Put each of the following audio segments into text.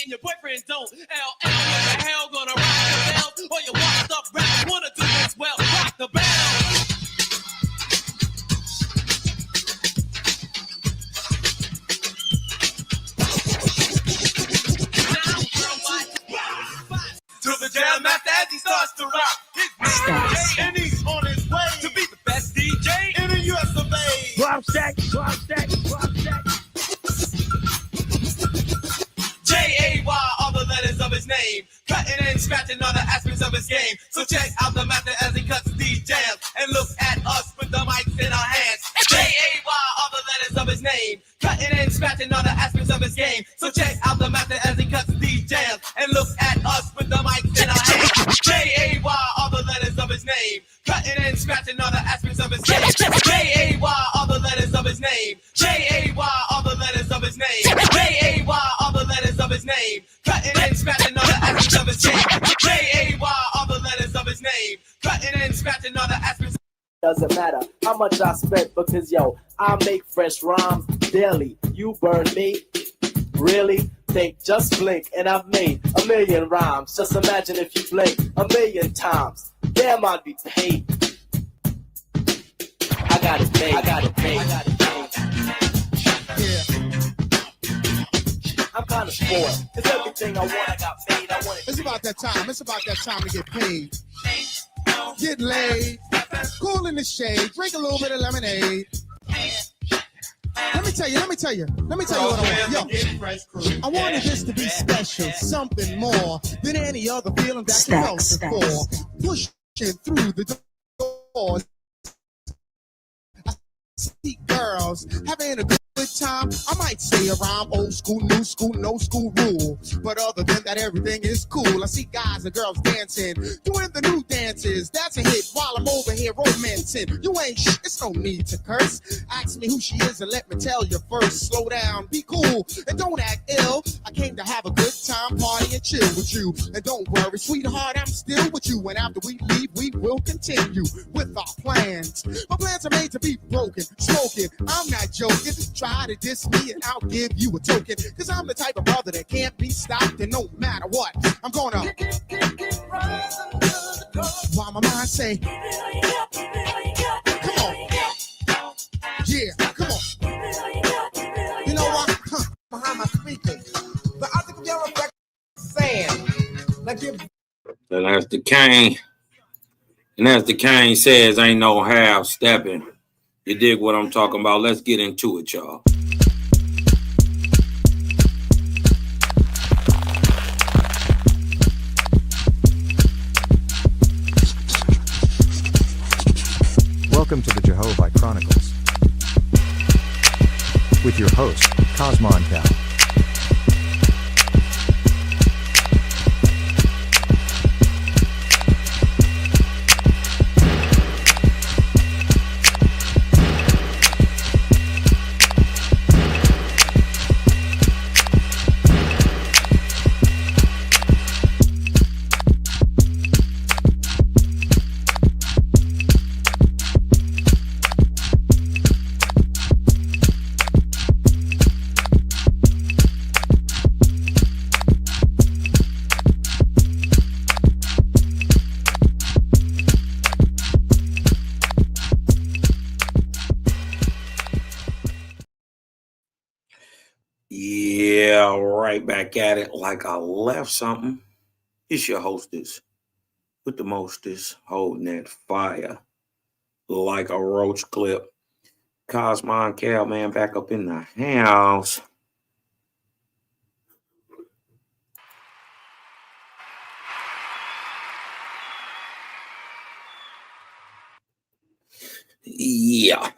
and your boyfriend don't. LL, what the hell gonna rock the bell? Or you washed up rap, wanna do this well, rock the bell. To the jam master as he starts to rock. His DJ, and he's on his way to be the best DJ in the US of A. Drop stack, drop stack, drop stack. J-A-Y, all the letters of his name. Cutting and scratching all the aspects of his game. So check out the master as he cuts these jams. And look at us with the mics in our hands. J-A-Y, all the letters of his name. Cutting and scratching all the aspects of his game. So check out the master as he cuts these jams. And look at us with the mics in our hands. J-A-Y, all the letters of his name. Cutting and scratching all the aspects of his game. J-A-Y, all the letters of his name. J-A-Y, all the letters of his name. J-A-Y, all the letters of his name. Cutting and scratching all the aspects of his game. J-A-Y, all the letters of his name. Cutting and scratching all the aspects. Doesn't matter how much I spent because, yo, I make fresh rhymes daily. You burn me? Really? Think, just blink, and I've made 1,000,000 rhymes. Just imagine if you blink 1,000,000 times. Damn, I'd be paid. I got it made. I got it made. I got it made. Yeah. I'm kind of spoiled. Cause everything I want, I got made. I want it. It's about that time. It's about that time to get paid. Get laid. Cool in the shade. Drink a little bit of lemonade. Let me tell you what I want. Yo, I wanted this to be special, something more than any other feeling that you felt before. Pushing through the doors, I see girls having a good time. I might say a rhyme, old school, new school, no school rule. But other than that, everything is cool. I see guys and girls dancing, doing the new dances. That's a hit while I'm over here romancing. You ain't shit, it's no need to curse. Ask me who she is and let me tell you first. Slow down, be cool, and don't act ill. I came to have a good time, party, and chill with you. And don't worry, sweetheart, I'm still with you. And after we leave, we will continue with our plans. My plans are made to be broken, smoking. I'm not joking. Try to diss me and I'll give you a token. Cause I'm the type of brother that can't be stopped. And no matter what, I'm gonna while my mind say, come on. Yeah, come on. You know what? Behind my speakers. But I think you're a saying. Like you. And as the king, says, ain't no half stepping. You dig what I'm talking about? Let's get into it, y'all. Welcome to the JEHOVIH Chronicles with your host, CHRONICLES. Yeah, right back at it like I left something. It's your hostess with the mostest, holding that fire like a roach clip. CHRONICLES, man, back up in the house. Yeah.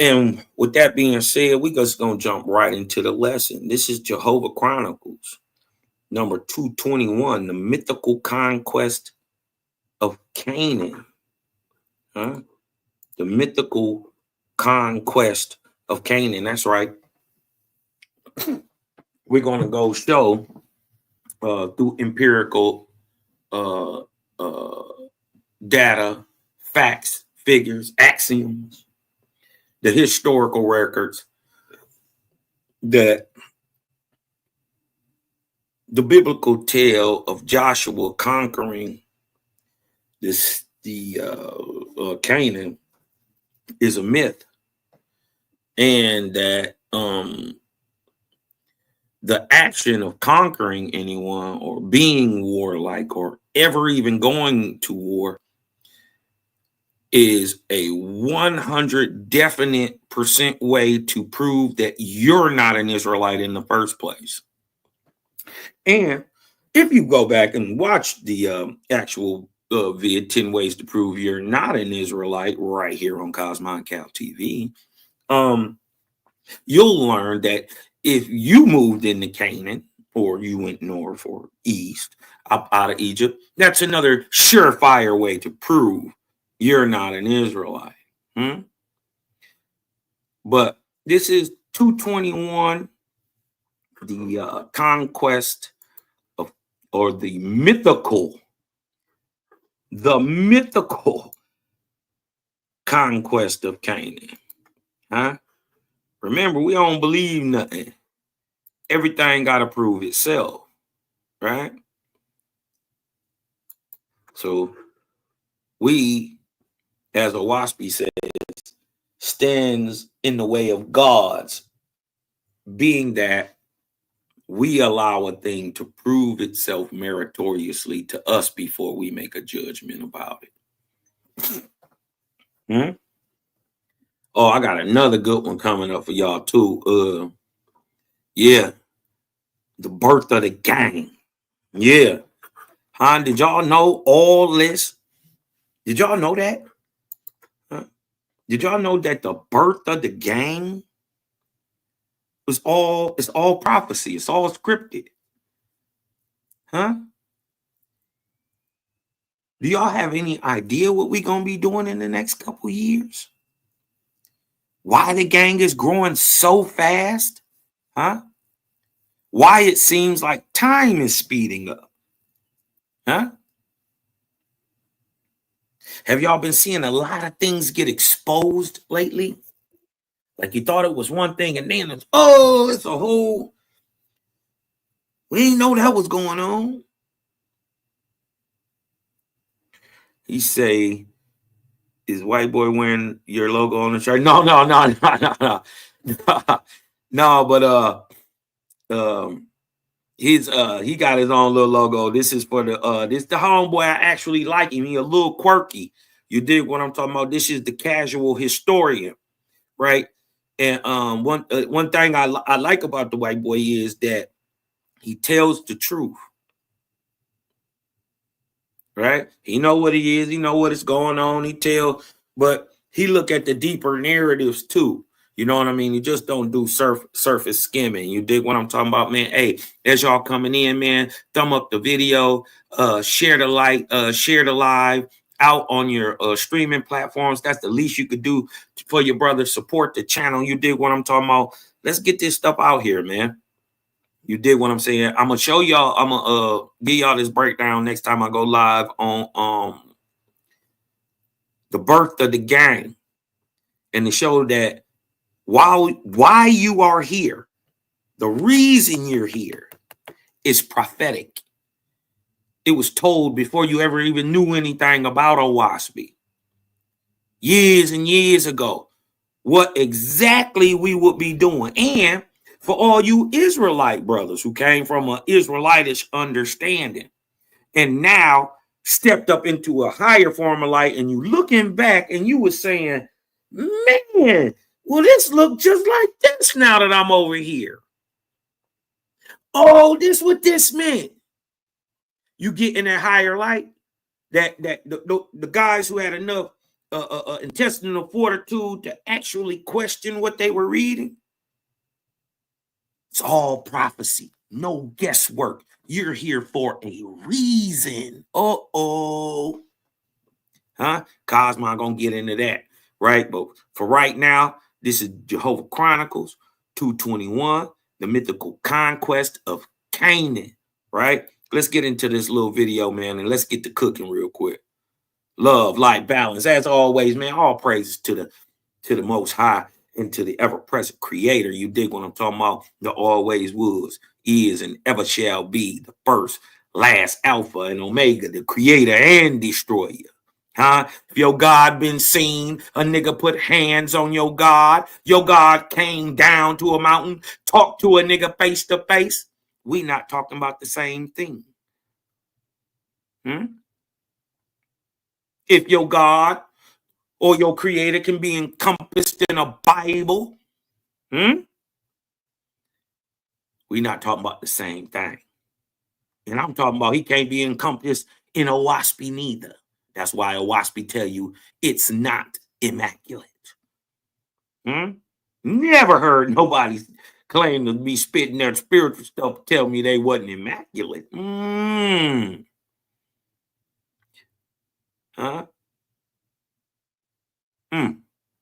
And with that being said, we just going to jump right into the lesson. This is JEHOVIH Chronicles, number 221, the mythical conquest of Canaan. The mythical conquest of Canaan. That's right. We're going to go show through empirical data, facts, figures, axioms, the historical records, that the biblical tale of Joshua conquering Canaan is a myth, and that the action of conquering anyone or being warlike or ever even going to war is a 100 definite % way to prove that you're not an Israelite in the first place. And if you go back and watch the actual vid 10 ways to prove you're not an Israelite right here on CosmonCal TV, you'll learn that if you moved into Canaan or you went north or east up out of Egypt, that's another surefire way to prove you're not an Israelite. But this is 221, the conquest of, or the mythical conquest of Canaan. Remember, we don't believe nothing. Everything got to prove itself, right? So we, as a WASPy says, stands in the way of God's, being that we allow a thing to prove itself meritoriously to us before we make a judgment about it. Oh, I got another good one coming up for y'all too. Yeah, the birth of the gang. Yeah. Did y'all know all this? Did y'all know that? Did y'all know that the birth of the gang was it's all prophecy. It's all scripted. Do y'all have any idea what we're going to be doing in the next couple years? Why the gang is growing so fast? Why it seems like time is speeding up? Have y'all been seeing a lot of things get exposed lately? Like you thought it was one thing and then it's a whole, we didn't know that was going on. He say, is white boy wearing your logo on the shirt? No. No, but he got his own little logo. This is for the homeboy. I actually like him. He a little quirky. You dig what I'm talking about? This is the casual historian, right? And one thing I like about the white boy is that he tells the truth. Right? He know what he is. He know what is going on. But he look at the deeper narratives too. You know what I mean? You just don't do surface skimming. You dig what I'm talking about, man? Hey, as y'all coming in, man, thumb up the video, share the live out on your streaming platforms. That's the least you could do for your brother. Support the channel. You dig what I'm talking about? Let's get this stuff out here, man. You dig what I'm saying? I'm gonna show y'all. I'm gonna give y'all this breakdown next time I go live on the birth of the gang, and to show that why you are here, the reason you're here is prophetic. It was told before you ever even knew anything about a WASPy. Years and years ago, what exactly we would be doing. And for all you Israelite brothers who came from an Israelitish understanding and now stepped up into a higher form of light, and you looking back and you were saying, man, well, this look just like this now that I'm over here. Oh, this what this meant. You get in that higher light, that the guys who had enough intestinal fortitude to actually question what they were reading. It's all prophecy, no guesswork. You're here for a reason. Cosmo gonna get into that, right? But for right now, this is Jehovah Chronicles 221, the mythical conquest of Canaan, right? Let's get into this little video, man, and let's get to cooking real quick. Love, light, balance, as always, man. All praises to the Most High. into the ever-present creator. You dig what I'm talking about? The always was, is, and ever shall be, the first, last, alpha and omega, the creator and destroyer. Huh? If your God been seen, a nigga put hands on your God came down to a mountain, talked to a nigga face to face. We not talking about the same thing. If your God or your creator can be encompassed in a Bible, we not talking about the same thing. And I'm talking about he can't be encompassed in a waspy neither. That's why a waspy tell you it's not immaculate. Never heard nobody claim to be spitting their spiritual stuff tell me they wasn't immaculate.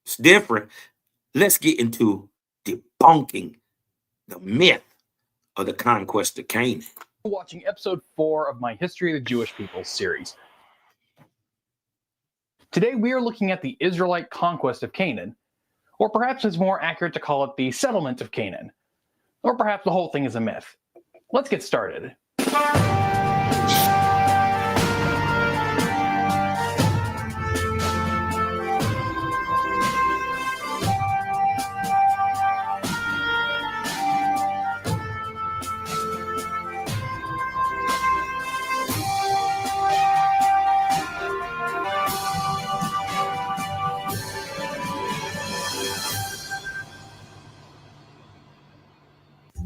It's different. Let's get into debunking the myth of the conquest of Canaan. Watching episode 4 of my History of the Jewish People series. Today we are looking at the Israelite conquest of Canaan, or perhaps it's more accurate to call it the settlement of Canaan, or perhaps the whole thing is a myth. Let's get started.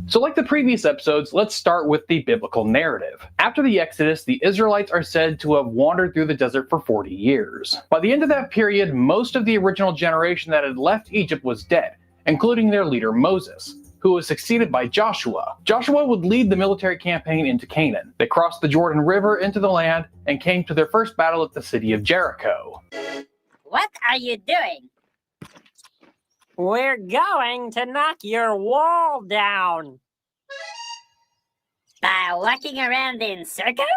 So like the previous episodes, let's start with the biblical narrative. After the Exodus, the Israelites are said to have wandered through the desert for 40 years. By the end of that period, most of the original generation that had left Egypt was dead, including their leader Moses, who was succeeded by Joshua. Joshua would lead the military campaign into Canaan. They crossed the Jordan River into the land and came to their first battle at the city of Jericho. What are you doing? We're going to knock your wall down. By walking around in circles?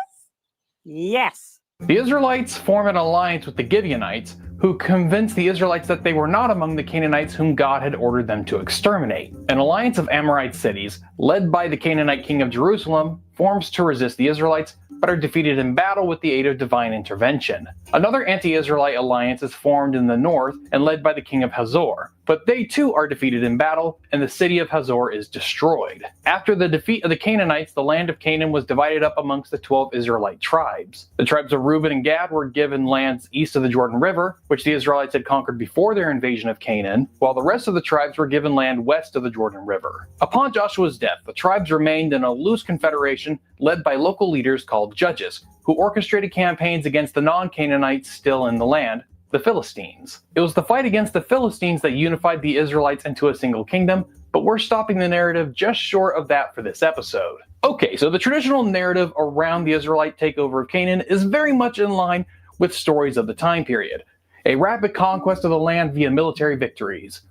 Yes. The Israelites form an alliance with the Gibeonites, who convinced the Israelites that they were not among the Canaanites whom God had ordered them to exterminate. An alliance of Amorite cities, led by the Canaanite king of Jerusalem, forms to resist the Israelites, but are defeated in battle with the aid of divine intervention. Another anti-Israelite alliance is formed in the north and led by the king of Hazor, but they too are defeated in battle, and the city of Hazor is destroyed. After the defeat of the Canaanites, the land of Canaan was divided up amongst the 12 Israelite tribes. The tribes of Reuben and Gad were given lands east of the Jordan River, which the Israelites had conquered before their invasion of Canaan, while the rest of the tribes were given land west of the Jordan River. Upon Joshua's death, the tribes remained in a loose confederation led by local leaders called judges, who orchestrated campaigns against the non-Canaanites still in the land, the Philistines. It was the fight against the Philistines that unified the Israelites into a single kingdom, but we're stopping the narrative just short of that for this episode. Okay, so the traditional narrative around the Israelite takeover of Canaan is very much in line with stories of the time period, a rapid conquest of the land via military victories.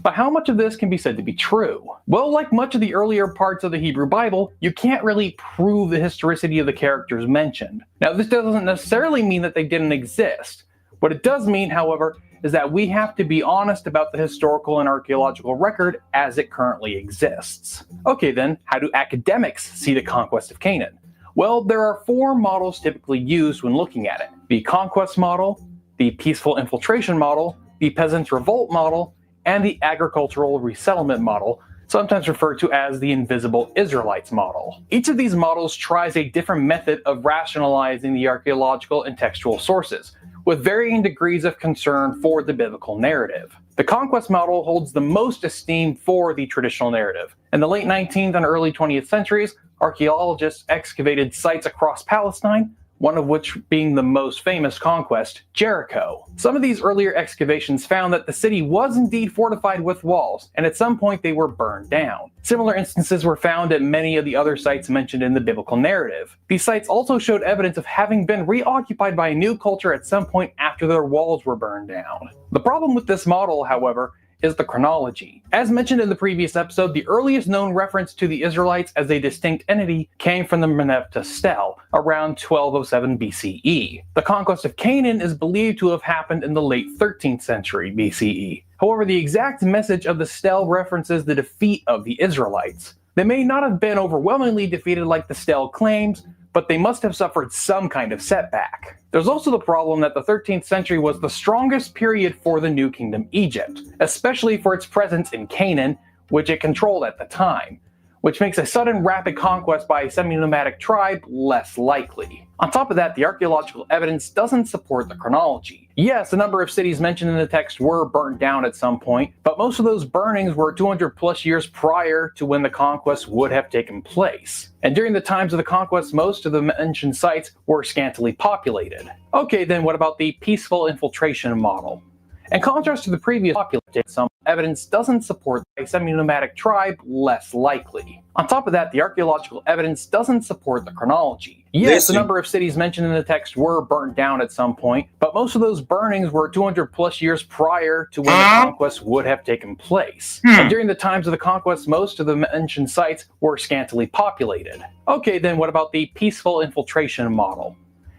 But how much of this can be said to be true? Well, like much of the earlier parts of the Hebrew Bible, you can't really prove the historicity of the characters mentioned. Now, this doesn't necessarily mean that they didn't exist. What it does mean, however, is that we have to be honest about the historical and archaeological record as it currently exists. Okay then, how do academics see the conquest of Canaan? Well, there are 4 models typically used when looking at it. The conquest model, the peaceful infiltration model, the peasants' revolt model, and the agricultural resettlement model, sometimes referred to as the invisible Israelites model. Each of these models tries a different method of rationalizing the archaeological and textual sources, with varying degrees of concern for the biblical narrative. The conquest model holds the most esteem for the traditional narrative. In the late 19th and early 20th centuries, archaeologists excavated sites across Palestine, one of which being the most famous conquest, Jericho. Some of these earlier excavations found that the city was indeed fortified with walls, and at some point they were burned down. Similar instances were found at many of the other sites mentioned in the biblical narrative. These sites also showed evidence of having been reoccupied by a new culture at some point after their walls were burned down. The problem with this model, however, is the chronology. As mentioned in the previous episode, the earliest known reference to the Israelites as a distinct entity came from the Merneptah stele around 1207 BCE. The conquest of Canaan is believed to have happened in the late 13th century BCE. However, the exact message of the stele references the defeat of the Israelites. They may not have been overwhelmingly defeated like the stele claims, but they must have suffered some kind of setback. There's also the problem that the 13th century was the strongest period for the New Kingdom Egypt, especially for its presence in Canaan, which it controlled at the time, which makes a sudden rapid conquest by a semi-nomadic tribe less likely. On top of that, the archaeological evidence doesn't support the chronology. Yes, a number of cities mentioned in the text were burnt down at some point, but most of those burnings were 200 plus years prior to when the conquest would have taken place. And during the times of the conquest, most of the mentioned sites were scantily populated. Okay, then what about the peaceful infiltration model? In contrast to the previous populated, some evidence doesn't support a semi-nomadic tribe less likely. On top of that, the archaeological evidence doesn't support the chronology. Yes, a number of cities mentioned in the text were burnt down at some point, but most of those burnings were 200 plus years prior to when the conquest would have taken place. And during the times of the conquest, most of the mentioned sites were scantily populated. Okay, then what about the peaceful infiltration model?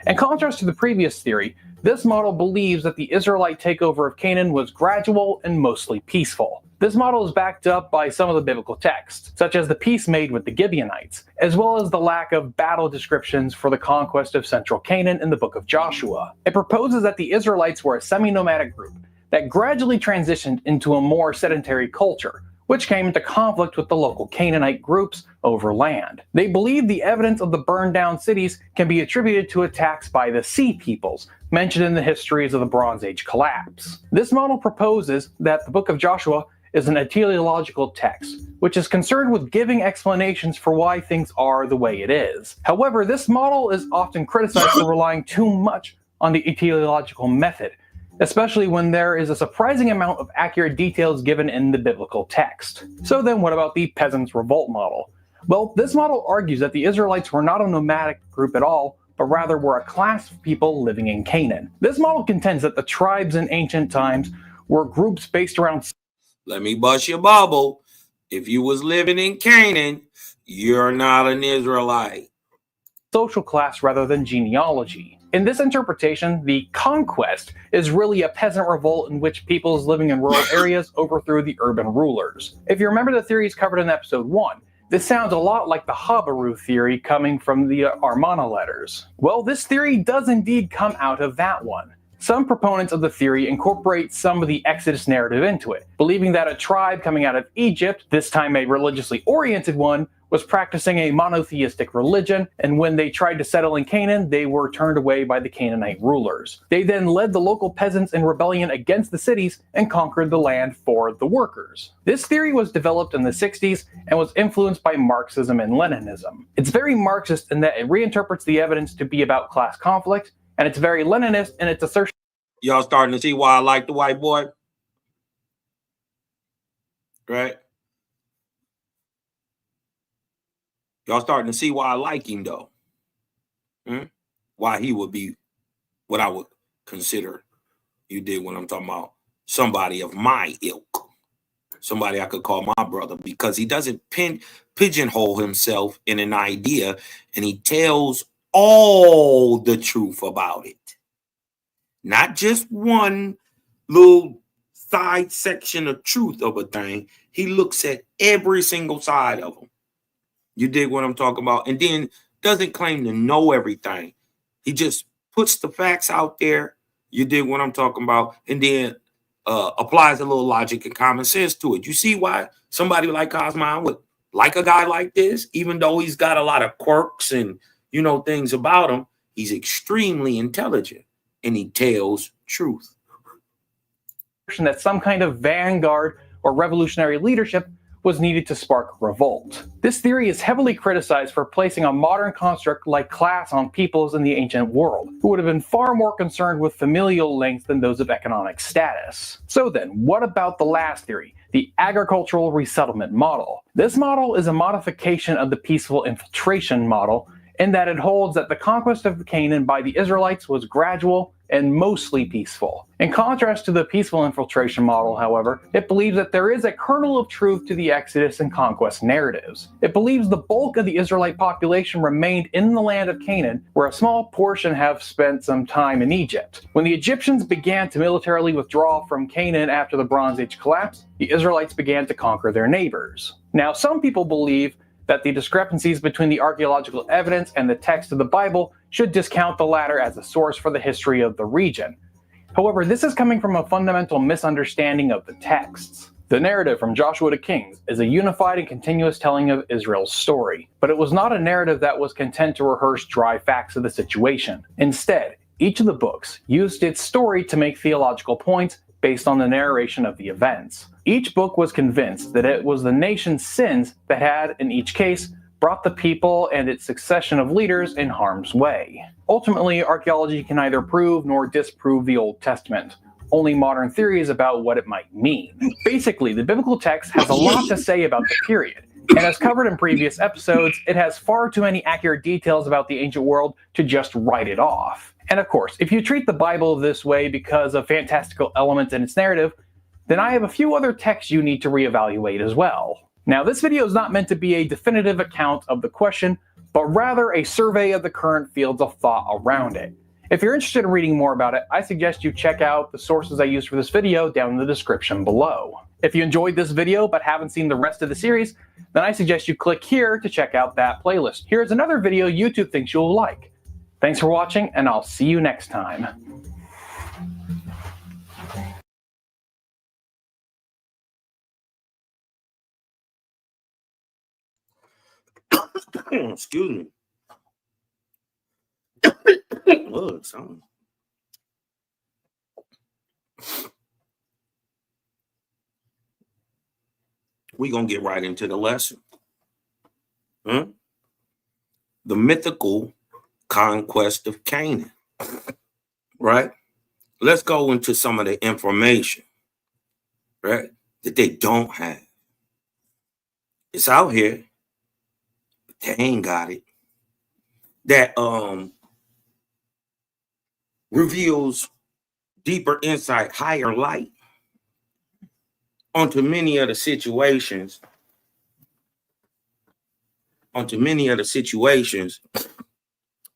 In contrast to the previous theory, this model believes that the Israelite takeover of Canaan was gradual and mostly peaceful. This model is backed up by some of the biblical texts, such as the peace made with the Gibeonites, as well as the lack of battle descriptions for the conquest of central Canaan in the book of Joshua. It proposes that the Israelites were a semi-nomadic group that gradually transitioned into a more sedentary culture, which came into conflict with the local Canaanite groups over land. They believe the evidence of the burned down cities can be attributed to attacks by the Sea Peoples, mentioned in the histories of the Bronze Age collapse. This model proposes that the book of Joshua is an teleological text, which is concerned with giving explanations for why things are the way it is. However, this model is often criticized for relying too much on the teleological method, especially when there is a surprising amount of accurate details given in the biblical text. So then what about the peasants' revolt model? Well, this model argues that the Israelites were not a nomadic group at all, but rather were a class of people living in Canaan. This model contends that the tribes in ancient times were groups based around... Let me bust your bubble. If you was living in Canaan, you're not an Israelite. ...social class rather than genealogy. In this interpretation, the Conquest is really a peasant revolt in which peoples living in rural areas overthrew the urban rulers. If you remember the theories covered in episode 1, this sounds a lot like the Habaru theory coming from the Amarna letters. Well, this theory does indeed come out of that one. Some proponents of the theory incorporate some of the Exodus narrative into it, believing that a tribe coming out of Egypt, this time a religiously oriented one, was practicing a monotheistic religion, and when they tried to settle in Canaan, they were turned away by the Canaanite rulers. They then led the local peasants in rebellion against the cities and conquered the land for the workers. This theory was developed in the 60s and was influenced by Marxism and Leninism. It's very Marxist in that it reinterprets the evidence to be about class conflict, and it's very Leninist in its assertion. Y'all starting to see why I like the white boy? Right? Y'all starting to see why I like him, though. Why he would be what I would consider, you dig what I'm talking about, somebody of my ilk. Somebody I could call my brother, because he doesn't pigeonhole himself in an idea, and he tells all the truth about it. Not just one little side section of truth of a thing. He looks at every single side of them. You dig what I'm talking about? And then doesn't claim to know everything. He just puts the facts out there. You dig what I'm talking about? And then applies a little logic and common sense to it. You see why somebody like Cosmon would like a guy like this, even though he's got a lot of quirks and, you know, things about him. He's extremely intelligent and he tells truth. That some kind of vanguard or revolutionary leadership was needed to spark revolt. This theory is heavily criticized for placing a modern construct like class on peoples in the ancient world, who would have been far more concerned with familial links than those of economic status. So then, what about the last theory, the agricultural resettlement model? This model is a modification of the peaceful infiltration model, in that it holds that the conquest of Canaan by the Israelites was gradual and mostly peaceful. In contrast to the peaceful infiltration model, however, it believes that there is a kernel of truth to the Exodus and Conquest narratives. It believes the bulk of the Israelite population remained in the land of Canaan, where a small portion have spent some time in Egypt. When the Egyptians began to militarily withdraw from Canaan after the Bronze Age collapse, the Israelites began to conquer their neighbors. Now, some people believe that the discrepancies between the archaeological evidence and the text of the Bible should discount the latter as a source for the history of the region. However, this is coming from a fundamental misunderstanding of the texts. The narrative from Joshua to Kings is a unified and continuous telling of Israel's story, but it was not a narrative that was content to rehearse dry facts of the situation. Instead, each of the books used its story to make theological points based on the narration of the events. Each book was convinced that it was the nation's sins that had, in each case, brought the people and its succession of leaders in harm's way. Ultimately, archaeology can neither prove nor disprove the Old Testament, only modern theories about what it might mean. Basically, the biblical text has a lot to say about the period, and as covered in previous episodes, it has far too many accurate details about the ancient world to just write it off. And of course, if you treat the Bible this way because of fantastical elements in its narrative, then I have a few other texts you need to reevaluate as well. Now, this video is not meant to be a definitive account of the question, but rather a survey of the current fields of thought around it. If you're interested in reading more about it, I suggest you check out the sources I used for this video down in the description below. If you enjoyed this video but haven't seen the rest of the series, then I suggest you click here to check out that playlist. Here's another video YouTube thinks you'll like. Thanks for watching, and I'll see you next time. Excuse me. Oh, something. We're going to get right into the lesson. The mythical conquest of Canaan. Right? Let's go into some of the information, right, that they don't have. It's out here, but they ain't got it. That reveals deeper insight, higher light onto many of the situations,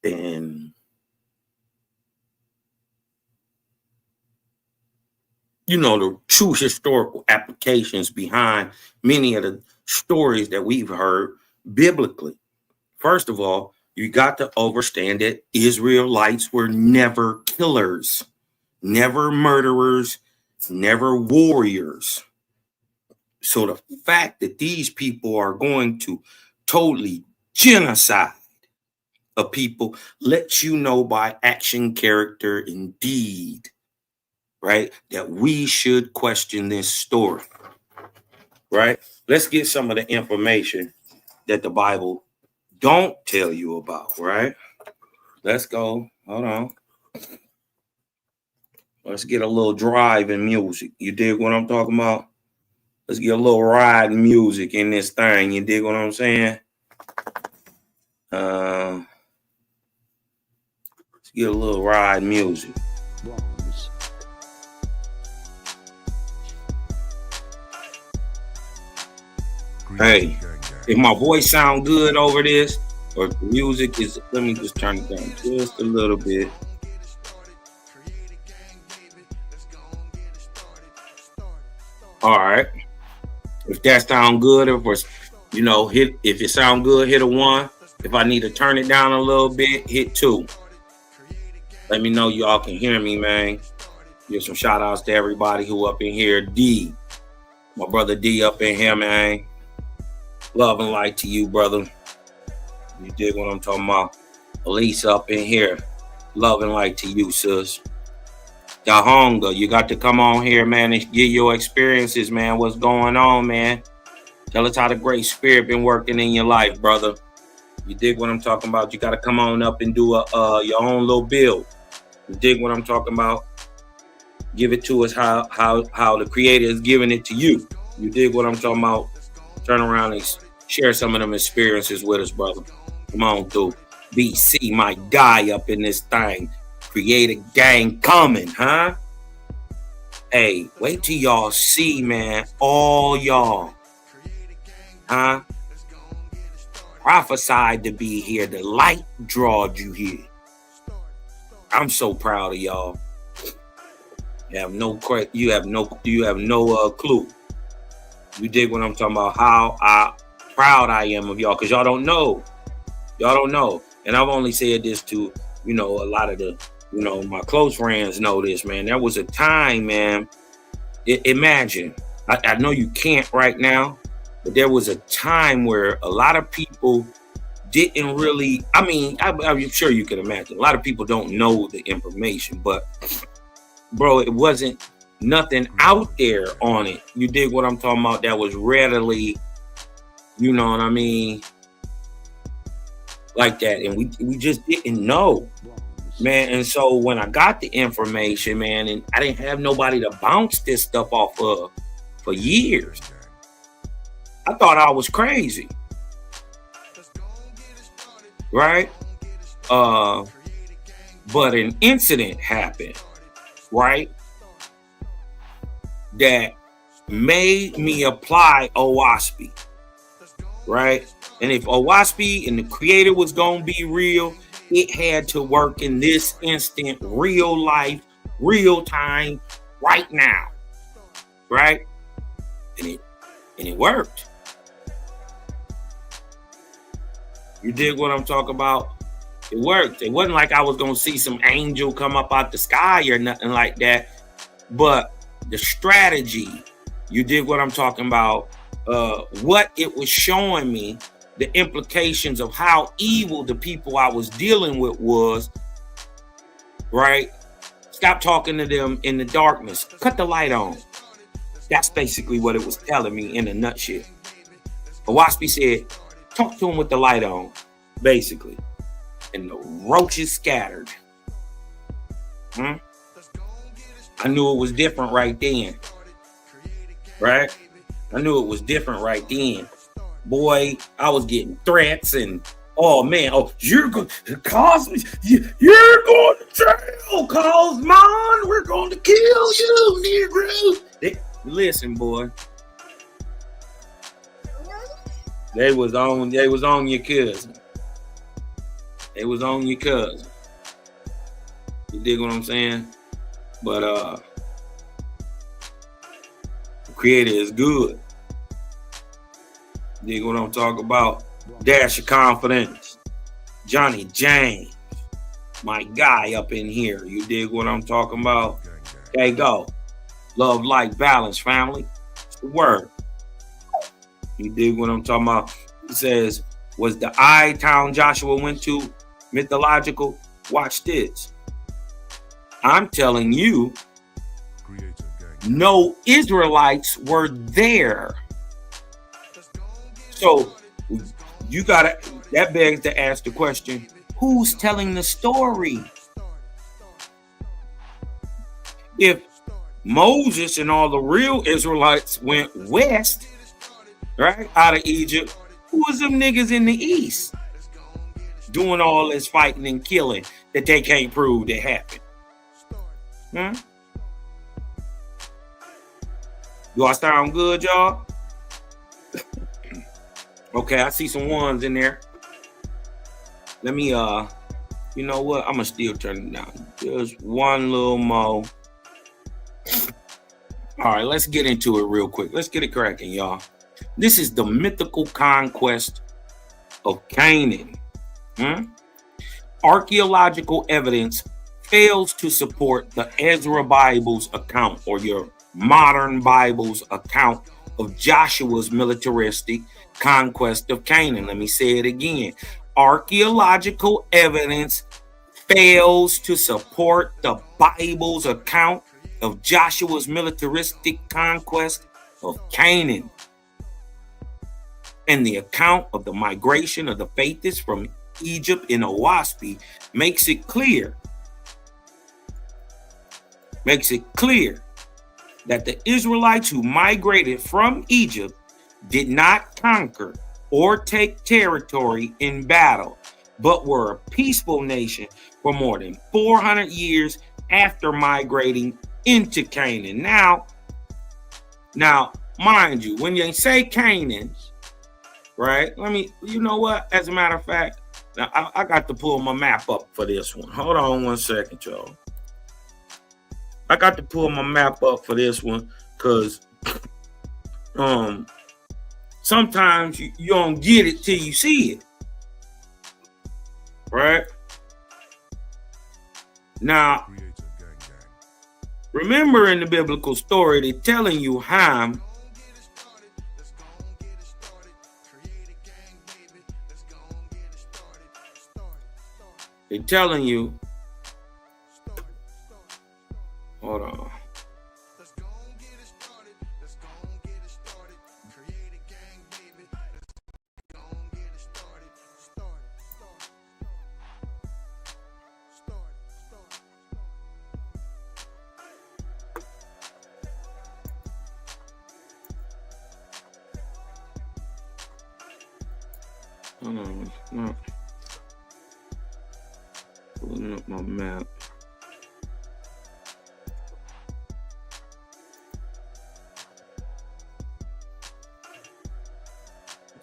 and the true historical applications behind many of the stories that we've heard biblically. First of all, you got to understand that Israelites were never killers, never murderers, never warriors. So the fact that these people are going to totally genocide a people lets you know by action, character, and deed, right, that we should question this story, right? Let's get some of the information that the Bible don't tell you about, right? Let's go. Hold on. Let's get a little driving music. You dig what I'm talking about? Let's get a little riding music in this thing. You dig what I'm saying? Let's get a little ride music. Hey, if my voice sound good over this, or the music is, let me just turn it down just a little bit. All right. If that sound good, if it sound good, hit a 1. If I need to turn it down a little bit, hit 2. Let me know y'all can hear me, man. Give some shout outs to everybody who up in here. D, my brother D up in here, man. Love and light to you, brother. You dig what I'm talking about? Elise up in here. Love and light to you, sis. Yahonga, you got to come on here, man, and get your experiences, man. What's going on, man? Tell us how the Great Spirit been working in your life, brother. You dig what I'm talking about? You got to come on up and do your own little build. You dig what I'm talking about? Give it to us how the Creator is giving it to you. You dig what I'm talking about? Turn around and share some of them experiences with us, brother. Come on through. BC, my guy up in this thing. Creator gang coming, huh? Hey, wait till y'all see, man. All y'all, huh? Prophesied to be here. The light drawed you here. I'm so proud of y'all. You have no clue. You dig what I'm talking about? How proud I am of y'all, because y'all don't know. Y'all don't know. And I've only said this to, a lot of the, my close friends know this, man. There was a time, man. Imagine, I know you can't right now, but there was a time where a lot of people didn't really, I'm sure you can imagine. A lot of people don't know the information, but bro, it wasn't nothing out there on it. You dig what I'm talking about? That was readily, you know what I mean? Like that. And we just didn't know, man. And so when I got the information, man, and I didn't have nobody to bounce this stuff off of for years, I thought I was crazy. Right? But an incident happened, right? That made me apply OWASP, right? And if OWASP and the Creator was gonna be real, it had to work in this instant, real life, real time, right now, right? And it worked. You dig what I'm talking about? It worked. It wasn't like I was gonna see some angel come up out the sky or nothing like that. But the strategy, you dig what I'm talking about? What it was showing me, the implications of how evil the people I was dealing with was, right? Stop talking to them in the darkness. Cut the light on. That's basically what it was telling me in a nutshell. OWASP said, talk to him with the light on, basically. And the roaches scattered. I knew it was different right then. Right? I knew it was different right then. Boy, I was getting threats and, oh man, you're going to cause me, you're going to jail, Cosmon, we're going to kill you, Negro. Listen, boy. They was on your cousin. They was on your cousin. You dig what I'm saying? But the Creator is good. You dig what I'm talking about? Dash of confidence. Johnny James, my guy up in here. You dig what I'm talking about? There you go. Love, light, balance, family. It's the word. You dig what I'm talking about? It says, was the town Joshua went to mythological? Watch this. I'm telling you, no Israelites were there. So that begs to ask the question, who's telling the story? If Moses and all the real Israelites went west, right, out of Egypt, who was them niggas in the east doing all this fighting and killing that they can't prove that happened? Do I sound good, y'all? Okay, I see some ones in there. Let me, you know what? I'm gonna still turn it down. Just one little more. All right, let's get into it real quick. Let's get it cracking, y'all. This is the mythical conquest of Canaan. Archaeological evidence fails to support the Ezra Bible's account, or your modern Bible's account, of Joshua's militaristic conquest of Canaan. Let me say it again. Archaeological evidence fails to support the Bible's account of Joshua's militaristic conquest of Canaan. And the account of the migration of the faithists from Egypt in OWASP makes it clear that the Israelites who migrated from Egypt did not conquer or take territory in battle, but were a peaceful nation for more than 400 years after migrating into Canaan. Now, mind you, when you say Canaan, right? You know what? As a matter of fact, now I got to pull my map up for this one. Hold on one second, y'all. I got to pull my map up for this one because sometimes you don't get it till you see it. Right? Now, remember in the biblical story, they're telling you Ham hold on. No. Pulling up my map.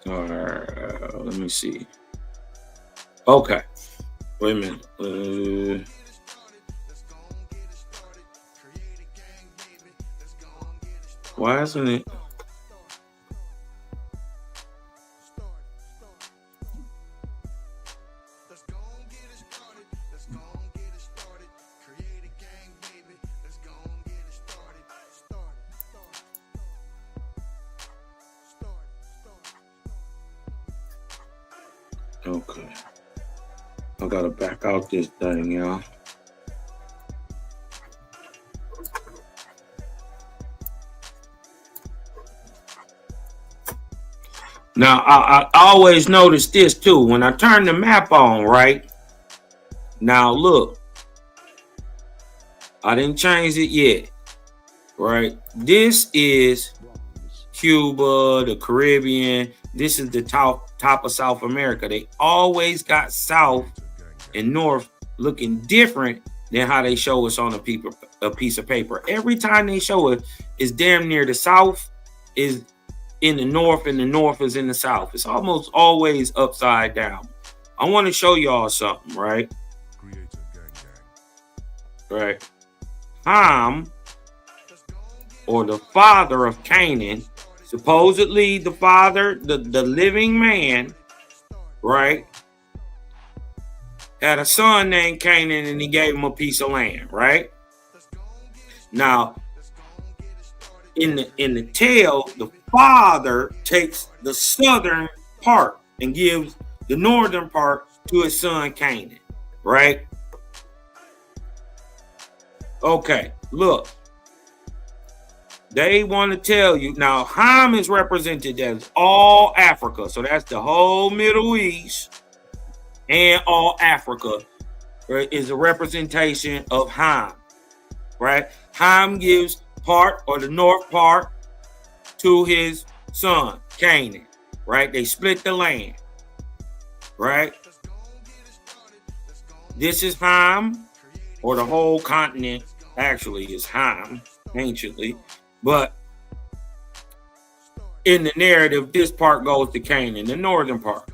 All right, let me see. Okay, wait a minute. Why isn't it? Okay, I gotta back out this thing, y'all. Now, I always notice this too. When I turn the map on, right? Now, look. I didn't change it yet, right? This is Cuba, the Caribbean. This is the top of South America. They always got South and North looking different than how they show us on a piece of paper. Every time they show it, it's damn near the South is in the North and the North is in the South. It's almost always upside down. I want to show y'all something, right? Right. Ham, or the father of Canaan, supposedly the father, the living man, right, had a son named Canaan and he gave him a piece of land, right? Now, in the tale, the father takes the southern part and gives the northern part to his son Canaan, right? Okay, look. They want to tell you now, Ham is represented as all Africa. So that's the whole Middle East and all Africa, right, is a representation of Ham, right? Ham gives part or the north part to his son, Canaan, right? They split the land, right? This is Ham, or the whole continent actually is Ham, anciently. But in the narrative, this part goes to Canaan, the northern part,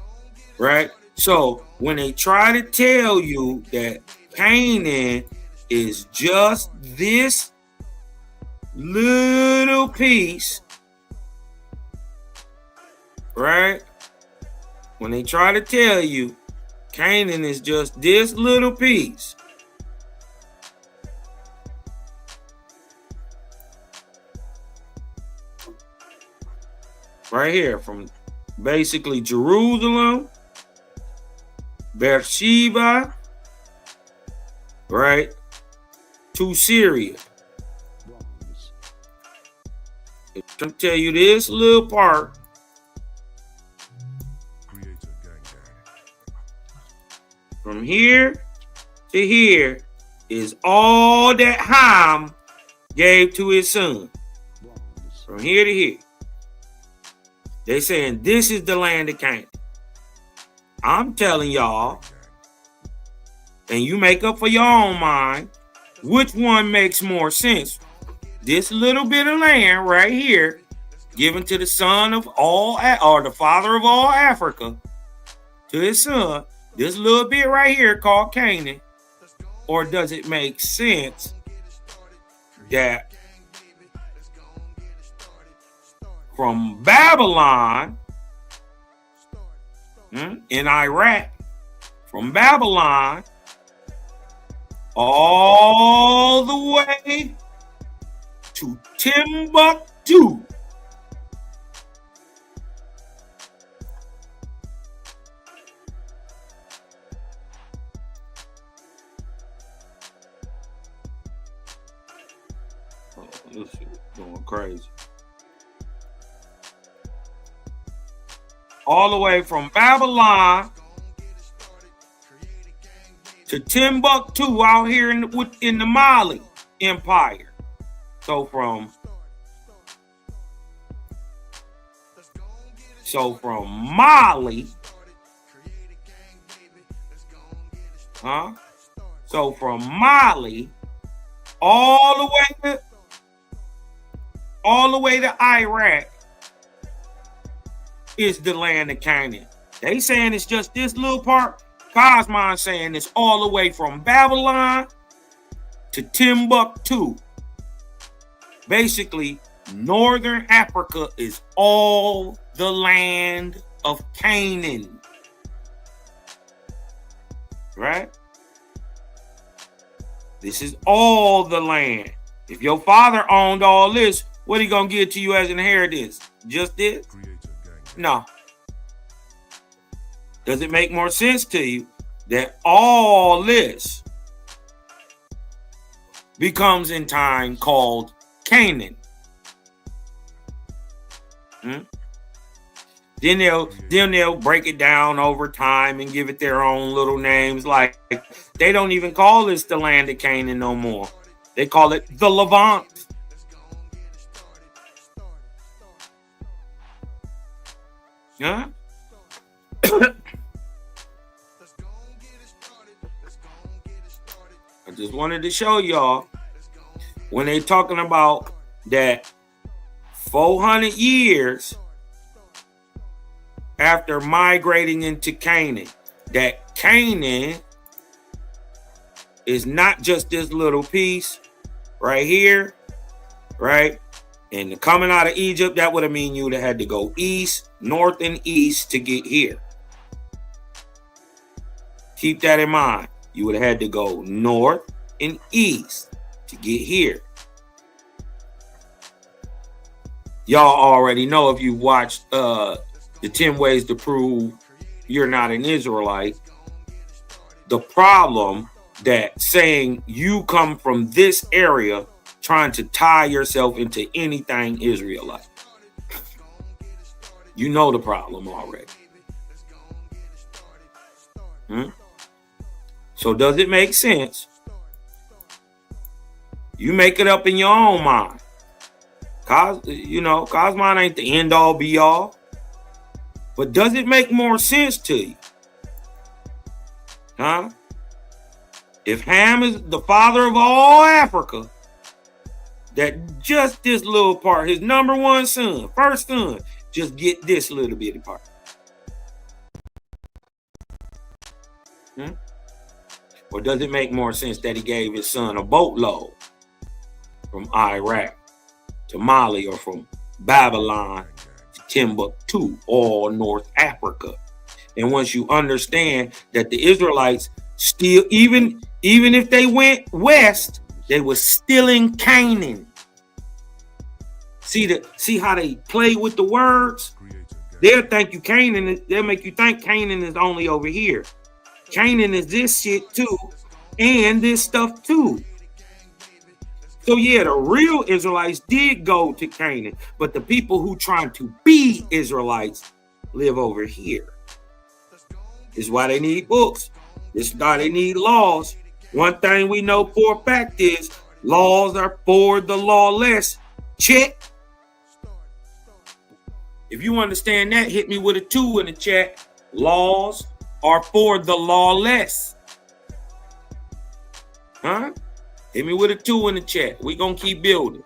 right? So when they try to tell you that Canaan is just this little piece, right? When they try to tell you Canaan is just this little piece, right here, from basically Jerusalem, Beersheba, right, to Syria. I'm trying to tell you this little part. From here to here is all that Ham gave to his son. From here to here. They saying this is the land of Canaan. I'm telling y'all, and you make up for your own mind which one makes more sense. This little bit of land right here, given to the son of all, or the father of all Africa, to his son, this little bit right here called Canaan, or does it make sense that from Babylon in Iraq, from Babylon all the way to Timbuktu, this is going crazy. All the way from Babylon to Timbuktu out here in the Mali Empire. So from Mali, So from Mali all the way to Iraq is the land of Canaan. They saying it's just this little part. Cosmon saying it's all the way from Babylon to Timbuktu. Basically, Northern Africa is all the land of Canaan. Right? This is all the land. If your father owned all this, what he gonna give to you as inheritance? Just this? No. Does it make more sense to you that all this becomes in time called Canaan? Then they'll break it down over time and give it their own little names. Like they don't even call this the land of Canaan no more. They call it the Levant. Huh? I just wanted to show y'all when they talking about that 400 years after migrating into Canaan, that Canaan is not just this little piece right here, right? And coming out of Egypt, that would have mean you would have had to go east, north, and east to get here. Keep that in mind. You would have had to go north and east to get here. Y'all already know, if you watched the 10 ways to prove you're not an Israelite, the problem that saying you come from this area trying to tie yourself into anything Israelite. You know the problem already. So does it make sense? You make it up in your own mind. Cosmon ain't the end all be all. But does it make more sense to you? Huh? If Ham is the father of all Africa, that just this little part, his number one son, first son, just get this little bitty part. Or does it make more sense that he gave his son a boatload from Iraq to Mali, or from Babylon to Timbuktu, all North Africa? And once you understand that the Israelites still, even if they went west, they were still in Canaan. See how they play with the words? They'll think you Canaan. They'll make you think Canaan is only over here. Canaan is this shit too, and this stuff too. So yeah, the real Israelites did go to Canaan, but the people who trying to be Israelites live over here. This is why they need books. This is why they need laws. One thing we know for a fact is laws are for the lawless. Check. If you understand that, hit me with a 2 in the chat. Laws are for the lawless. Huh? Hit me with a 2 in the chat. We gonna keep building.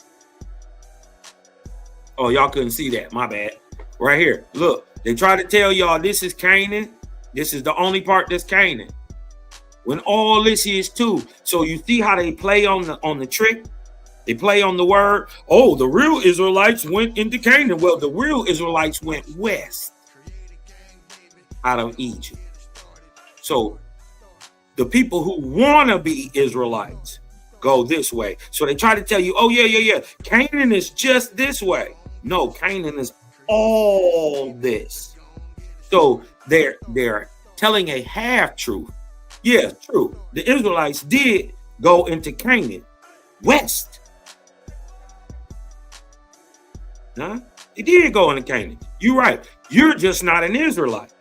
Oh, y'all couldn't see that. My bad. Right here. Look, they try to tell y'all this is Canaan. This is the only part that's Canaan. When all this is too. So you see how they play on the trick? They play on the word. Oh, the real Israelites went into Canaan. Well, the real Israelites went west out of Egypt. So the people who want to be Israelites go this way. So they try to tell you, oh, yeah. Canaan is just this way. No, Canaan is all this. So they're telling a half truth. Yeah, true. The Israelites did go into Canaan, west. Huh? They did go into Canaan. You're right. You're just not an Israelite.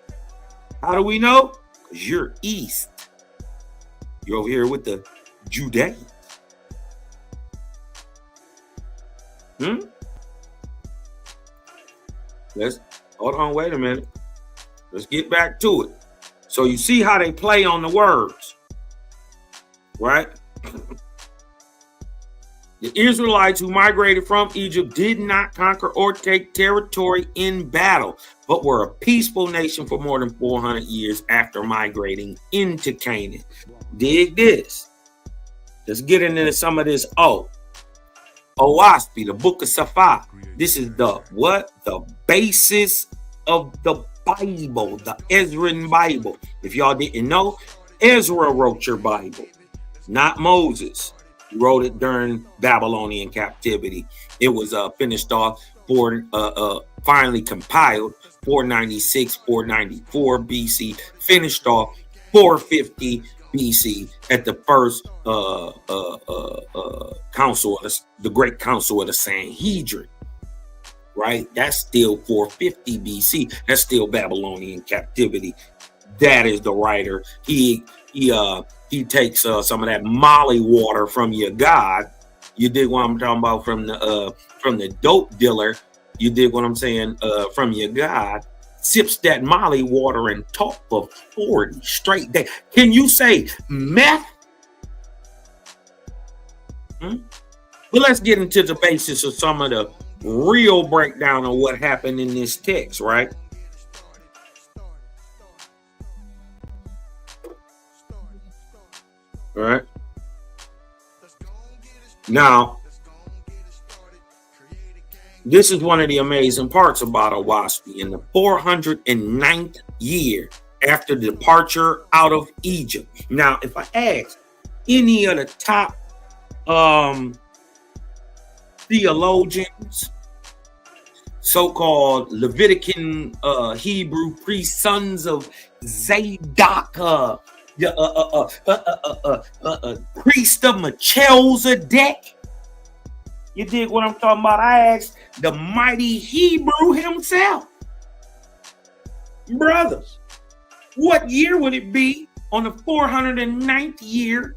How do we know? Because you're east. You're over here with the Judeans. Hold on, wait a minute. Let's get back to it. So you see how they play on the words, right? The Israelites who migrated from Egypt did not conquer or take territory in battle, but were a peaceful nation for more than 400 years after migrating into Canaan. Dig this. Let's get into some of this. Oaspi, the book of Safa. This is the basis of the Bible, the Ezran Bible. If y'all didn't know, Ezra wrote your Bible, not Moses. He wrote it during Babylonian captivity. It was finished off finally compiled 496, 494 BC, finished off 450 BC at the first council, the Great Council of the Sanhedrin. Right? That's still 450 BC. That's still Babylonian captivity. That is the writer. He takes some of that molly water from your God. You dig what I'm talking about? From the dope dealer. You dig what I'm saying? From your God. Sips that molly water and talk for 40 straight days. Can you say meth? But let's get into the basis of some of the real breakdown of what happened in this text, right? All right. Now, this is one of the amazing parts about Oaspi. In the 409th year after departure out of Egypt. Now, if I ask any of the top theologians, so-called Levitican Hebrew priests, sons of Zadok, priest of Melchizedek. You dig what I'm talking about? I asked the mighty Hebrew himself, brothers, what year would it be on the 409th year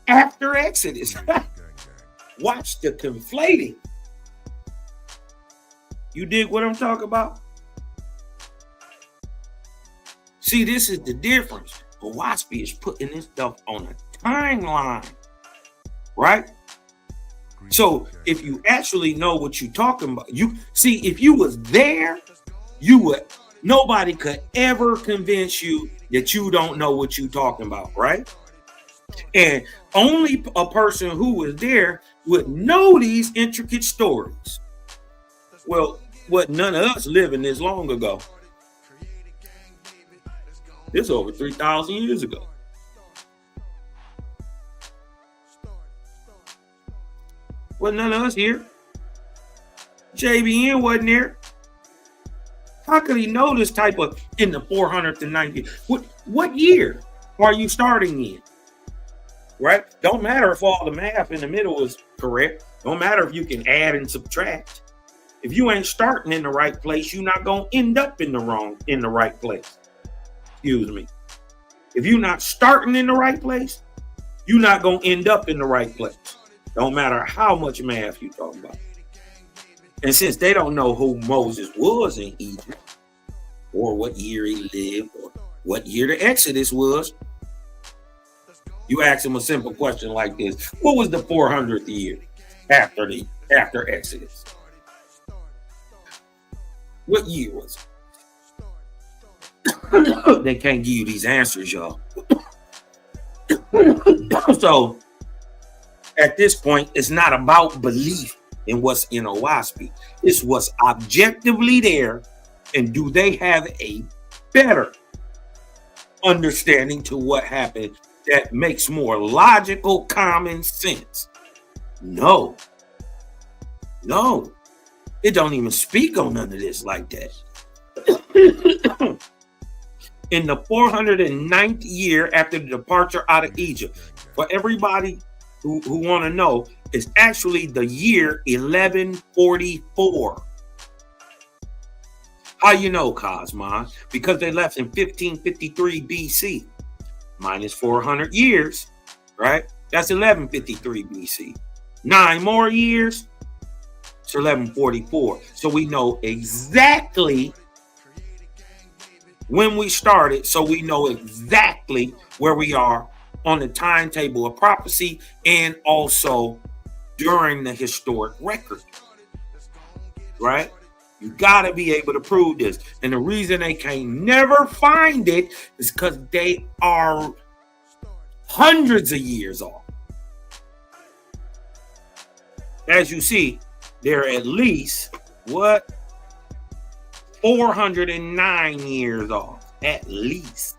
after Exodus? Watch the conflating. You dig what I'm talking about? See, this is the difference. Oaspi is putting this stuff on a timeline, right? So if you actually know what you're talking about, you see, if you was there, nobody could ever convince you that you don't know what you're talking about, right? And only a person who was there would know these intricate stories. Well, what none of us living this long ago. This over 3,000 years ago. Well, none of us here. JBN wasn't there. How could he know this type of in the 490? What year are you starting in? Right? Don't matter if all the math in the middle is correct. Don't matter if you can add and subtract. If you ain't starting in the right place, you're not going to end up in the right place. Excuse me. If you're not starting in the right place, you're not going to end up in the right place. Don't matter how much math you talking about. And since they don't know who Moses was in Egypt, or what year he lived, or what year the Exodus was, You ask them a simple question like this: what was the 400th year after Exodus? What year was it? They can't give you these answers, y'all. So at this point, it's not about belief in what's in OWASP. It's what's objectively there, and do they have a better understanding to what happened that makes more logical, common sense? No. It don't even speak on none of this like that. In the 409th year after the departure out of Egypt, for everybody who want to know, it's actually the year 1144. How you know, Cosmon? Because they left in 1553 BC. Minus 400 years, right? That's 1153 BC. 9 more years, it's 1144. So we know exactly when we started, so we know exactly where we are on the timetable of prophecy and also during the historic record, right? You got to be able to prove this. And the reason they can never find it is because they are hundreds of years off. As you see, they're at least, 409 years off, at least.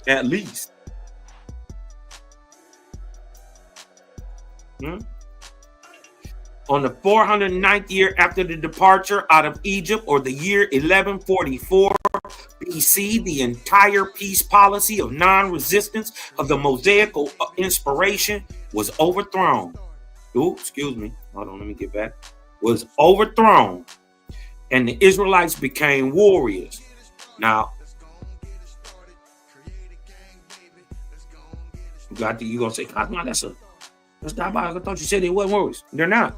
At least. On the 409th year after the departure out of Egypt, or the year 1144 BC, the entire peace policy of non-resistance of the Mosaical inspiration was overthrown. Oh, excuse me. Hold on, let me get back. Was overthrown, and the Israelites became warriors. Now, you gonna say, Cosmo, that's diabolical. I thought you said they weren't warriors. They're not.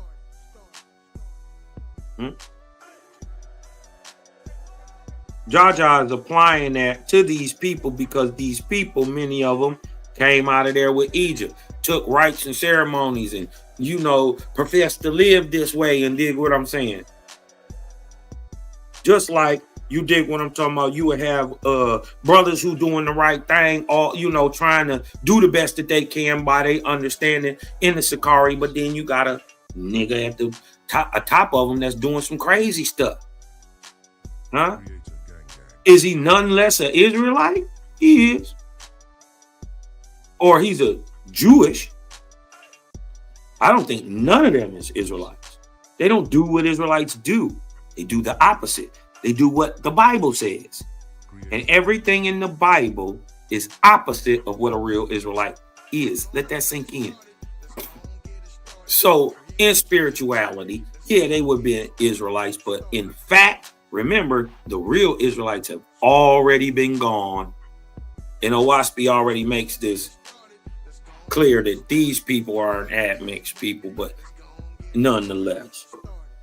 Jaja is applying that to these people because these people, many of them, came out of there with Egypt, took rites and ceremonies, and professed to live this way, and dig what I'm saying. Just like you dig what I'm talking about. You would have brothers who doing the right thing, all trying to do the best that they can by their understanding in the Sakari, but then you got a nigga at the top of them that's doing some crazy stuff. Huh? Is he none less an Israelite? He is. Or he's a Jewish. I don't think none of them is Israelites. They don't do what Israelites do. They do the opposite. They do what the Bible says. And everything in the Bible is opposite of what a real Israelite is. Let that sink in. So in spirituality, yeah, they would be Israelites, but in fact, remember, the real Israelites have already been gone. And OWASP already makes this clear that these people aren't admixed people, but nonetheless,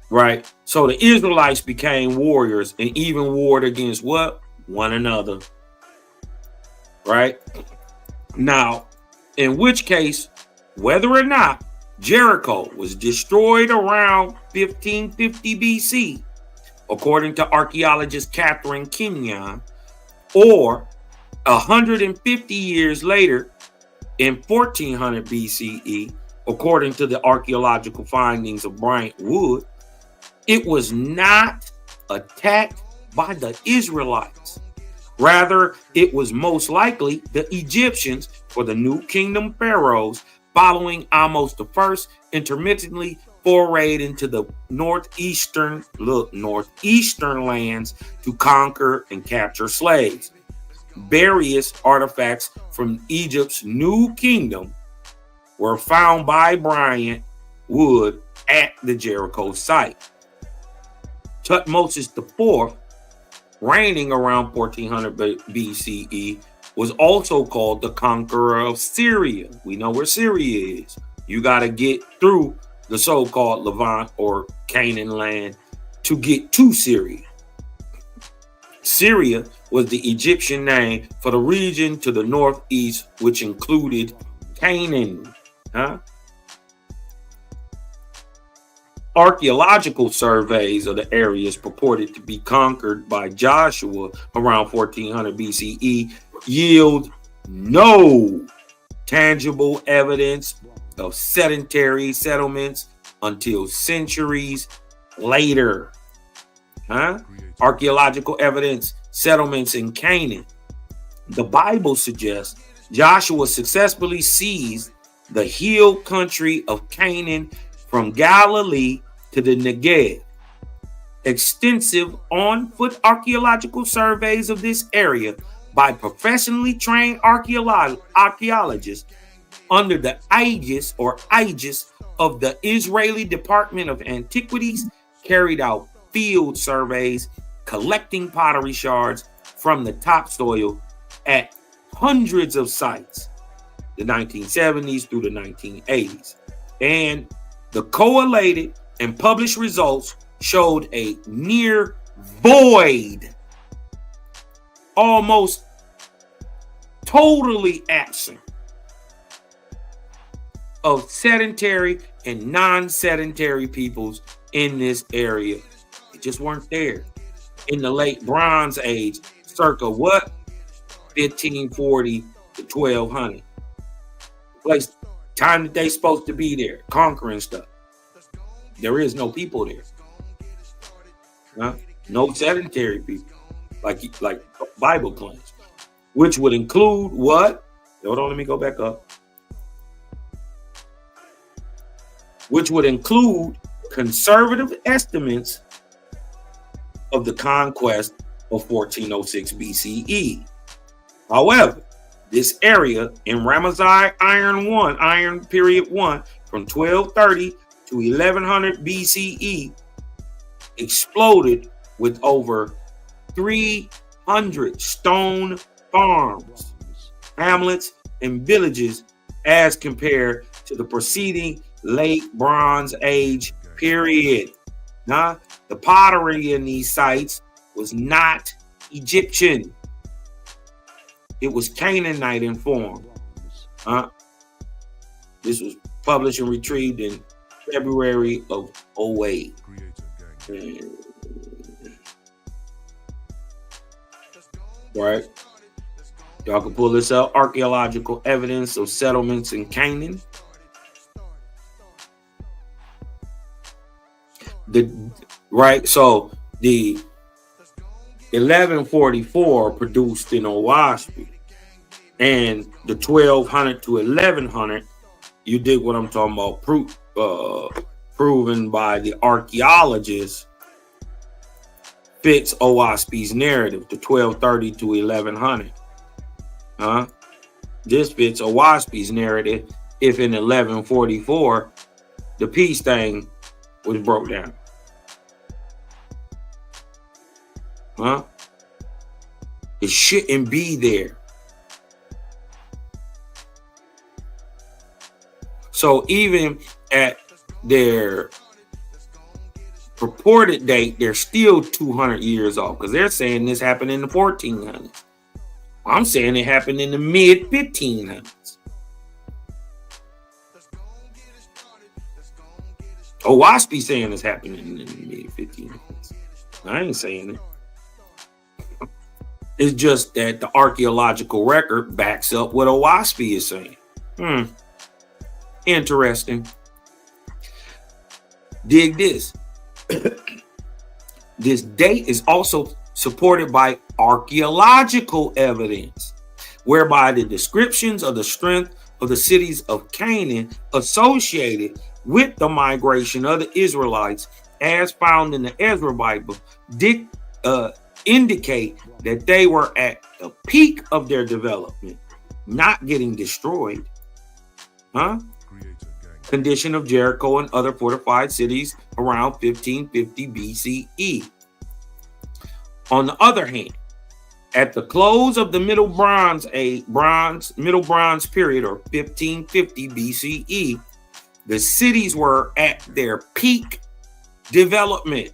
right? So the Israelites became warriors and even warred against what? One another, right? Now, in which case, whether or not Jericho was destroyed around 1550 BC, according to archaeologist Catherine Kenyon, or 150 years later in 1400 BCE, according to the archaeological findings of Bryant Wood, it was not attacked by the Israelites. Rather, it was most likely the Egyptians, for the New Kingdom pharaohs following Amos I intermittently forayed into the northeastern lands to conquer and capture slaves. Various artifacts from Egypt's New Kingdom were found by Bryant Wood at the Jericho site. Tutmosis IV, reigning around 1400 BCE, was also called the conqueror of Syria. We know where Syria is. You got to get through the so-called Levant or Canaan land to get to Syria. Syria was the Egyptian name for the region to the northeast, which included Canaan. Archaeological surveys of the areas purported to be conquered by Joshua around 1400 BCE yield no tangible evidence of sedentary settlements until centuries later. Archaeological evidence, settlements in Canaan. The Bible suggests Joshua successfully seized the hill country of Canaan from Galilee to the Negev. Extensive on-foot archaeological surveys of this area by professionally trained archaeologists under the aegis of the Israeli Department of Antiquities carried out field surveys collecting pottery shards from the topsoil at hundreds of sites, the 1970s through the 1980s. And the collated and published results showed a near void, almost totally absent of sedentary and non-sedentary peoples in this area. They just weren't there. In the late Bronze Age, circa what? 1540 to 1200. Place time that they supposed to be there, conquering stuff. There is no people there. No sedentary people, like Bible claims, which would include what? Hold on, let me go back up. Which would include conservative estimates of the conquest of 1406 BCE. However, this area in Ramesside Iron Period 1 from 1230 to 1100 BCE exploded with over 300 stone farms, hamlets, and villages as compared to the preceding late Bronze Age period. The pottery in these sites was not Egyptian. It was Canaanite in form. This was published and retrieved in February of 08. Right? Y'all can pull this up. Archaeological evidence of settlements in Canaan. So the 1144 produced in Owaspy, and the 1200 to 1100, you dig what I'm talking about, proven by the archaeologists, fits Owaspy's narrative, the 1230 to 1100. This fits Owaspy's narrative if in 1144 the peace thing was broke down. It shouldn't be there. So even at their purported date, they're still 200 years off, because they're saying this happened in the 1400s. I'm saying it happened in the mid 1500s. Owaspy saying it's happening in the mid 1500s. I ain't saying it. It's just that the archaeological record backs up what Owaspy is saying. Interesting. Dig this. This date is also supported by archaeological evidence, whereby the descriptions of the strength of the cities of Canaan associated with the migration of the Israelites, as found in the Ezra Bible, indicate that they were at the peak of their development, not getting destroyed. Condition of Jericho and other fortified cities around 1550 BCE. On the other hand, at the close of the Middle Bronze period, or 1550 BCE, the cities were at their peak development.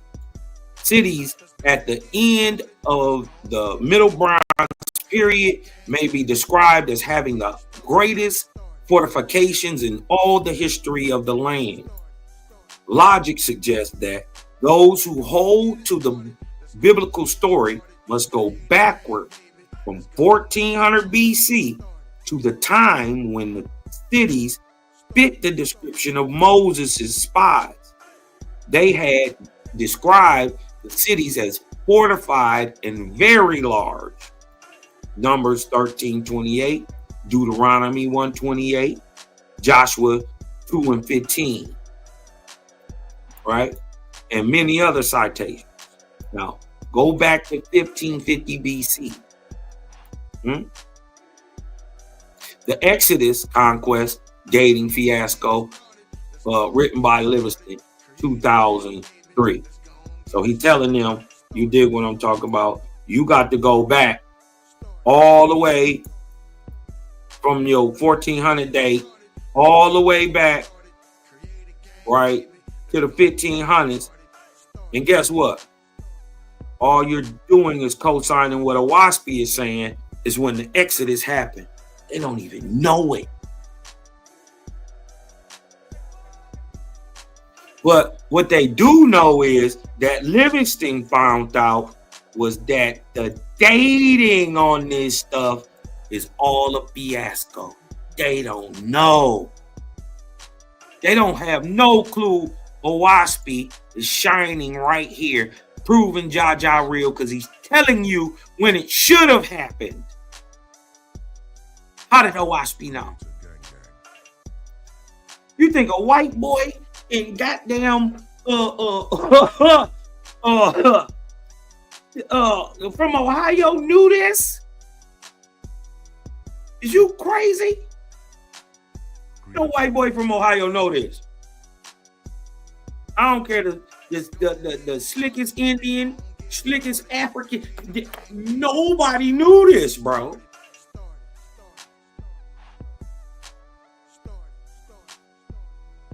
cities at the end of the Middle Bronze period may be described as having the greatest fortifications in all the history of the land. Logic suggests that those who hold to the biblical story must go backward from 1400 BC to the time when the cities fit the description of Moses' spies. They had described the cities as fortified and very large. Numbers 13:28, Deuteronomy 1:28, Joshua 2:15, right? And many other citations. Now, go back to 1550 BC. The Exodus, Conquest, Dating Fiasco, written by Livingston, 2003. So he's telling them, you dig what I'm talking about? You got to go back all the way from your 1400 date, all the way back, right, to the 1500s. And guess what? All you're doing is co-signing what a WASPy is saying is when the Exodus happened. They don't even know it. But what they do know is that Livingston found out was that the dating on this stuff is all a fiasco. They don't know. They don't have no clue. WASPy is shining right here, proving Jaja real because he's telling you when it should have happened. How did WASPy know? You think a white boy in goddamn from Ohio knew this? Is you crazy? No white boy from Ohio know this. I don't care the slickest Indian, slickest African. Nobody knew this, bro.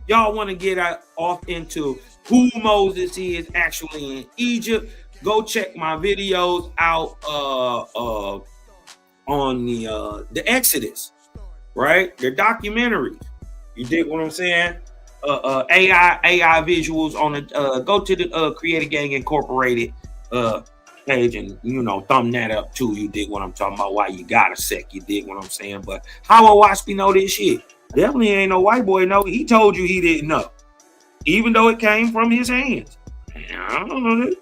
Y'all want to get off into who Moses is actually in Egypt? Go check my videos out on the Exodus, right? They're documentaries. You dig what I'm saying? AI visuals on the go to the Creator Gang Incorporated page and thumb that up too. You dig what I'm talking about? Why you got a sec? You dig what I'm saying? But how will WASPy know this shit? Definitely ain't no white boy know. He told you he didn't know, even though it came from his hands. I don't know this.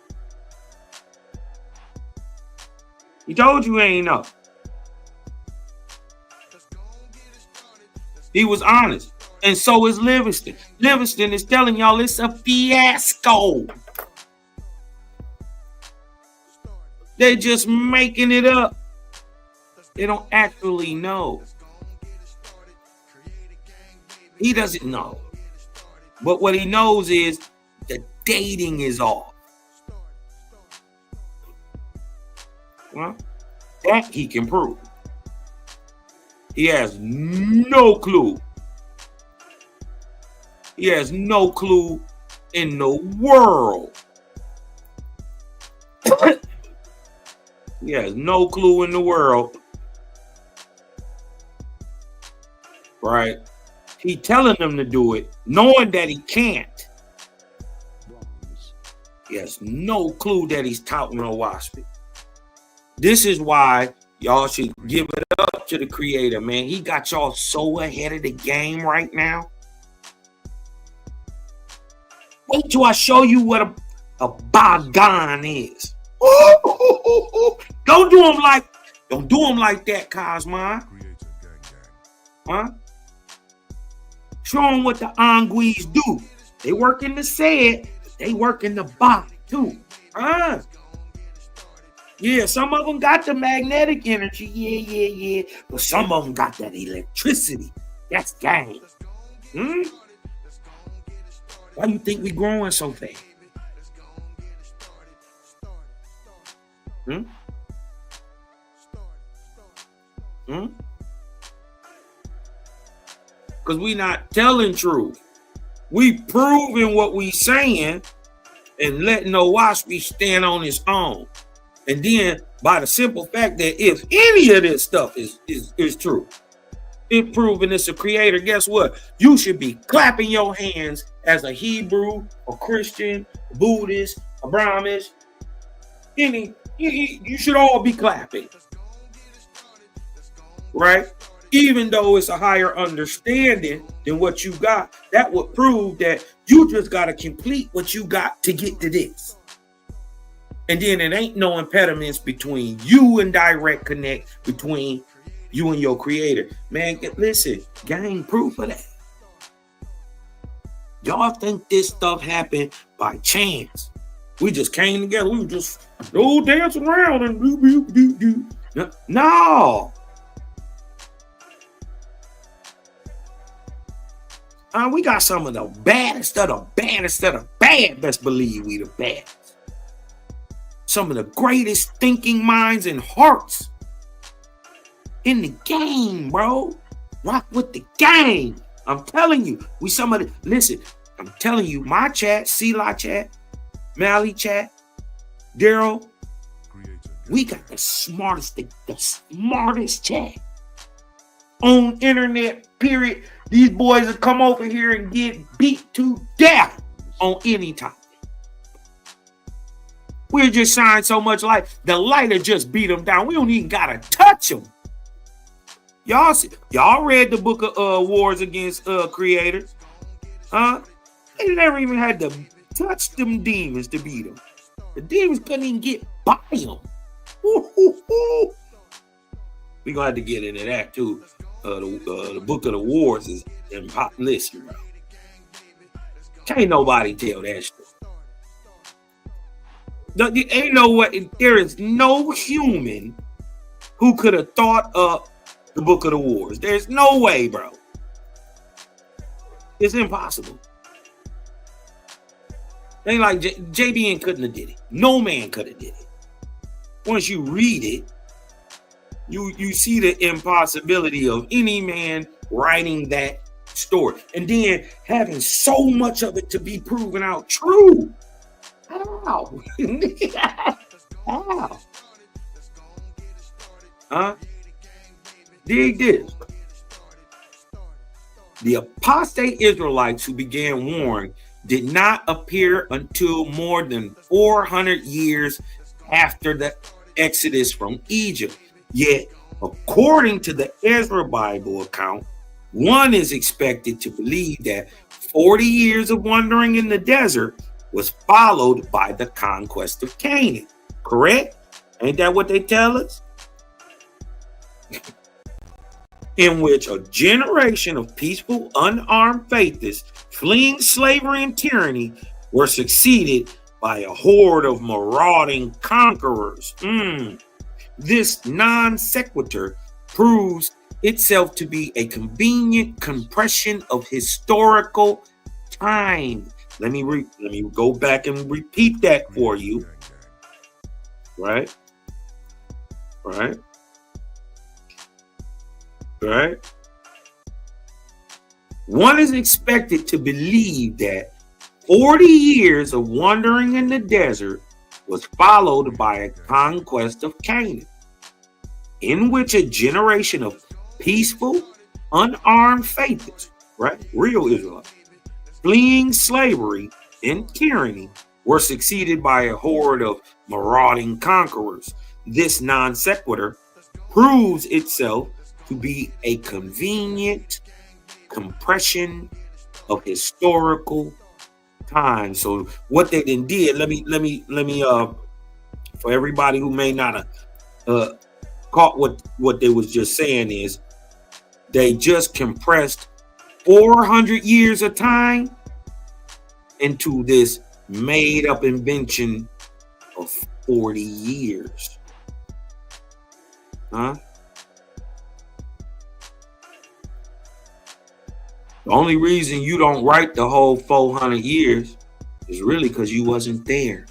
He told you he ain't know. He was honest. And so is Livingston. Livingston is telling y'all it's a fiasco. They're just making it up. They don't actually know. He doesn't know. But what he knows is the dating is off. Well, that he can prove. He has no clue. He has no clue in the world. He has no clue in the world. Right? He telling them to do it, knowing that he can't. He has no clue that he's touting a WASPy. This is why y'all should give it up to the Creator, man. He got y'all so ahead of the game right now. Wait till I show you what a bygone is. Don't do him like that, Cosmon. Huh? Show them what the Anguis do. They work in the said, they work in the body too. Huh? Yeah, some of them got the magnetic energy. Yeah. But some of them got that electricity. That's gang. Why you think we growing so fast? Because we not telling truth. We proving what we saying, and letting Owaspi stand on its own. And then by the simple fact that if any of this stuff is true, it proven it's a creator, guess what? You should be clapping your hands as a Hebrew, a Christian, a Buddhist, a Brahmin. You should all be clapping. Right? Even though it's a higher understanding than what you got, that would prove that you just got to complete what you got to get to this. And then it ain't no impediments between you and direct connect between you and your creator. Man, listen, gang proof of that. Y'all think this stuff happened by chance. We just came together. We were just dancing around and do. No. We got some of the baddest of the baddest of the bad. Best believe we the baddest. Some of the greatest thinking minds and hearts in the game, bro. Rock with the game. I'm telling you, listen, I'm telling you, my chat, Sela chat, Mally chat, Daryl, we got the smartest chat on internet, period. These boys will come over here and get beat to death on any topic. We're just shining so much light. The light will just beat them down. We don't even gotta touch them. Y'all read the book of Wars Against Creators, huh? They never even had to touch them demons to beat them. The demons couldn't even get by them. We gonna have to get into that too. The book of the Wars is in hot list, bro. Can't nobody tell that story. There is no human who could have thought up the book of the Wars. There's no way, bro. It's impossible. Ain't like JBN couldn't have did it. No man could have did it. Once you read it, you see the impossibility of any man writing that story and then having so much of it to be proven out true. How? How? Huh? Dig this. The apostate Israelites who began warring did not appear until more than 400 years after the Exodus from Egypt. Yet, according to the Ezra Bible account, one is expected to believe that 40 years of wandering in the desert was followed by the conquest of Canaan. Correct? Ain't that what they tell us? In which a generation of peaceful, unarmed faithists fleeing slavery and tyranny were succeeded by a horde of marauding conquerors. This non sequitur proves itself to be a convenient compression of historical time. Let me go back and repeat that for you. Right? One is expected to believe that 40 years of wandering in the desert was followed by a conquest of Canaan, in which a generation of peaceful, unarmed faithists, right, real Israelites, fleeing slavery and tyranny, were succeeded by a horde of marauding conquerors. This non sequitur proves itself to be a convenient compression of historical time. So what they then did, let me for everybody who may not have caught what they was just saying, is they just compressed 400 years of time into this made up invention of 40 years. Huh? The only reason you don't write the whole 400 years is really because you wasn't there.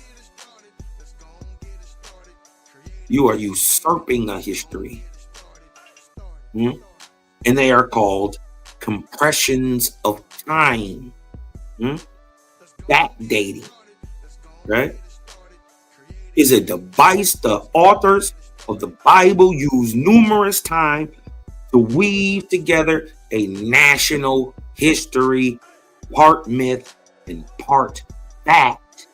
You are usurping a history. And they are called compressions of time. Backdating. right, is a device the authors of the Bible use numerous times to weave together a national history, part myth and part fact.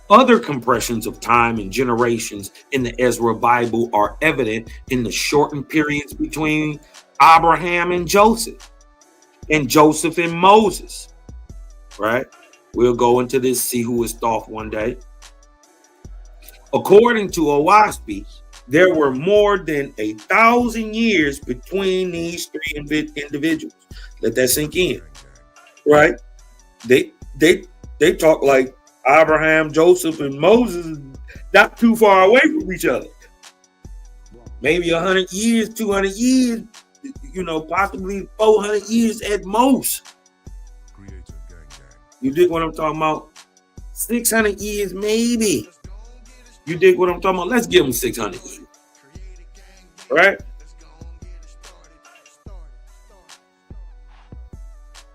Other compressions of time and generations in the Ezra Bible are evident in the shortened periods between Abraham and Joseph and Moses, right? We'll go into this, see who is off one day. According to Owaspi, there were more than 1,000 years between these three individuals. Let that sink in, right? They talk like Abraham, Joseph, and Moses not too far away from each other. Maybe 100 years, 200 years, possibly 400 years at most. You dig what I'm talking about? 600 years, maybe. You dig what I'm talking about? Let's give them 600 years. Right?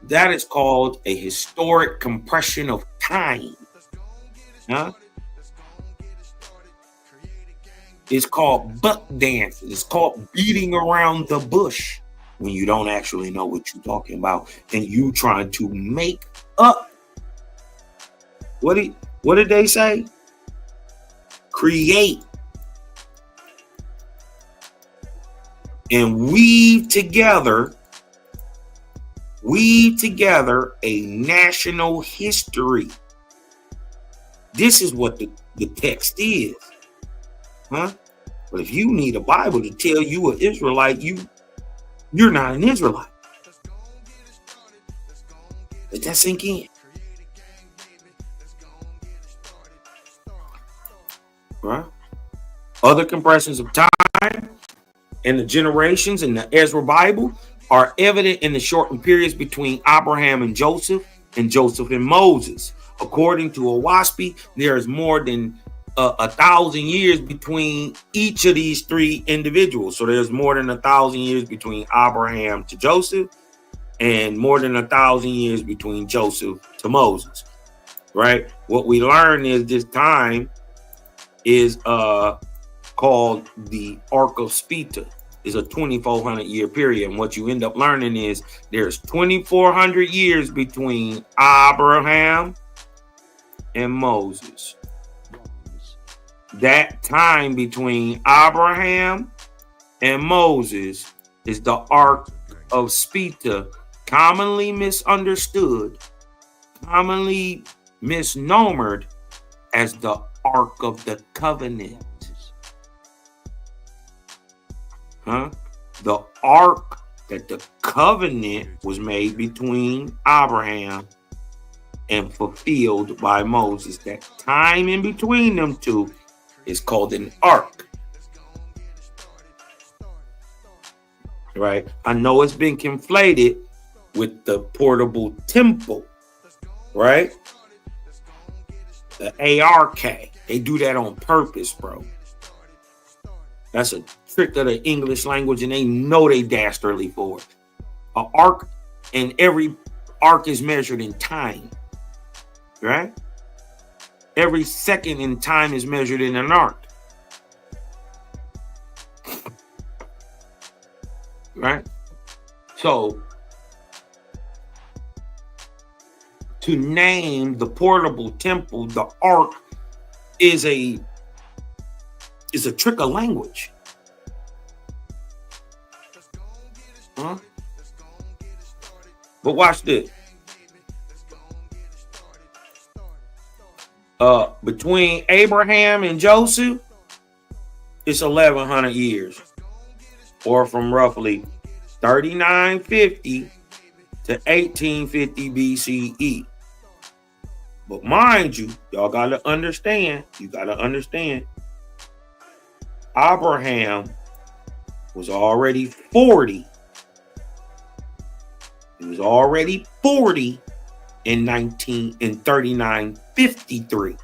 That is called a historic compression of time. Huh? It's called buck dancing. It's called beating around the bush when you don't actually know what you're talking about and you trying to make up. What did they say? Create and weave together a national history. This is what the text is. Huh? But if you need a Bible to tell you an Israelite, you're not an Israelite. Let that sink in. Right? Other compressions of time and the generations in the Ezra Bible are evident in the shortened periods between Abraham and Joseph and Moses. According to Owaspi, there is more than 1,000 years between each of these three individuals. So there's more than 1,000 years between Abraham to Joseph and more than 1,000 years between Joseph to Moses, right? What we learn is this time is called the Ark of Spita. Is a 2,400 year period. And what you end up learning is there's 2,400 years between Abraham and Moses. That time between Abraham and Moses is the Ark of Spita, commonly misunderstood, commonly misnomered as the Ark of the Covenant. Huh? The ark that the covenant was made between Abraham and fulfilled by Moses. That time in between them two is called an ark. Right? I know it's been conflated with the portable temple. Right? The ARK. They do that on purpose, bro. That's a trick of the English language, and they know they dastardly for it. An ark, and every ark is measured in time, right? Every second in time is measured in an ark, right? So, to name the portable temple the ark is a trick of language. Huh? But watch this. Between Abraham and Joseph, it's 1,100 years. Or from roughly 3950 to 1850 BCE. But mind you, y'all gotta understand, Abraham was already 40. He was already 40 in 3953.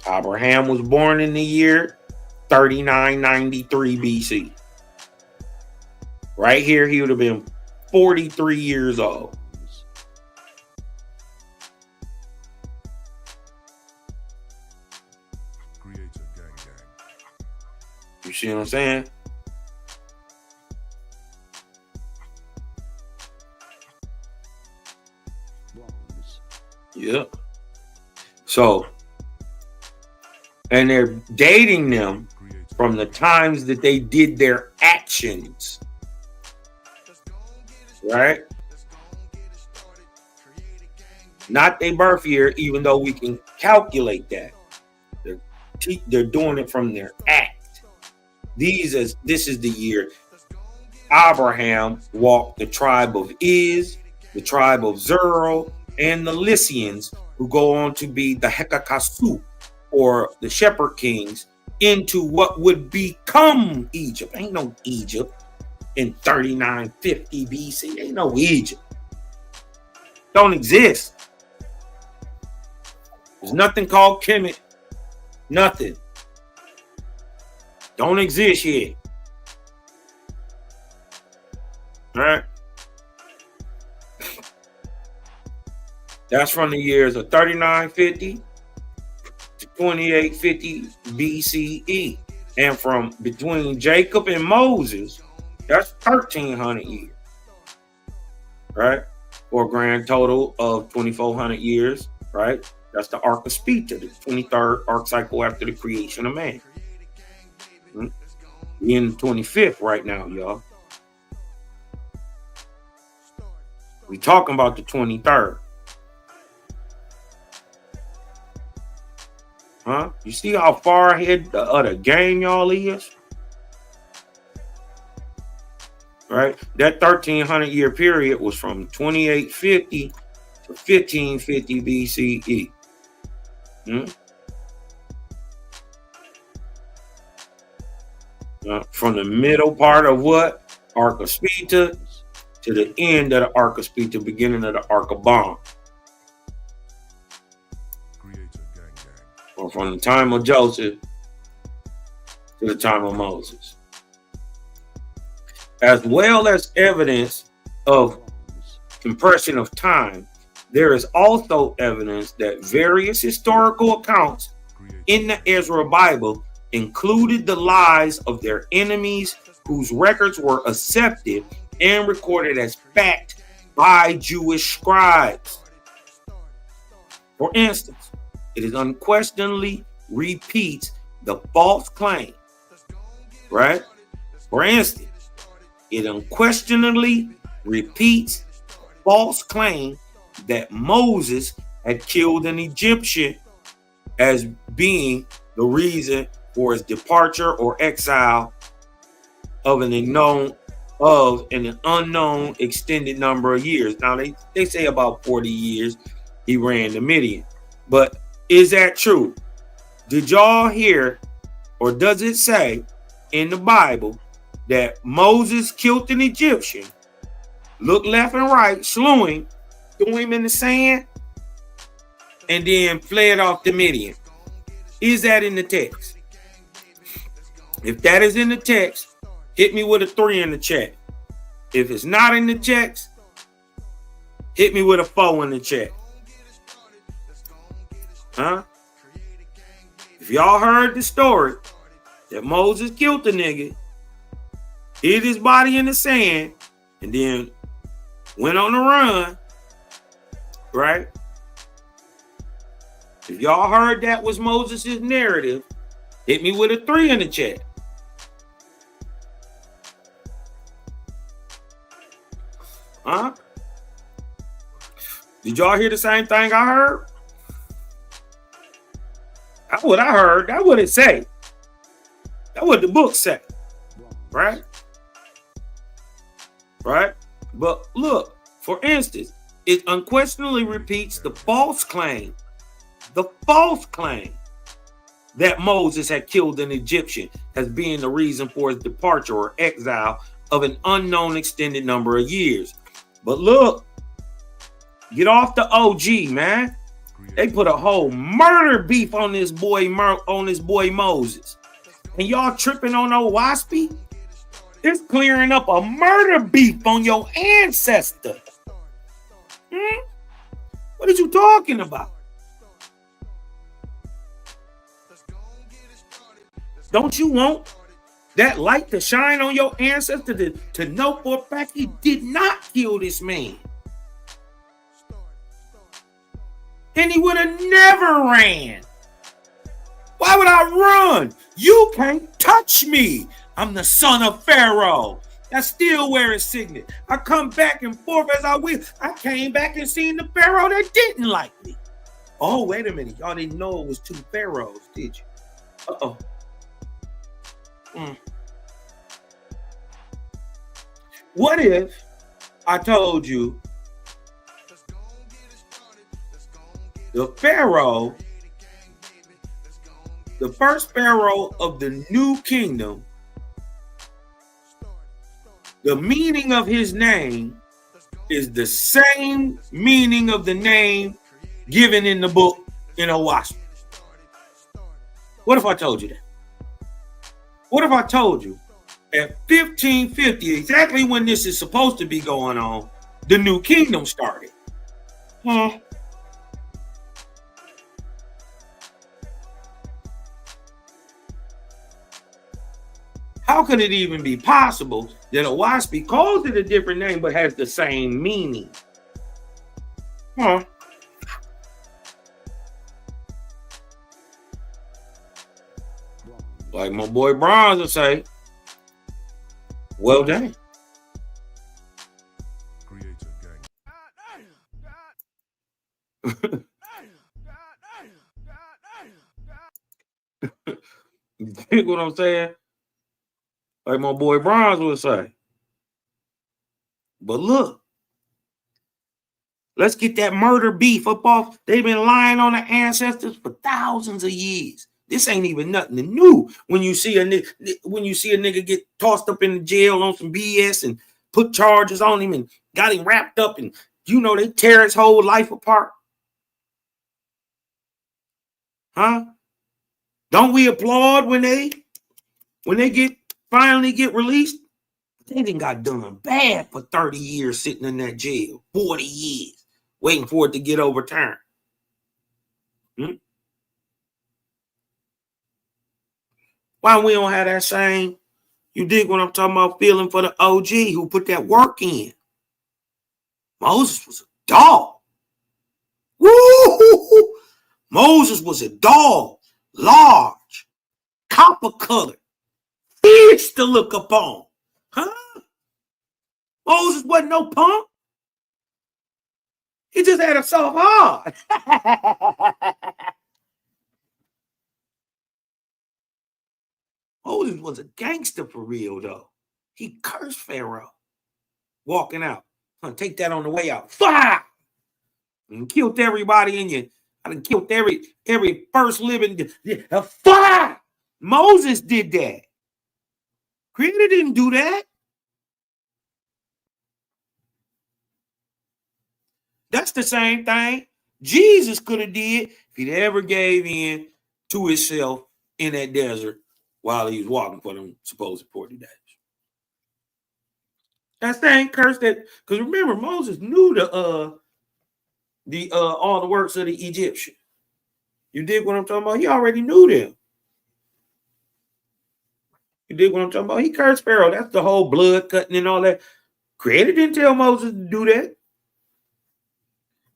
Abraham was born in the year 3993 BC. Right here, he would have been 43 years old. You see what I'm saying? Yep. So, and they're dating them from the times that they did their actions. Right? Not their birth year, even though we can calculate that. They're doing it from their act. This is the year Abraham walked the tribe of Iz, the tribe of Zerah, and the Lycians, who go on to be the Hekakasu, or the shepherd kings, into what would become Egypt. Ain't no Egypt in 3950 BC. Ain't no Egypt. Don't exist. There's nothing called Kemet. Nothing. Don't exist yet. All right? That's from the years of 3950 to 2850 BCE. And from between Jacob and Moses, that's 1300 years. Right? For a grand total of 2400 years. Right? That's the Ark of Spita, the 23rd ark cycle after the creation of man. We're in the 25th right now, y'all. We talking about the 23rd. Huh? You see how far ahead of the game y'all is? Right? That 1300 year period was from 2850 to 1550 BCE. From the middle part of what? Ark of Spita to the end of the Ark of Spita, beginning of the Ark of Bomb. Or from the time of Joseph to the time of Moses. As well as evidence of compression of time, there is also evidence that various historical accounts in the Ezra Bible included the lies of their enemies, whose records were accepted and recorded as fact by Jewish scribes. For instance, it is unquestionably repeats the false claim, right? For instance, it unquestionably repeats the false claim that Moses had killed an Egyptian as being the reason for his departure or exile of an unknown extended number of years. Now they say about 40 years he ran to Midian. But is that true? Did y'all hear, or does it say in the Bible that Moses killed an Egyptian, looked left and right, slew him, threw him in the sand, and then fled off to Midian? Is that in the text? If that is in the text, hit me with a 3 in the chat. If it's not in the text, hit me with a 4 in the chat. Huh? If y'all heard the story that Moses killed the nigga, hid his body in the sand, and then went on the run, right? If y'all heard that was Moses' narrative, hit me with a 3 in the chat. Huh? Did y'all hear the same thing I heard? That's what I heard. That's what it say. That's what the book say. Right? Right? But look, for instance, it unquestionably repeats the false claim that Moses had killed an Egyptian as being the reason for his departure or exile of an unknown extended number of years. But look, get off the OG, man. They put a whole murder beef on this boy Moses. And y'all tripping on old Waspy? It's clearing up a murder beef on your ancestor. What are you talking about? Don't you want that light to shine on your ancestor to know for a fact he did not kill this man? And he would have never ran. Why would I run? You can't touch me. I'm the son of Pharaoh. I still wear his signet. I come back and forth as I will. I came back and seen the Pharaoh that didn't like me. Oh, wait a minute. Y'all didn't know it was two Pharaohs, did you? Uh-oh. What if I told you the Pharaoh, the first Pharaoh of the new kingdom, the meaning of his name is the same meaning of the name given in the book in Owasso? What if I told you that? What if I told you at 1550, exactly when this is supposed to be going on, the new kingdom started? How could it even be possible that a Owasso calls it a different name but has the same meaning? Like my boy Bronze would say, well done. You think what I'm saying? Like my boy Bronze would say. But look, let's get that murder beef up off. They've been lying on the ancestors for thousands of years. This ain't even nothing new. When you see a nigga get tossed up in the jail on some BS and put charges on him and got him wrapped up, and they tear his whole life apart. Don't we applaud when they finally get released? They done got done bad for 30 years sitting in that jail, 40 years, waiting for it to get overturned. Why we don't have that same, you dig what I'm talking about, feeling for the OG who put that work in? Moses was a dog. Woo! Moses was a dog, large, copper colored, fierce to look upon. Moses wasn't no punk. He just had a soft heart. Moses was a gangster for real, though. He cursed Pharaoh walking out. Take that on the way out. Fire! And killed everybody in you. I done killed every first living. Fire! Moses did that. Creator didn't do that. That's the same thing Jesus could have did if he'd ever gave in to himself in that desert while he was walking for them supposed 40 days. That same curse that, because remember, Moses knew all the works of the Egyptian. You dig what I'm talking about? He already knew them. You dig what I'm talking about? He cursed Pharaoh. That's the whole blood cutting and all that. Creator didn't tell Moses to do that.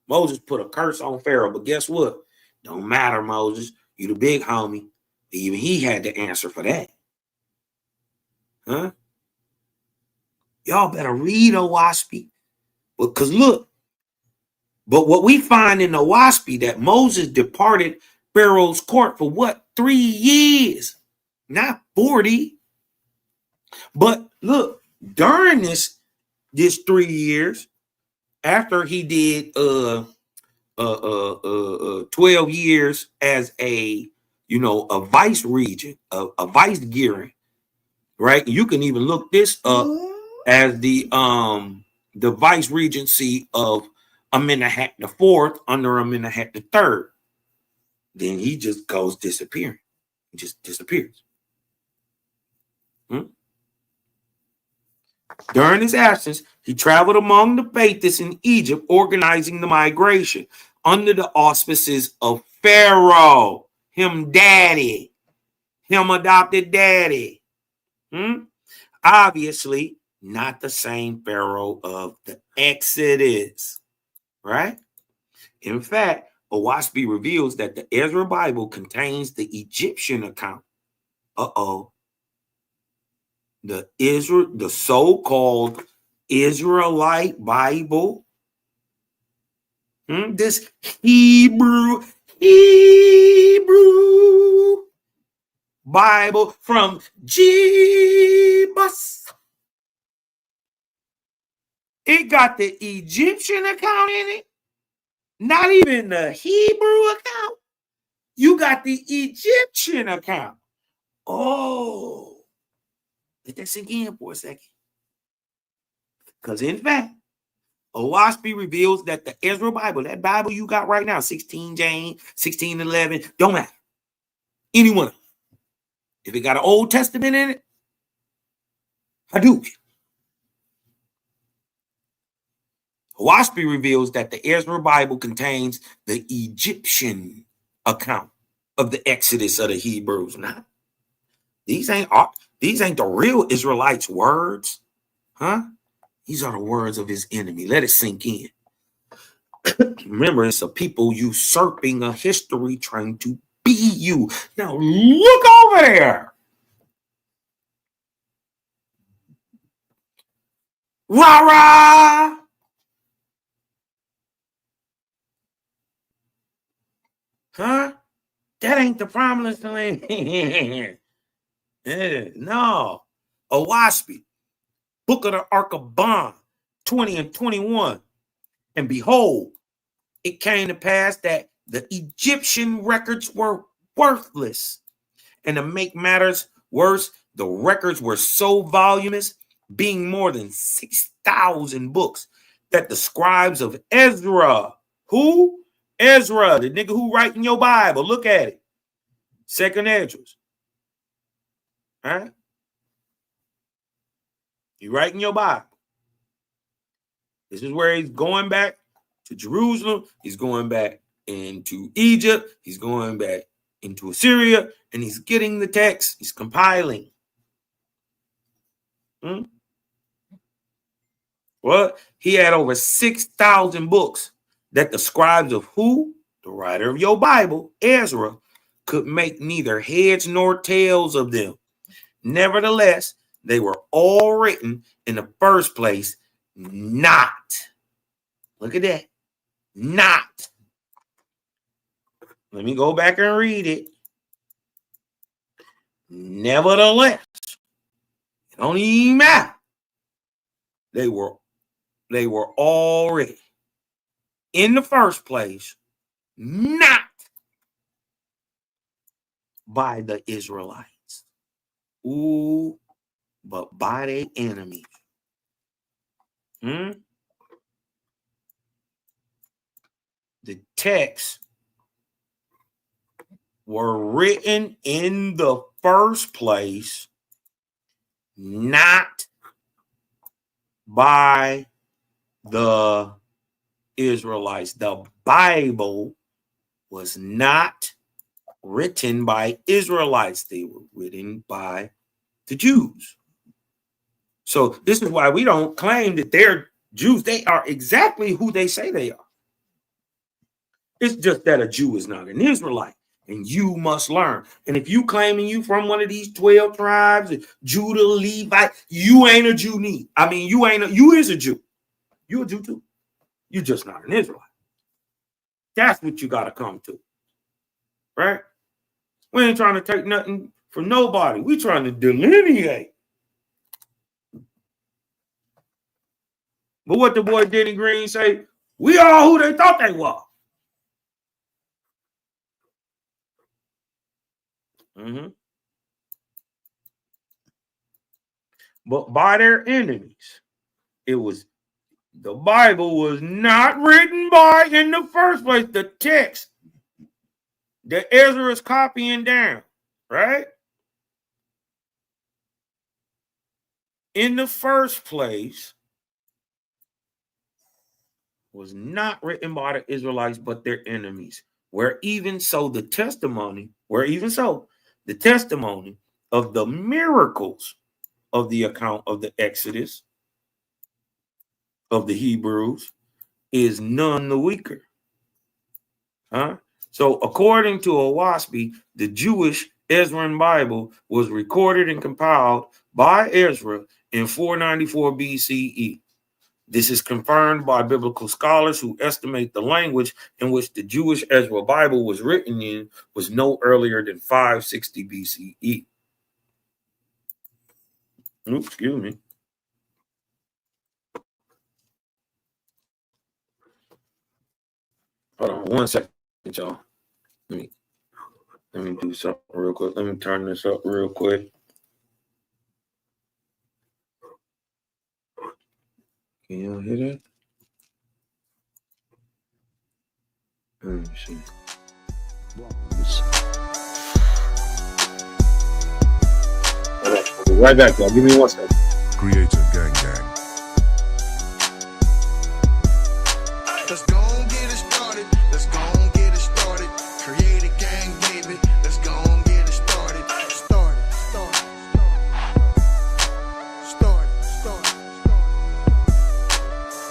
Moses put a curse on Pharaoh, but guess what? Don't matter, Moses. You the big homie. Even he had the answer for that. Y'all better read Owasso. Because look, but what we find in Owasso that Moses departed Pharaoh's court for what? 3 years, not 40. But look, during this 3 years, after he did 12 years as a vice regent, a vicegerent, right? You can even look this up as the vice regency of Amenemhat IV under Amenemhat III. Then he just goes disappearing. He just disappears. During his absence, he traveled among the Pathists in Egypt, organizing the migration under the auspices of Pharaoh, him daddy, him adopted daddy. Obviously, not the same Pharaoh of the Exodus, right? In fact, Owaspi reveals that the Ezra Bible contains the Egyptian account. The so-called Israelite Bible, this Hebrew Bible from Jebus. It got the Egyptian account in it, not even the Hebrew account. You got the Egyptian account. Oh, let that sink in for a second. Because in fact, Owaspi reveals that the Ezra Bible, that Bible you got right now, 16 James, 1611, don't matter. Any one of them. If it got an Old Testament in it, Hadouken. Owaspi reveals that the Ezra Bible contains the Egyptian account of the Exodus of the Hebrews. Now, these ain't the real Israelites' words, huh? These are the words of his enemy. Let it sink in. Remember, it's a people usurping a history, trying to be you. Now, look over there. Rah-rah! Huh? That ain't the promised land. No. Owaspi, Book of the Ark of Bond, 20 and 21. And behold, it came to pass that the Egyptian records were worthless. And to make matters worse, the records were so voluminous, being more than 6,000 books, that the scribes of Ezra, who? Ezra, the nigga who writing your Bible, look at it. Second Esdras. All right? You writing your Bible. This is where he's going back to Jerusalem. He's going back into Egypt. He's going back into Assyria. And he's getting the text. He's compiling. Well, he had over 6,000 books that the scribes of who? The writer of your Bible, Ezra, could make neither heads nor tails of them. Nevertheless, they were all written in the first place, not. Look at that. Not. Let me go back and read it. Nevertheless, it don't even matter. They were already in the first place, not by the Israelites. Ooh, but by their enemies. The texts were written in the first place, not by the Israelites. The Bible was not written by Israelites. They were written by the Jews. So this is why we don't claim that they're Jews. They are exactly who they say they are. It's just that a Jew is not an Israelite, and you must learn. And if you claiming you from one of these 12 tribes, Judah, Levi, you ain't a Jew. You is a Jew. You a Jew too. You're just not an Israelite. That's what you got to come to, right? We ain't trying to take nothing from nobody. We trying to delineate. But what the boy Denny Green say, we are who they thought they were. But by their enemies, the Bible was not written by, in the first place, the text that Ezra is copying down, right? in the first place was not written by the Israelites, but their enemies. The testimony of the miracles of the account of the Exodus of the Hebrews is none the weaker. So according to Owaspi, the Jewish Ezran Bible was recorded and compiled by Ezra in 494 BCE. This is confirmed by biblical scholars who estimate the language in which the Jewish Ezra Bible was written in was no earlier than 560 BCE. Oops, excuse me. Hold on 1 second, y'all. Let me do something real quick. Let me turn this up real quick. Can y'all hear that? Let me see. I'll be right back, y'all. Give me 1 second. Creator gang gang. Let's go and get it started. Let's go and get it started. Create a gang, baby. Let's go and get it started.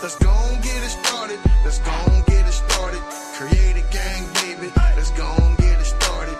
Let's go and get it started. Let's go and get it started. Create a gang, baby. Let's go and get it started.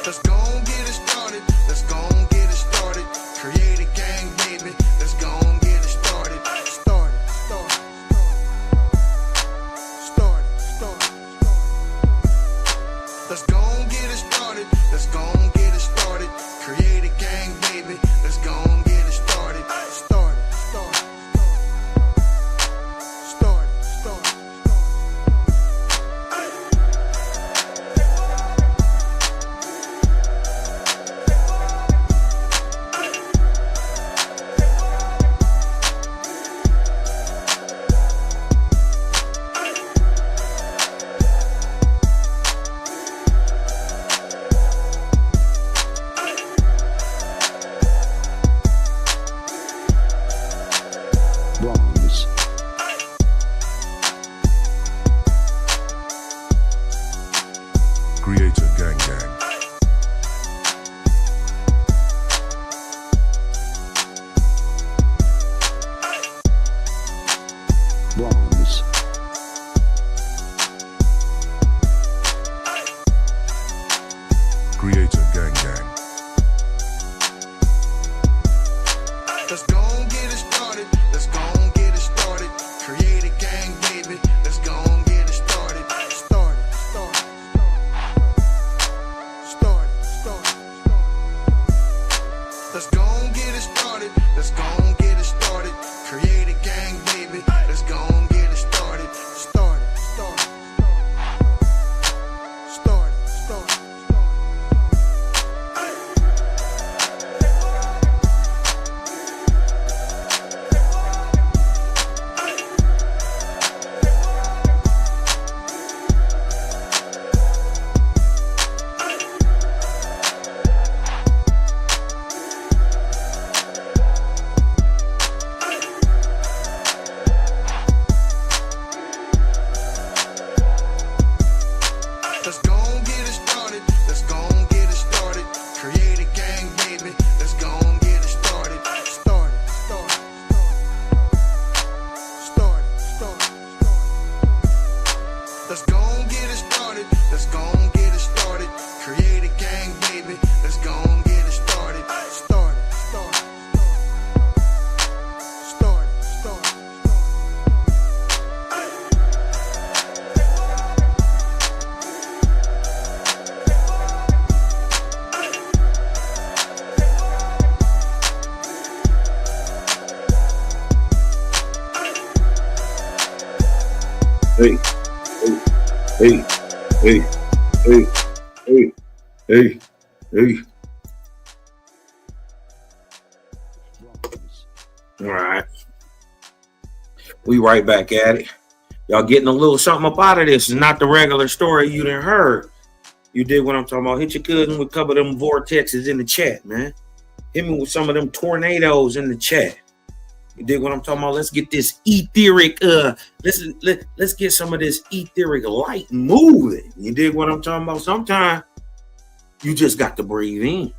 Let's go and get it started. Let's go and get it started. Create a gang, baby. Let's go and get it started. Let's go and get it started. Let's go and get it started. Create a gang, baby. Let's go and get it started. Creator gang gang. Creator gang gang. Let's go and get it started. Let's go and get it started. Create a gang, baby. Let's go and get it started. Let's go and get it started. Let's go and get it started. Create a gang, baby. Let's go and get it Hey, hey, hey, hey, hey, hey, hey. All right. We right back at it. Y'all getting a little something up out of this. It's not the regular story you done heard. You did what I'm talking about. Hit your cousin with a couple of them vortexes in the chat, man. Hit me with some of them tornadoes in the chat. You dig what I'm talking about? Let's get this etheric, let's get some of this etheric light moving. You dig what I'm talking about? Sometimes you just got to breathe in.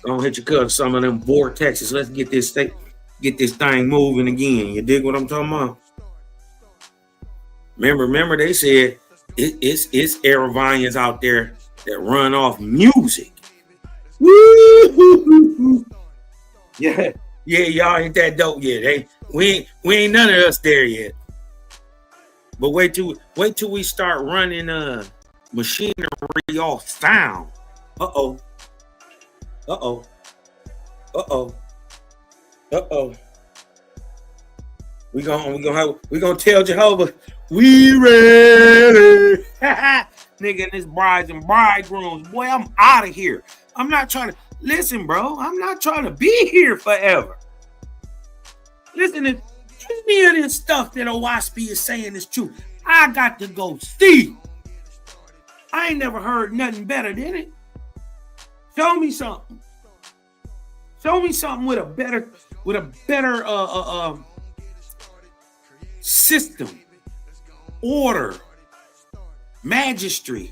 Don't hit your cousin some of them vortexes. Let's get this thing moving again. You dig what I'm talking about? Remember they said it's Erevandians out there that run off music. Woo! Yeah, y'all ain't that dope yet. We ain't none of us there yet. But wait till we start running machinery off sound. Uh-oh. We gonna tell Jehovah we ready. Nigga, and his brides and bridegrooms. Boy, I'm out of here. I'm not trying to listen, bro. I'm not trying to be here forever. Listen, if any of this stuff that Owaspy is saying is true, I got to go see. I ain't never heard nothing better than it. Show me something. Show me something with a better system, order, magistry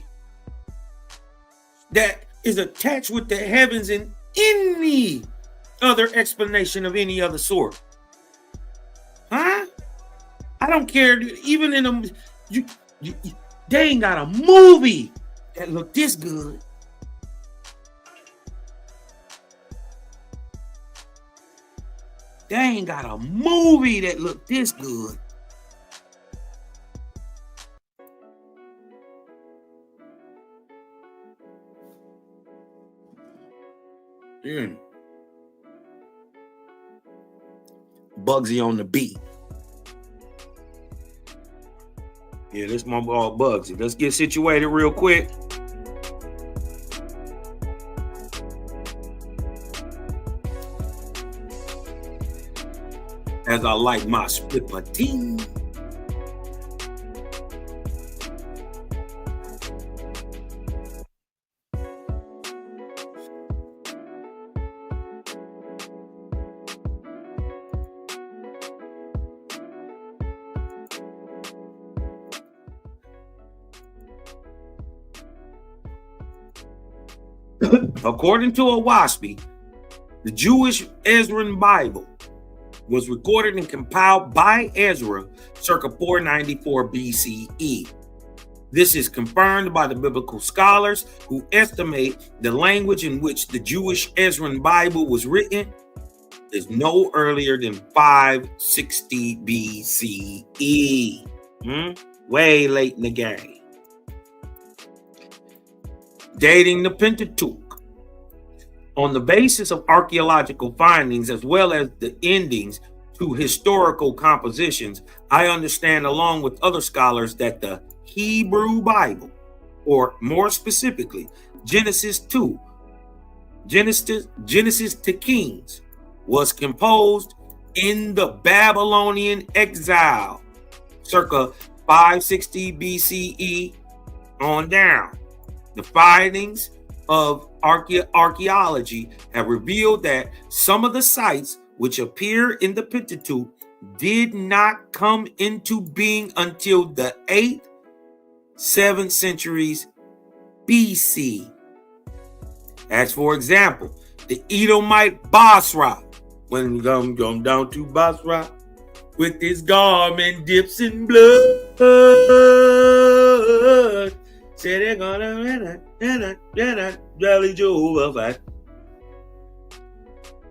that is attached with the heavens in any other explanation of any other sort. Huh? I don't care. Even in them, they ain't got a movie that look this good. They ain't got a movie that look this good. Bugsy on the beat. Yeah, this my boy Bugsy. Let's get situated real quick. As I like my split-a-ting. According to Owaspy, the Jewish Ezran Bible was recorded and compiled by Ezra circa 494 BCE. This is confirmed by the biblical scholars who estimate the language in which the Jewish Ezran Bible was written is no earlier than 560 BCE. Way late in the game. Dating the Pentateuch. On the basis of archaeological findings as well as the endings to historical compositions, I understand along with other scholars that the Hebrew Bible, or more specifically, Genesis to Kings, was composed in the Babylonian exile, circa 560 BCE on down. The findings of archaeology have revealed that some of the sites which appear in the Pentateuch did not come into being until the 8th, 7th centuries BC. As for example, the Edomite Basra, when he come down to Basra with his garment dips in blood, say they're gonna rally Jehovah.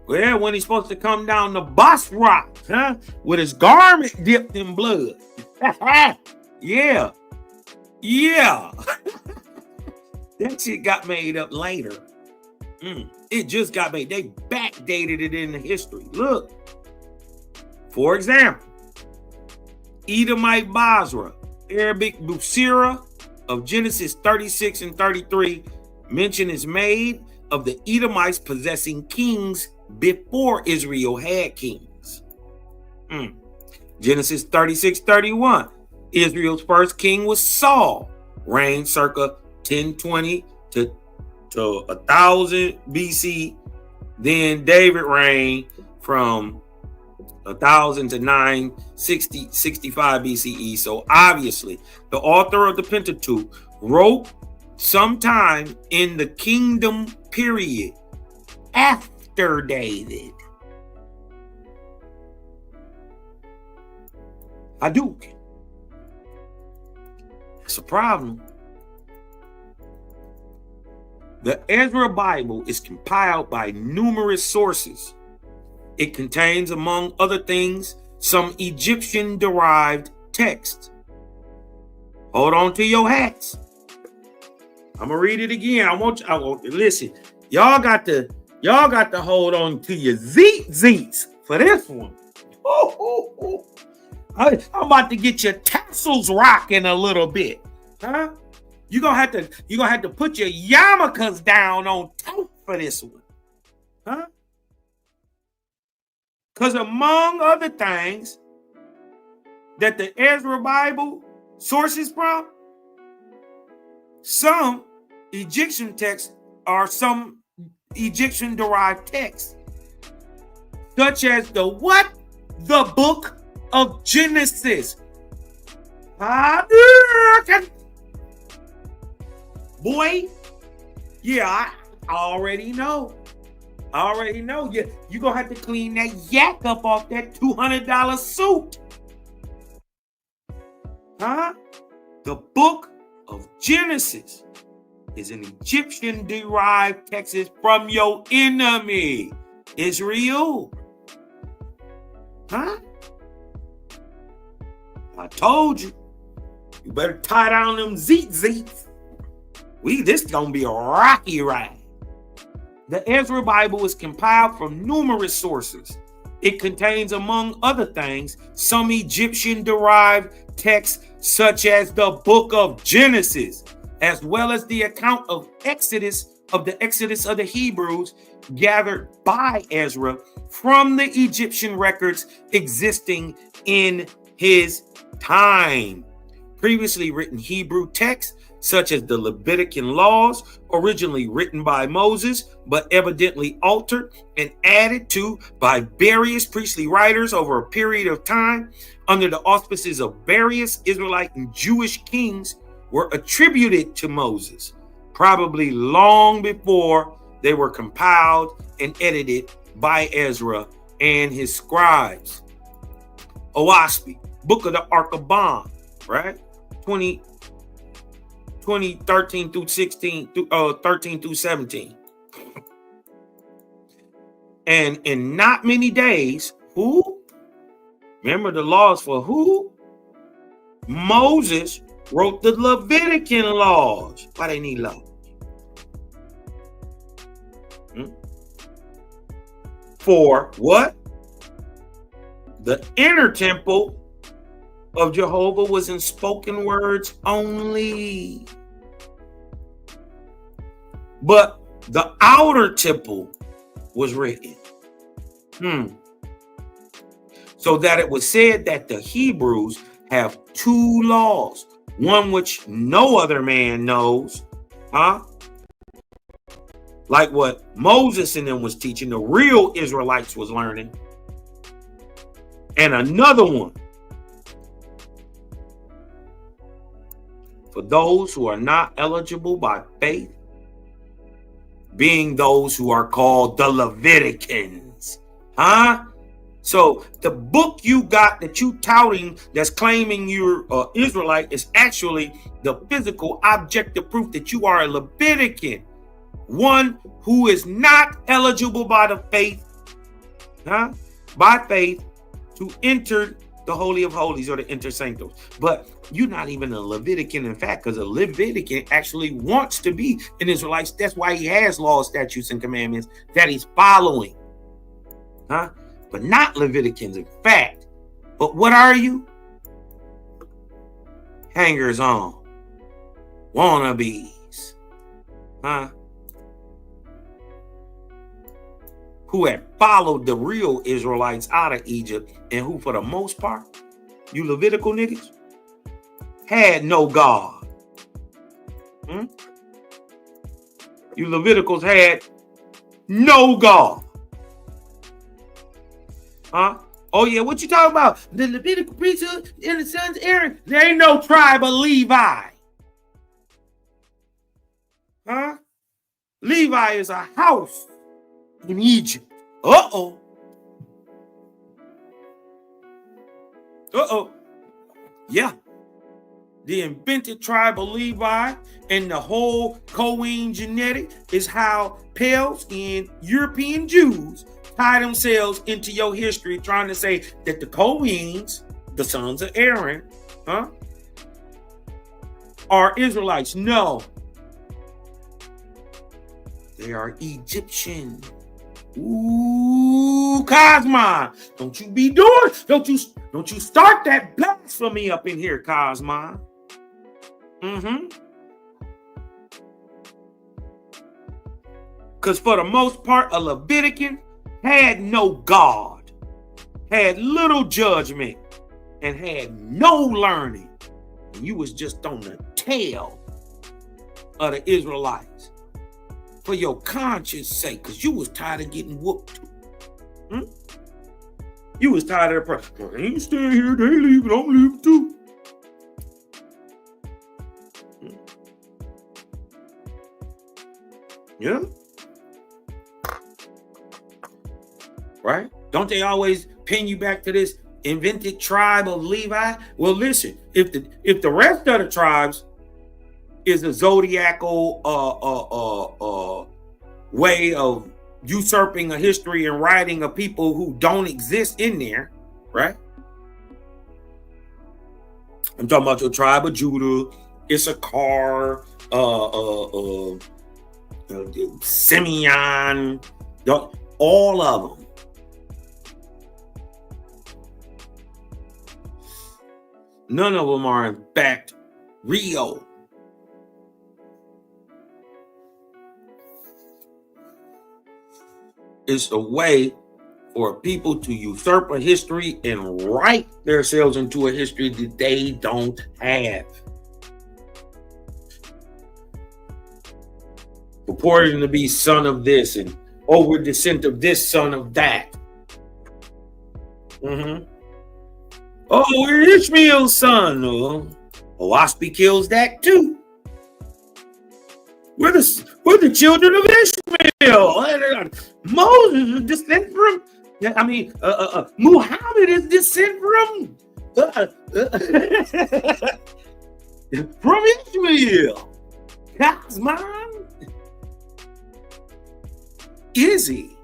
Well, when he's supposed to come down the Basra, with his garment dipped in blood. Yeah. That shit got made up later. It just got made. They backdated it in the history. Look. For example, Edomite Basra, Arabic Busira of Genesis 36 and 33, mention is made of the Edomites possessing kings before Israel had kings. Genesis 36:31, Israel's first king was Saul, reigned circa 1020 to 1000 BC. Then David reigned from 1000 to 965 BCE. So obviously, the author of the Pentateuch wrote sometime in the kingdom period after David. Hadouken. It's a problem. The Ezra Bible is compiled by numerous sources. It contains, among other things, some Egyptian-derived texts. Hold on to your hats. I'm gonna read it again. I want listen. Y'all got to hold on to your zeets for this one. I'm about to get your tassels rocking a little bit, huh? You're gonna have to put your yarmulkes down on top for this one, huh? Because among other things that the Ezra Bible sources from, some Egyptian texts are some Egyptian-derived texts, such as the what? The book of Genesis. Boy, yeah, I already know. You're going to have to clean that yak up off that $200 suit. Huh? The book of Genesis is an Egyptian-derived text from your enemy, Israel. Huh? I told you. You better tie down them zeets. This is going to be a rocky ride. The Ezra Bible is compiled from numerous sources. It contains, among other things, some Egyptian-derived texts such as the book of Genesis, as well as the account of the Exodus of the Hebrews gathered by Ezra from the Egyptian records existing in his time. Previously written Hebrew texts such as the Levitican laws, originally written by Moses, but evidently altered and added to by various priestly writers over a period of time under the auspices of various Israelite and Jewish kings, were attributed to Moses, probably long before they were compiled and edited by Ezra and his scribes. Oaspi, Book of the Ark of Bond, right? 13 through 17. And in not many days, who? Remember the laws for who? Moses wrote the Levitican laws. Why they need laws? For what? The inner temple of Jehovah was in spoken words only. But the outer temple was written. So that it was said that the Hebrews have two laws, one which no other man knows, like what Moses and them was teaching, the real Israelites was learning, and another one for those who are not eligible by faith, being those who are called the Leviticans. So the book you got that you touting that's claiming you're Israelite is actually the physical objective proof that you are a Levitican, one who is not eligible by the faith, by faith to enter the Holy of Holies or the Inter Sanctos. But you're not even a Levitican, in fact, because a Levitican actually wants to be an Israelite. That's why he has laws, statutes, and commandments that he's following. But not Leviticans. In fact, But what are you? Hangers on. Wannabes. Huh? Who had followed the real Israelites out of Egypt and who, for the most part, you Levitical niggas, had no God. You Leviticals had no God. Huh? Oh, yeah, what you talking about? The Levitical priesthood and the sons of Aaron. There ain't no tribe of Levi. Huh? Levi is a house in Egypt. Uh-oh. Uh-oh. Yeah. The invented tribe of Levi and the whole Cohen genetic is how pale-skinned European Jews tie themselves into your history, trying to say that the Cohens, the sons of Aaron, are Israelites. No. They are Egyptian. Ooh, Cosmon. Don't you be doing, don't you start that blasphemy up in here, Cosmon. Because for the most part, a Levitican had no God, had little judgment, and had no learning. And you was just on the tail of the Israelites for your conscience sake, because you was tired of getting whooped. You was tired of the problem. I ain't staying here, they leaving, I'm leaving too. Yeah. Right? Don't they always pin you back to this invented tribe of Levi? Well, listen, if the rest of the tribes is a zodiacal way of usurping a history and writing of people who don't exist in there, right? I'm talking about your tribe of Judah, Issachar, Simeon, all of them. None of them are in fact real. It's a way for people to usurp a history and write themselves into a history that they don't have. Purporting to be son of this and over descent of this son of that. Oh, we're Ishmael's son. Oh, Ospie kills that too. We're the children of Ishmael. Moses is descent from. Muhammad is descent from Ishmael. Cosmon. Is he?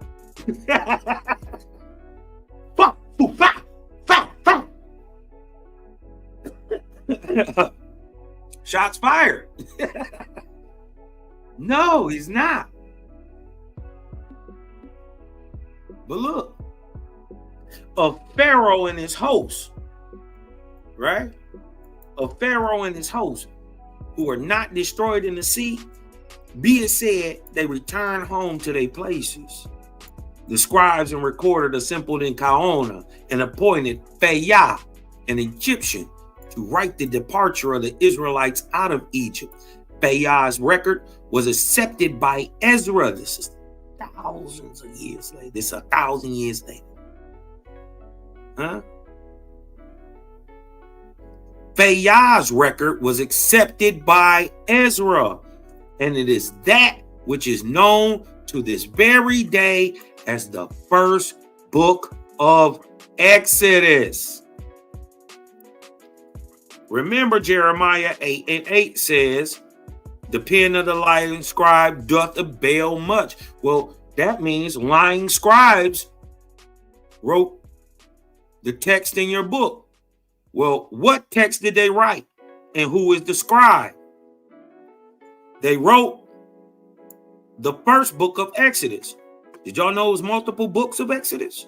Shots fired. No, he's not. But look, a Pharaoh and his host, right? A Pharaoh and his host who are not destroyed in the sea, be it said, they return home to their places. The scribes and recorder assembled in Kaona and appointed Phayah, an Egyptian, to write the departure of the Israelites out of Egypt. Phayah's record was accepted by Ezra. This is thousands of years later. This is 1,000 years later. Phayah's record was accepted by Ezra, and it is that which is known to this very day as the first book of Exodus. Remember, Jeremiah 8:8 says, the pen of the lying scribe doth avail much. Well, that means lying scribes wrote the text in your book. Well, what text did they write? And who is the scribe? They wrote the first book of Exodus. Did y'all know it was multiple books of Exodus?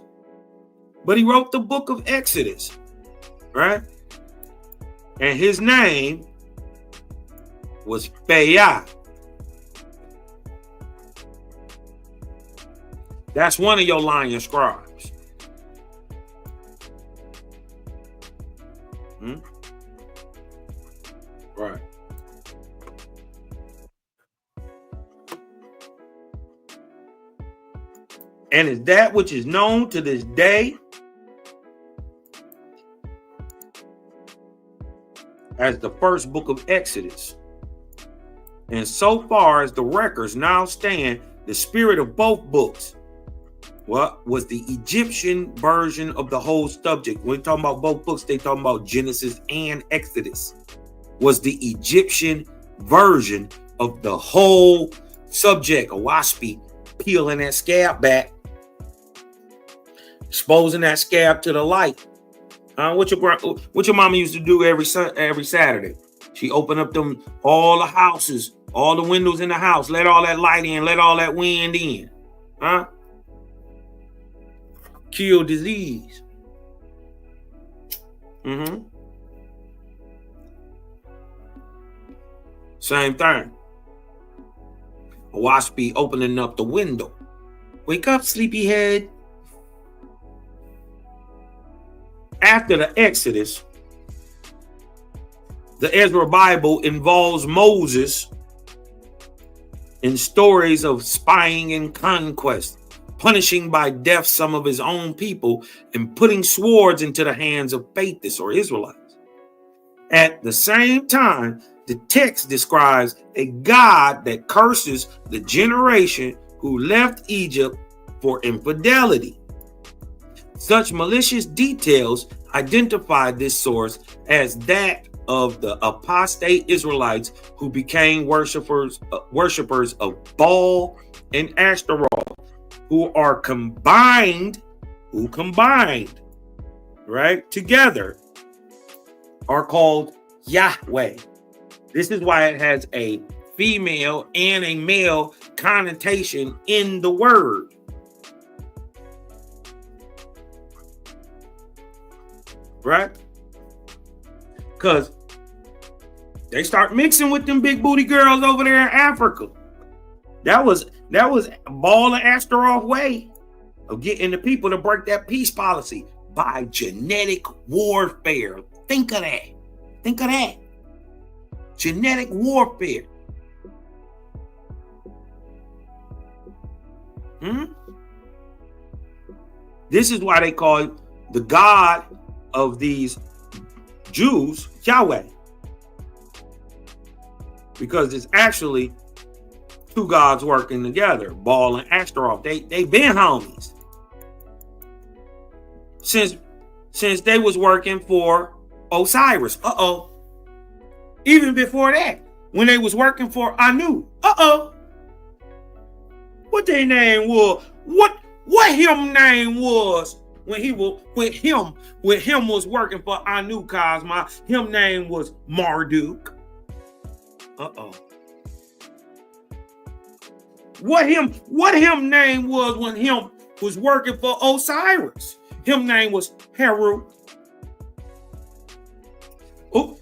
But he wrote the book of Exodus. right? And his name was Phaya. That's one of your lion scribes. Right. And is that which is known to this day as the first book of Exodus. And so far as the records now stand, the spirit of both books was the Egyptian version of the whole subject. When we're talking about both books, they talking about Genesis and Exodus. Was the Egyptian version of the whole subject. A waspy peeling that scab back, exposing that scab to the light. What your mama used to do every Saturday? She opened up all the houses, all the windows in the house, let all that light in, let all that wind in. Kill disease. Same thing. A waspy opening up the window. Wake up, sleepyhead. After the Exodus, the Ezra Bible involves Moses in stories of spying and conquest, punishing by death some of his own people, and putting swords into the hands of Pathis or Israelites. At the same time, the text describes a God that curses the generation who left Egypt for infidelity. Such malicious details identify this source as that of the apostate Israelites who became worshipers of Baal and Ashtaroth, who combined, right, together, are called Yahweh. This is why it has a female and a male connotation in the word. Right? Because they start mixing with them big booty girls over there in Africa. That was Baal and Ashtaroth way of getting the people to break that peace policy by genetic warfare. Think of that. Think of that. Genetic warfare. This is why they call the God of these Jews Yahweh, because it's actually two gods working together, Baal and Ashtaroth. They been homies since they was working for Osiris. Even before that, when they was working for Anu. What their name was? What him name was? When him was working for Anu Cosma, him name was Marduk. What him name was when him was working for Osiris? Him name was Heru. Oh,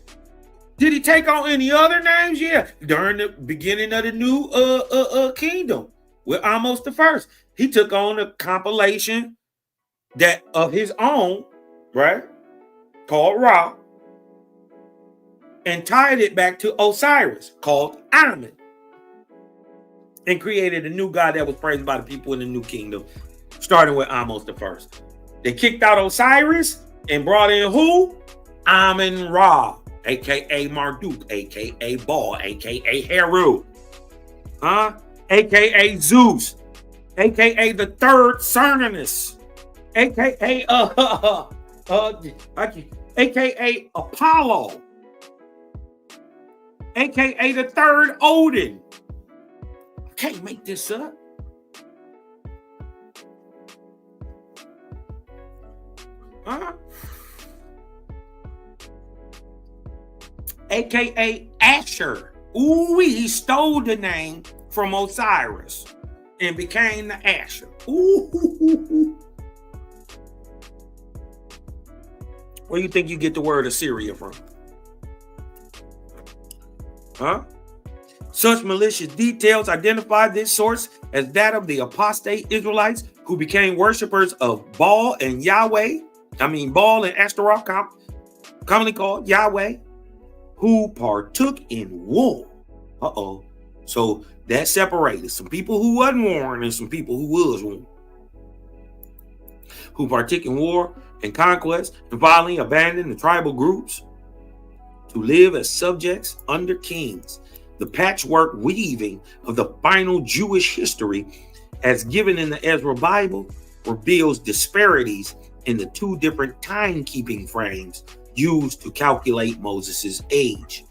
did he take on any other names? Yeah, during the beginning of the new kingdom with Amos the First, he took on a compilation that of his own, right, called Ra, and tied it back to Osiris, called Amen, and created a new god that was praised by the people in the new kingdom, starting with Amos the First. They kicked out Osiris and brought in who? Amen Ra, aka Marduk, aka Baal, aka Heru, aka Zeus, aka the third Cernunnos, aka aka Apollo, aka the third Odin. I can't make this up. AKA Asher. Ooh, he stole the name from Osiris and became the Asher. Ooh. Where do you think you get the word Assyria from? Huh? Such malicious details identify this source as that of the apostate Israelites who became worshippers of Baal and Yahweh. Baal and Ashtaroth, commonly called Yahweh, who partook in war. So that separated some people who wasn't warned and some people who was warned. Who partook in war and conquest and finally abandoned the tribal groups to live as subjects under kings. The patchwork weaving of the final Jewish history as given in the Ezra Bible reveals disparities in the two different timekeeping frames used to calculate Moses' age.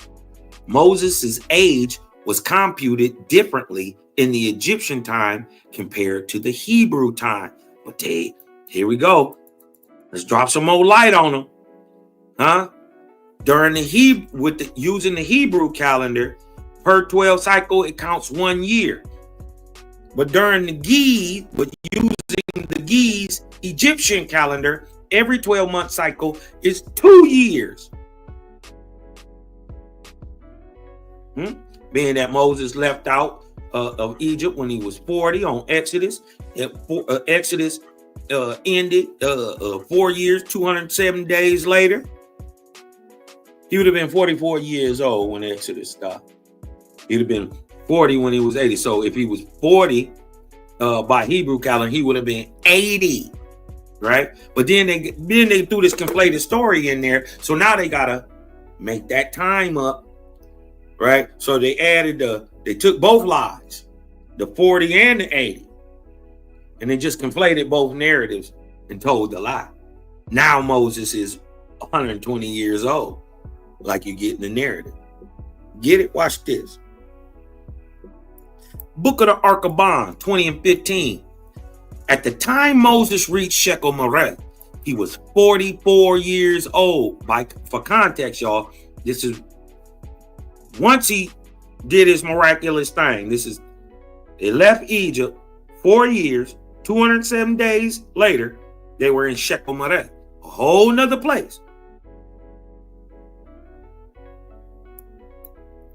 Moses' age was computed differently in the Egyptian time compared to the Hebrew time. But here we go. Let's drop some more light on them. During using the Hebrew calendar, per 12 cycle, it counts 1 year. But during using the Giz Egyptian calendar, every 12-month cycle is 2 years. Being that Moses left out of Egypt when he was 40 on Exodus. Exodus ended 4 years, 207 days later. He would have been 44 years old when Exodus stopped. He'd have been 40 when he was 80. So if he was 40 by Hebrew calendar, he would have been 80, right? But then they threw this conflated story in there. So now they gotta make that time up, right? So they they took both lies, the 40 and the 80, and they just conflated both narratives and told the lie. Now Moses is 120 years old, like you get in the narrative. Get it? Watch this. Book of the Arkaban, 20 and 15. At the time Moses reached Shechem-Mereth, he was 44 years old. For context, y'all, this is once he did his miraculous thing. They left Egypt 4 years, 207 days later, they were in Shechem-Mereth, a whole nother place.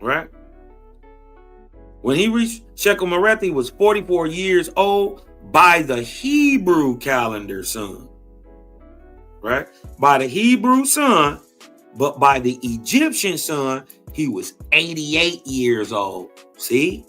Right? When he reached Shechem-Mereth, he was 44 years old by the Hebrew calendar, son. Right? By the Hebrew son, but by the Egyptian son, he was 88 years old. See?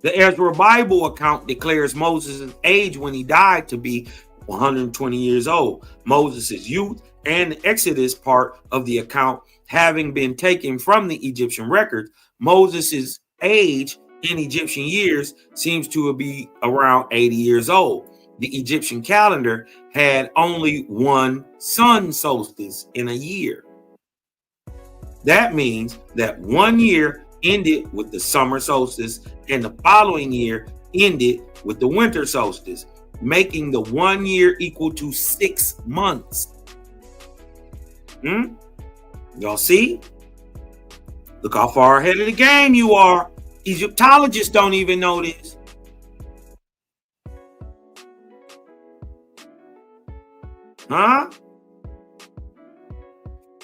The Ezra Bible account declares Moses' age when he died to be 120 years old. Moses' youth and the Exodus part of the account having been taken from the Egyptian records, Moses' age in Egyptian years seems to be around 80 years old. The Egyptian calendar had only one sun solstice in a year. That means that 1 year ended with the summer solstice and the following year ended with the winter solstice, making the 1 year equal to 6 months. Y'all see? Look how far ahead of the game you are. Egyptologists don't even know this.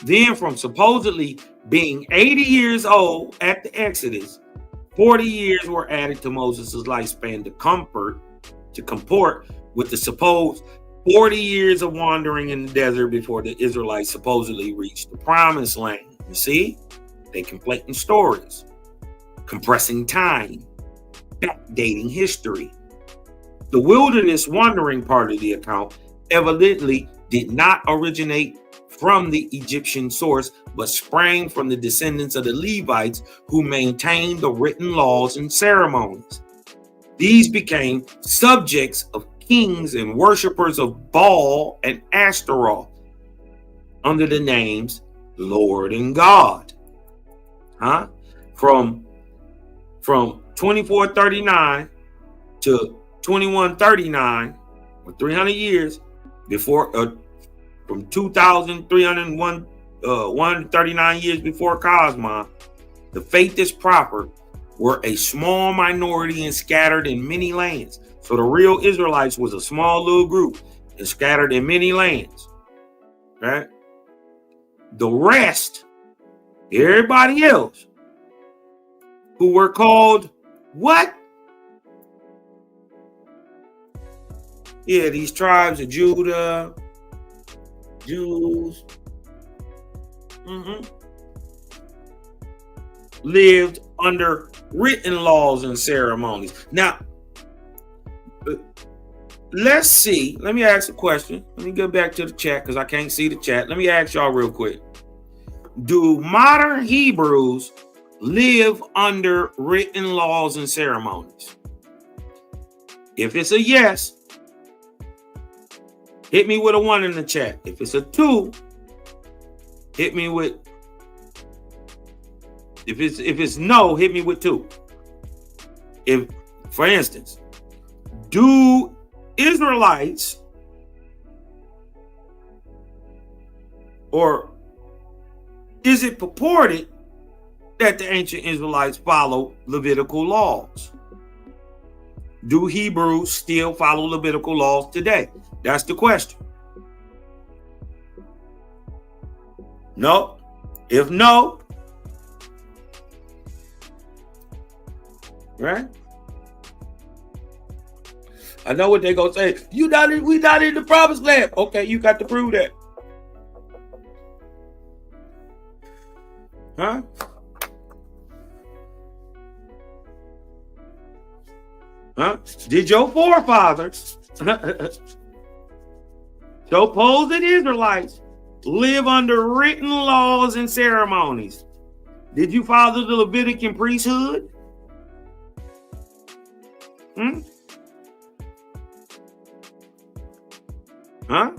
Then from supposedly being 80 years old at the Exodus, 40 years were added to Moses' lifespan to comport with the supposed 40 years of wandering in the desert before the Israelites supposedly reached the promised land. You see? They conflating stories, compressing time, backdating history. The wilderness wandering part of the account evidently did not originate from the Egyptian source, but sprang from the descendants of the Levites who maintained the written laws and ceremonies. These became subjects of kings and worshippers of Baal and Ashtaroth under the names Lord and God. From 2439 to 2139, or 300 years before, from 2301, 139 years before Cosmos, the faithists proper were a small minority and scattered in many lands. So the real Israelites was a small little group and scattered in many lands. right? The rest, everybody else, who were called what? Yeah, these tribes of Judah, Jews, lived under written laws and ceremonies. Now, let's see. Let me ask a question. Let me go back to the chat because I can't see the chat. Let me ask y'all real quick. Do modern Hebrews live under written laws and ceremonies? If it's a yes, hit me with a 1 in the chat. If it's a 2, hit me with. If it's no, hit me with 2. If, for instance, do Israelites or is it purported that the ancient Israelites follow Levitical laws? Do Hebrews still follow Levitical laws today? That's the question. No. If no, right? I know what they're gonna say. We not in the promised land. Okay, you got to prove that. Huh? Huh? Did your forefathers, supposed Israelites, live under written laws and ceremonies? Did you follow the Levitican priesthood? Huh?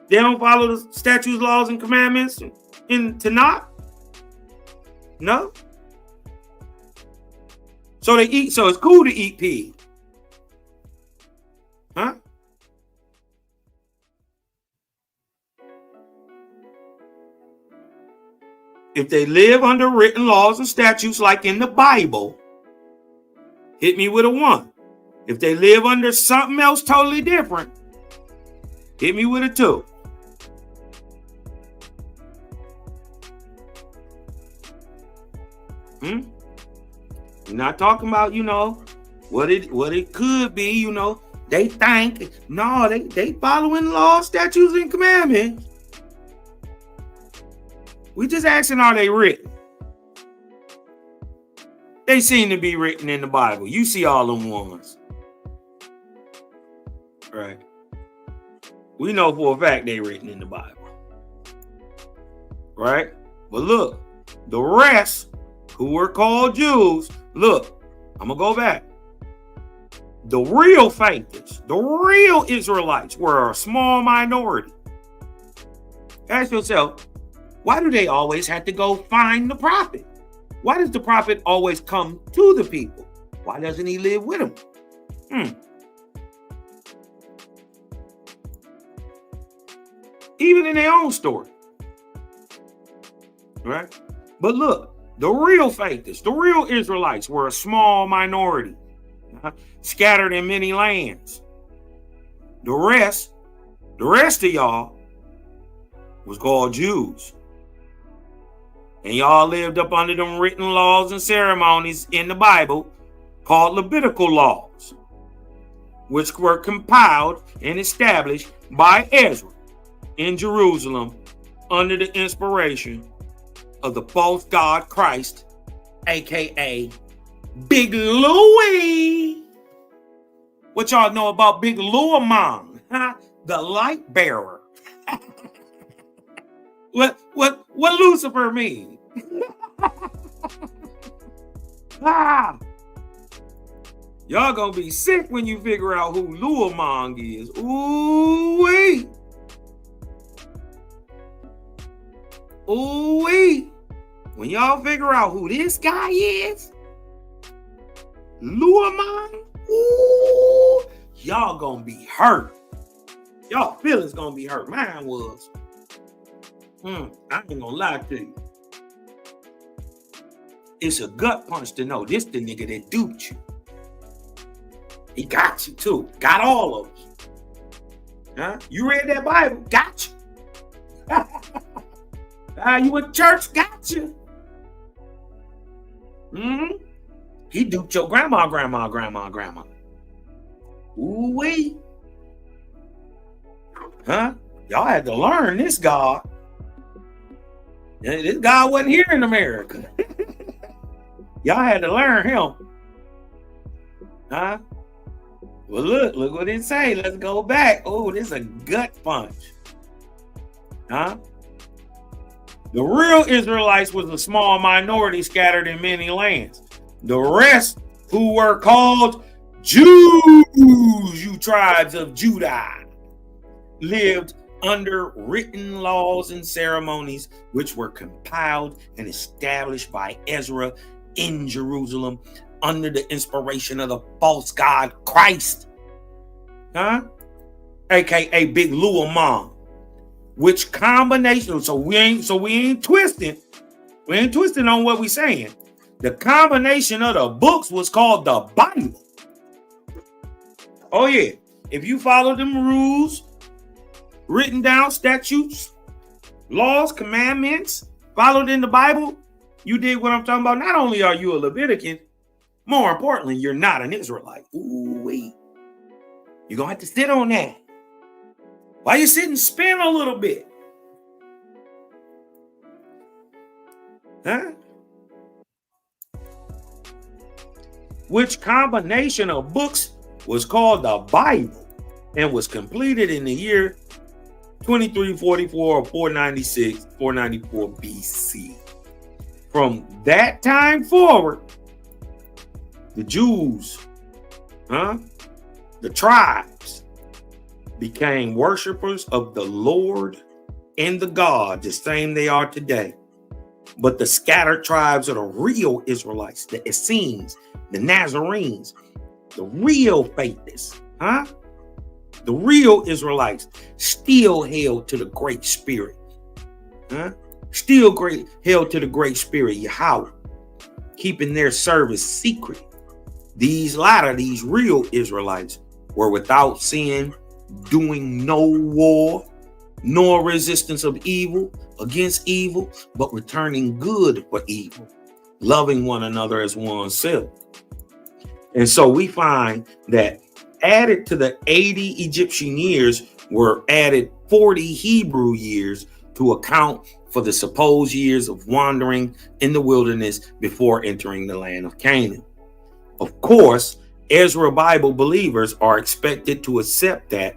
They don't follow the statutes, laws, and commandments in Tanakh? No? So they eat, so it's cool to eat pig. Huh? If they live under written laws and statutes like in the Bible, hit me with a 1. If they live under something else totally different, hit me with a 2. We're not talking about, what it could be, they think. No, they following laws, statutes, and commandments. We just asking, are they written? They seem to be written in the Bible. You see all them ones. Right. We know for a fact they written in the Bible. Right? But look, the rest who were called Jews, look, I'm going to go back. The real faithers, the real Israelites were a small minority. Ask yourself, why do they always have to go find the prophet? Why does the prophet always come to the people? Why doesn't he live with them? Even in their own story. Right? But look, the real faithers, the real Israelites were a small minority, scattered in many lands. The rest of y'all was called Jews. And y'all lived up under them written laws and ceremonies in the Bible called Levitical laws, which were compiled and established by Ezra in Jerusalem under the inspiration of the false god Christ, aka Big Louie. What y'all know about Big Louie, the light bearer? What Lucifer mean? Y'all gonna be sick when you figure out who Louie is. Ooh-wee. Ooh-wee. When y'all figure out who this guy is, Louie, ooh, y'all gonna be hurt. Y'all feelings gonna be hurt. Mine was. I ain't gonna lie to you. It's a gut punch to know this the nigga that duped you. He got you too. Got all of us. Huh? You read that Bible? Gotcha. You went to church? Gotcha. He duped your grandma. Ooh-wee. Huh? Y'all had to learn this God. This God wasn't here in America. Y'all had to learn him. Huh? Well, look what it say. Let's go back. Oh, this is a gut punch. Huh? The real Israelites was a small minority scattered in many lands. The rest, who were called Jews, you tribes of Judah, lived under written laws and ceremonies which were compiled and established by Ezra in Jerusalem under the inspiration of the false god Christ, aka Big Luamon. Which combination? So we ain't twisting. We ain't twisting on what we saying. The combination of the books was called the Bible. Oh yeah, if you follow them rules, written down statutes, laws, commandments, followed in the Bible, you did what I'm talking about. Not only are you a Levitican, more importantly, you're not an Israelite. Ooh, wait. You're going to have to sit on that. Why you sit and spin a little bit? Huh? Which combination of books was called the Bible and was completed in the year 2344 or 494 BC. From that time forward, the Jews, the tribes, became worshipers of the Lord and the God, the same they are today. But the scattered tribes are the real Israelites, the Essenes, the Nazarenes, the real faithists, the real Israelites still held to the Great Spirit, held to the Great Spirit, Yahweh, keeping their service secret. These real Israelites were without sin, doing no war, nor resistance of evil against evil, but returning good for evil, loving one another as oneself. And so we find that added to the 80 Egyptian years were added 40 Hebrew years to account for the supposed years of wandering in the wilderness before entering the land of Canaan. Of course, Ezra Bible believers are expected to accept that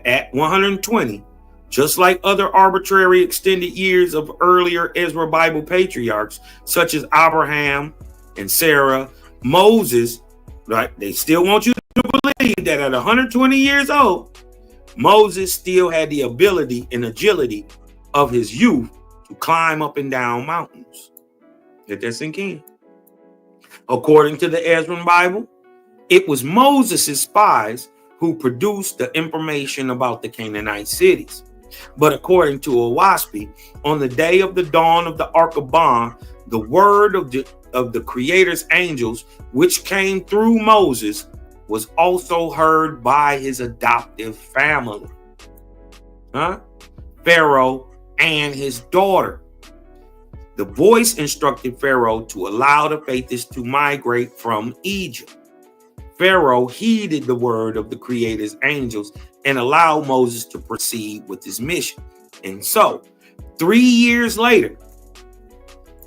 at 120, just like other arbitrary extended years of earlier Ezra Bible patriarchs, such as Abraham and Sarah, Moses, right? They still want you to believe that at 120 years old, Moses still had the ability and agility of his youth to climb up and down mountains. Let that sink in. According to the Ezra Bible, it was Moses' spies who produced the information about the Canaanite cities. But according to Owaspi, on the day of the dawn of the Ark-a-Bon, the word of the Creator's angels, which came through Moses, was also heard by his adoptive family, Pharaoh and his daughter. The voice instructed Pharaoh to allow the faithists to migrate from Egypt. Pharaoh heeded the word of the Creator's angels and allowed Moses to proceed with his mission. And so, 3 years later,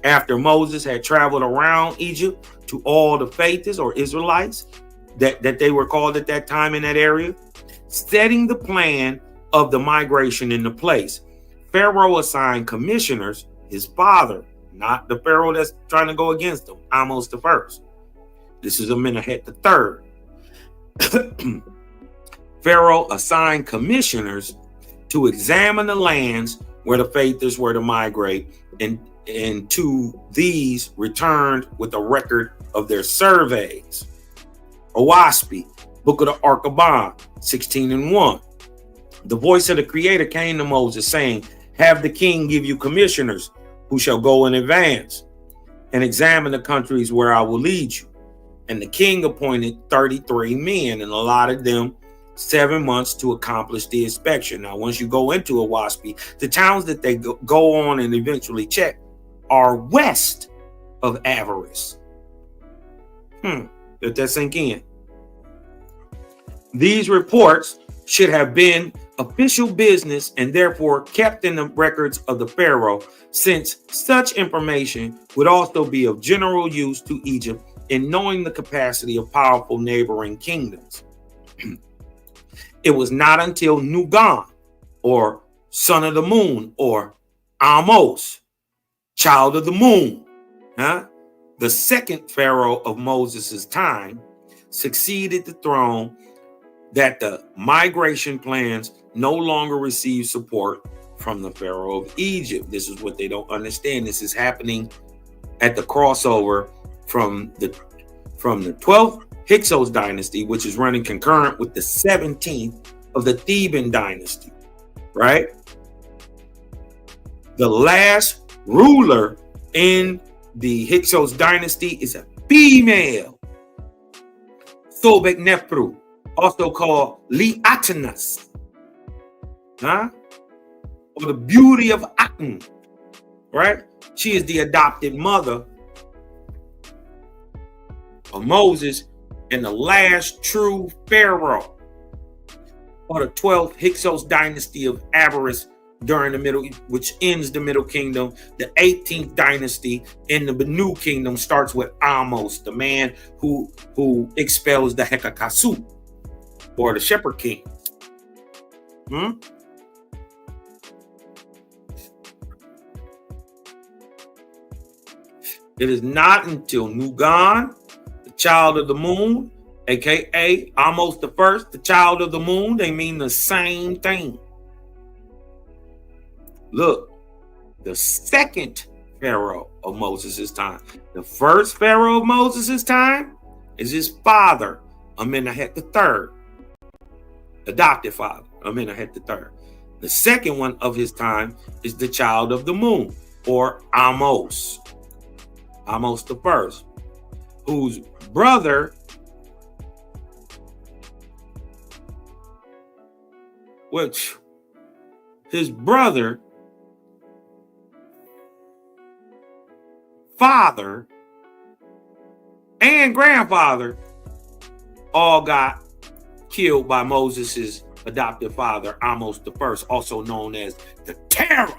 after Moses had traveled around Egypt to all the faithists or Israelites that they were called at that time in that area, setting the plan of the migration into place, Pharaoh assigned commissioners, his father, not the Pharaoh that's trying to go against him, Amos the first. This is Amenemhet the third. Pharaoh assigned commissioners to examine the lands where the faithists were to migrate, and to these returned with a record of their surveys. Owaspi, Book of the Ark-a-Bon, 16:1. The voice of the Creator came to Moses, saying, "Have the king give you commissioners who shall go in advance and examine the countries where I will lead you." And the king appointed 33 men and allotted them 7 months to accomplish the inspection. Now, once you go into a WASPI, the towns that they go on and eventually check are west of Avaris. Let that sink in. These reports should have been official business and therefore kept in the records of the Pharaoh, since such information would also be of general use to Egypt in knowing the capacity of powerful neighboring kingdoms. It was not until Nugan, or son of the moon, or Amos, child of the moon, the second Pharaoh of Moses' time, succeeded the throne, that the migration plans no longer receive support from the Pharaoh of Egypt. This is what they don't understand. This is happening at the crossover from the 12th Hyksos dynasty, which is running concurrent with the 17th of the Theban dynasty, right? The last ruler in the Hyksos dynasty is a female, Sobek Nefru, also called Liatanas, or the beauty of Aten, right? She is the adopted mother of Moses and the last true pharaoh of the 12th Hyksos dynasty of Avaris during the middle, which ends the Middle Kingdom. The 18th dynasty in the New Kingdom starts with Amos, the man who expels the Hekakasu, or the shepherd king. It is not until Nugan, the child of the moon, aka Amos the first, the child of the moon, they mean the same thing. Look, the second Pharaoh of Moses' time. The first Pharaoh of Moses' time is his father, Amenemhet III, adopted father, Amenemhet III. The second one of his time is the child of the moon, or Amos, Amos the first, whose brother, father, and grandfather all got killed by Moses' adopted father, Amos the first, also known as the Terror.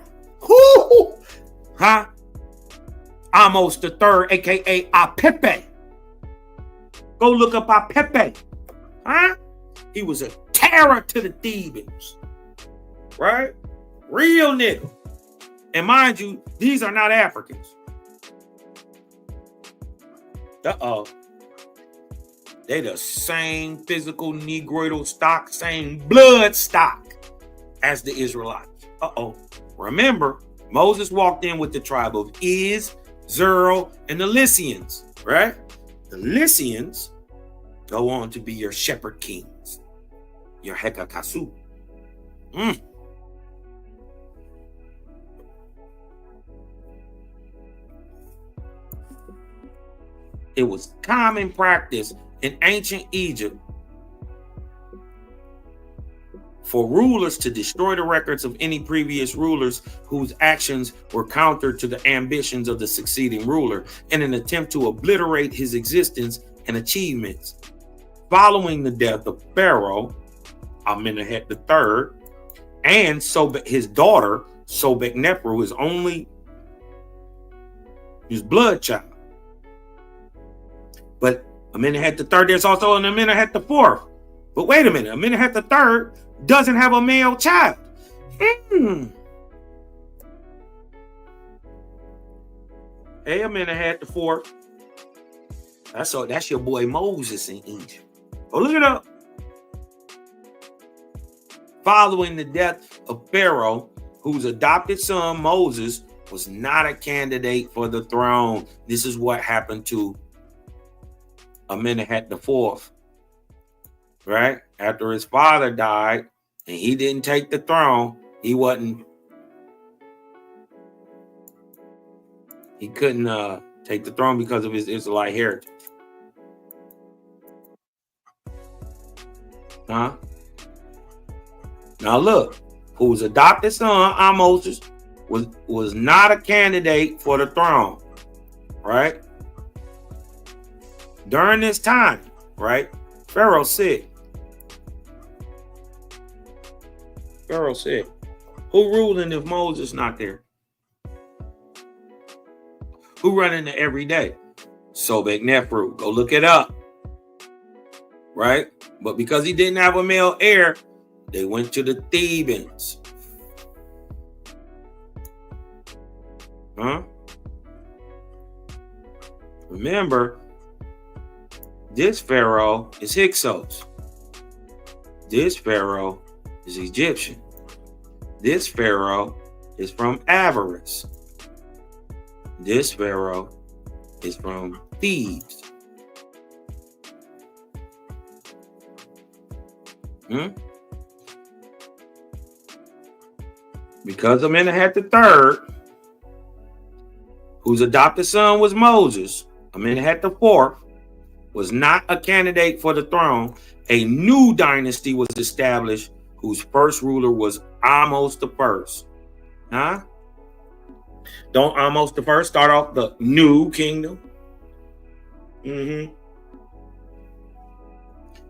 Amos the third, aka Apepe. Go look up Apepe. He was a terror to the Thebans, right? Real nigga. And mind you, these are not Africans. They the same physical negroidal stock, same blood stock as the Israelites. Remember, Moses walked in with the tribe of Iz, Zerl, and the Lycians, right? The Lycians go on to be your shepherd kings, your Hekakasu. It was common practice in ancient Egypt for rulers to destroy the records of any previous rulers whose actions were counter to the ambitions of the succeeding ruler in an attempt to obliterate his existence and achievements. Following the death of Pharaoh Amenemhet III and his daughter Sobek Nefru, his blood child. But Amenemhet III, there's also an Amenemhet IV. But wait a minute, Amenemhet III doesn't have a male child. Hey, Amenemhet IV. That's your boy Moses in Egypt. Go look it up. Following the death of Pharaoh, whose adopted son Moses was not a candidate for the throne. This is what happened to Amenemhet IV, right? After his father died and he didn't take the throne, he couldn't take the throne because of his Israelite heritage. Now look, whose adopted son, Moses, was not a candidate for the throne, right? During this time, right? Pharaoh's sick. Pharaoh's sick. Who ruling if Moses not there? Who running the every day? Sobek Nephru. Go look it up. Right? But because he didn't have a male heir, they went to the Thebans. Huh? Remember, this Pharaoh is Hyksos. This Pharaoh is Egyptian. This Pharaoh is from Avarice. This Pharaoh is from Thebes. Because Amenemhat III, whose adopted son was Moses, Amenemhat IV, was not a candidate for the throne, a new dynasty was established whose first ruler was Ahmose I. Huh? Don't Ahmose I start off the new kingdom?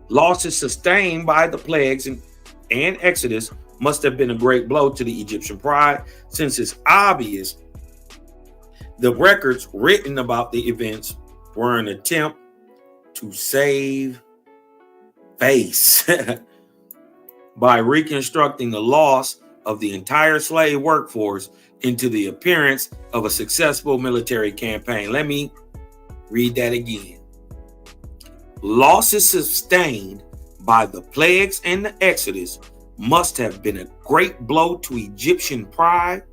Losses sustained by the plagues and Exodus must have been a great blow to the Egyptian pride, since it's obvious the records written about the events were an attempt to save face by reconstructing the loss of the entire slave workforce into the appearance of a successful military campaign. Let me read that again. Losses sustained by the plagues and the Exodus must have been a great blow to Egyptian pride,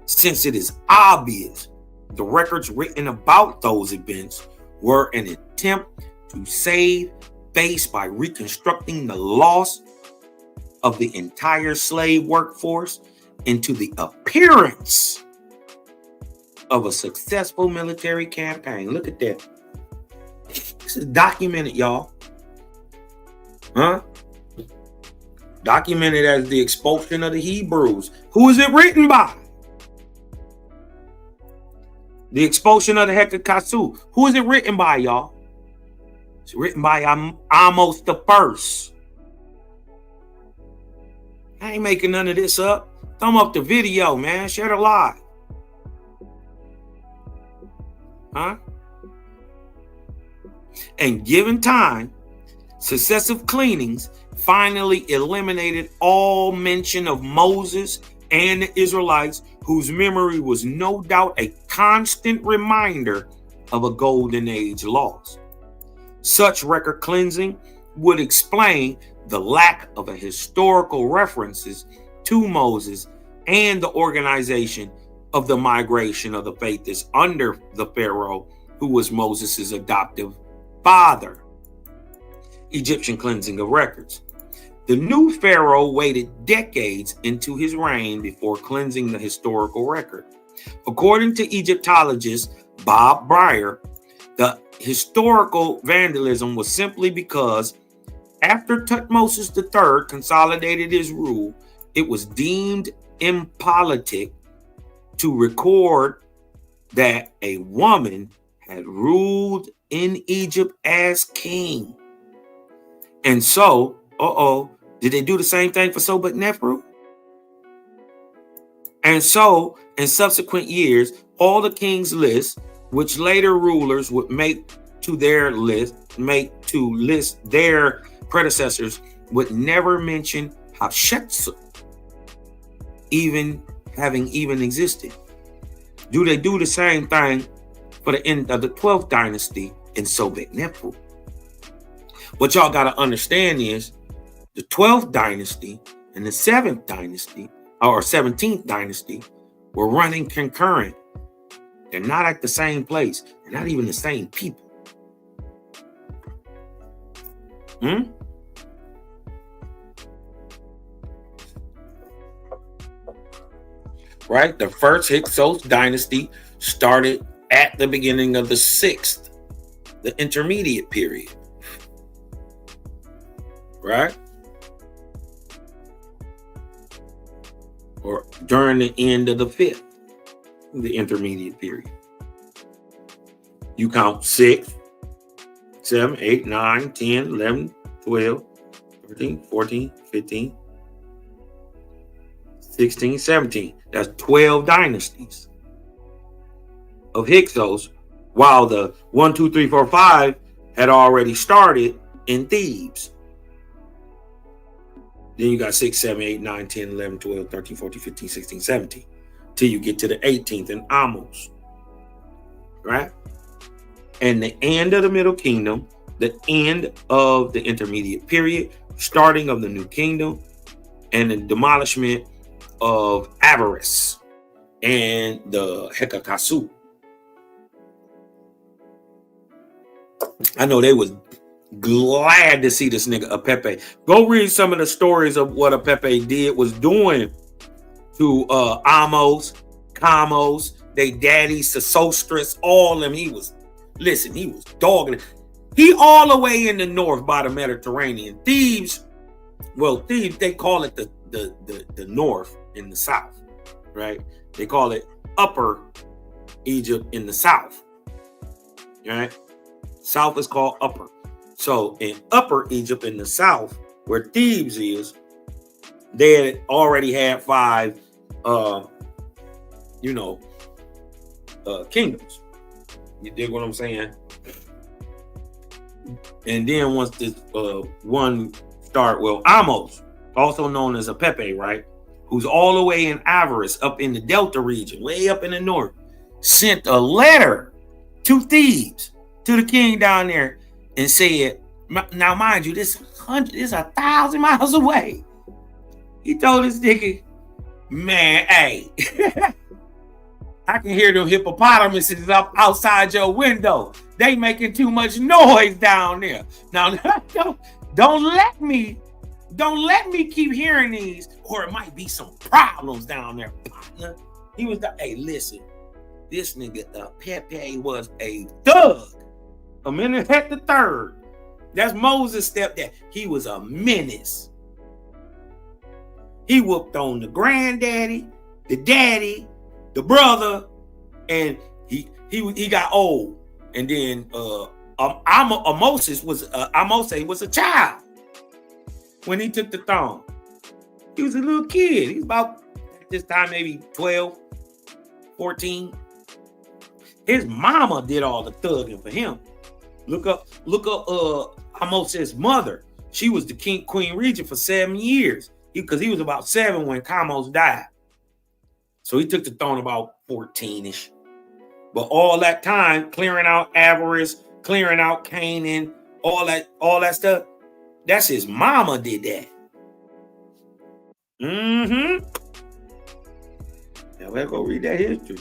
since it is obvious the records written about those events were an attempt to save face by reconstructing the loss of the entire slave workforce into the appearance of a successful military campaign. Look at that. This is documented, y'all. Huh? Documented as the expulsion of the Hebrews. Who is it written by? The expulsion of the Hekakasu. Who is it written by, y'all? It's written by Ahmose I. I ain't making none of this up. Thumb up the video, man. Share the live. Huh? And given time, successive cleanings finally eliminated all mention of Moses and the Israelites, whose memory was no doubt a constant reminder of a golden age lost. Such record cleansing would explain the lack of a historical references to Moses and the organization of the migration of the faithless under the Pharaoh who was Moses' adoptive father. Egyptian cleansing of records. The new Pharaoh waited decades into his reign before cleansing the historical record. According to Egyptologist Bob Breyer, the historical vandalism was simply because after Tutmosis III consolidated his rule, it was deemed impolitic to record that a woman had ruled in Egypt as king. And so, did they do the same thing for Sobek Nephru? And so, in subsequent years, all the king's lists, which later rulers would make to list their predecessors, would never mention Hatshepsut having existed. Do they do the same thing for the end of the 12th dynasty in Sobek Nephru? What y'all got to understand is the 12th dynasty and the 7th dynasty or 17th dynasty were running concurrent. They're not at the same place. They're not even the same people. Right? The first Hyksos dynasty started at the beginning of the 6th, the intermediate period. Right? or during the end of the 5th, the intermediate period. You count 6, 7, 8, 9, 10, 11, 12, 13, 14, 15, 16, 17. That's 12 dynasties of Hyksos, while the 1, 2, 3, 4, 5 had already started in Thebes. Then you got 6, 7, 8, 9, 10, 11, 12, 13, 14, 15, 16, 17. Till you get to the 18th in Amos. Right? And the end of the Middle Kingdom, the end of the intermediate period, starting of the New Kingdom, and the demolishment of avarice and the Hekakasu. I know they was glad to see this nigga Apepe. Go read some of the stories of what Apepe was doing to Amos, Kamos, they daddy, Sesostris, all of them. He was dogging it. He all the way in the north by the Mediterranean. Thebes, they call it the north in the south, right? They call it Upper Egypt in the south, right? South is called Upper. So in Upper Egypt in the south, where Thebes is, they had already had 5, kingdoms. You dig what I'm saying? And then once this one start, Amos, also known as Apepe, right? Who's all the way in Avaris, up in the Delta region, way up in the north, sent a letter to Thebes, to the king down there, and said, now mind you, this is 1,000 miles away. He told this nigga, man, hey, I can hear them hippopotamuses up outside your window. They making too much noise down there. Now, don't let me keep hearing these, or it might be some problems down there, partner. He was hey, listen, this nigga Pepe was a thug. Amenhotep III. That's Moses' stepdad. He was a menace. He whooped on the granddaddy, the daddy, the brother, and he got old. And then Amos was a child when he took the throne. He was a little kid. He was about at this time maybe 12, 14. His mama did all the thugging for him. Look up Amos' mother. She was the queen regent for 7 years because he was about 7 when Kamos died. So he took the throne about 14-ish. But all that time, clearing out avarice, clearing out Canaan, all that stuff, that's his mama did that. Now let's go read that history.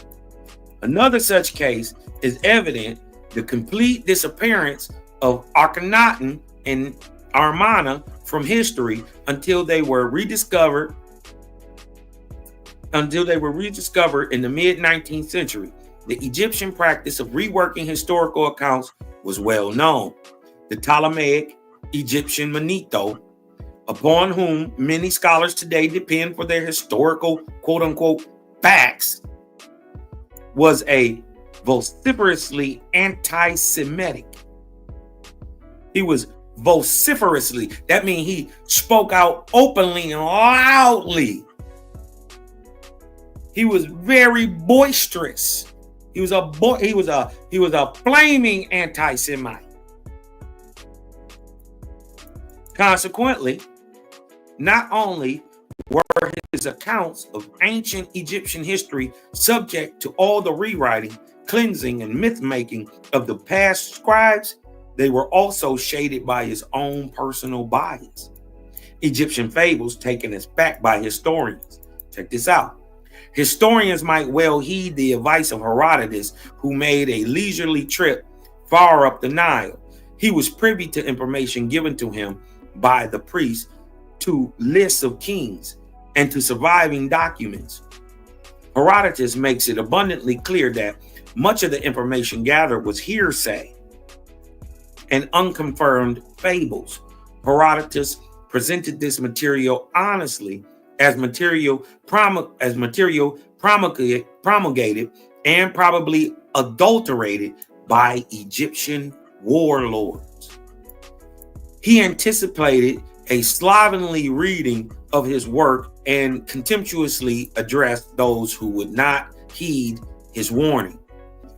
Another such case is evident the complete disappearance of Akhenaten and Amarna from history until they were rediscovered in the mid-19th century. The Egyptian practice of reworking historical accounts was well known. The Ptolemaic Egyptian Manetho, upon whom many scholars today depend for their historical quote-unquote facts, was a vociferously anti-Semitic. He was vociferously, that means he spoke out openly and loudly. He was very boisterous. He was a flaming anti-Semite. Consequently, not only were his accounts of ancient Egyptian history subject to all the rewriting, cleansing, and myth-making of the past scribes, they were also shaded by his own personal bias. Egyptian fables taken as fact by historians. Check this out. Historians might well heed the advice of Herodotus, who made a leisurely trip far up the Nile. He was privy to information given to him by the priests, to lists of kings, and to surviving documents. Herodotus makes it abundantly clear that much of the information gathered was hearsay and unconfirmed fables. Herodotus presented this material honestly as material promulgated and probably adulterated by Egyptian warlords. He anticipated a slovenly reading of his work and contemptuously addressed those who would not heed his warning,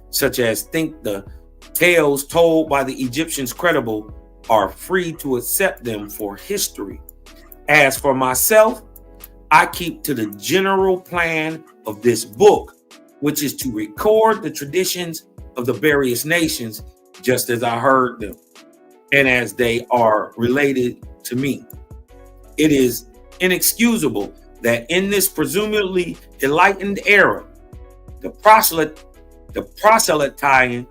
such as think the tales told by the Egyptians credible, are free to accept them for history. As for myself, I keep to the general plan of this book, which is to record the traditions of the various nations just as I heard them and as they are related to me. It is inexcusable that in this presumably enlightened era, the proselytizing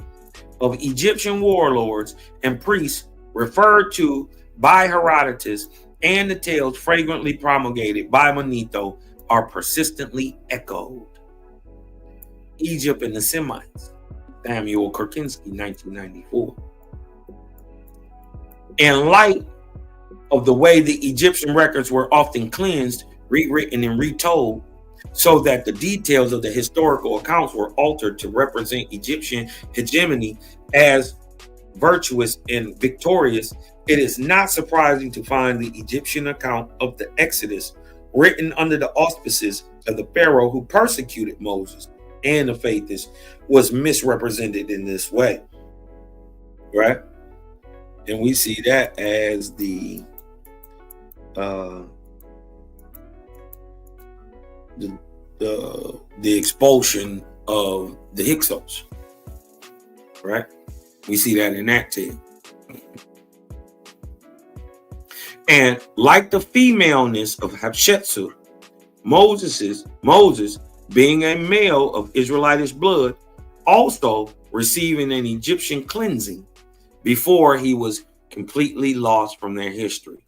of Egyptian warlords and priests referred to by Herodotus and the tales fragrantly promulgated by Manetho are persistently echoed. Egypt and the Semites, Samuel Kurkinski, 1994. In light of the way the Egyptian records were often cleansed, rewritten, and retold, so that the details of the historical accounts were altered to represent Egyptian hegemony as virtuous and victorious, it is not surprising to find the Egyptian account of the Exodus written under the auspices of the Pharaoh who persecuted Moses and the faithists was misrepresented in this way, right? And we see that as the expulsion of the Hyksos, right? We see that in that tale. And like the femaleness of Hatshepsut, Moses, being a male of Israelitish blood, also receiving an Egyptian cleansing before he was completely lost from their history.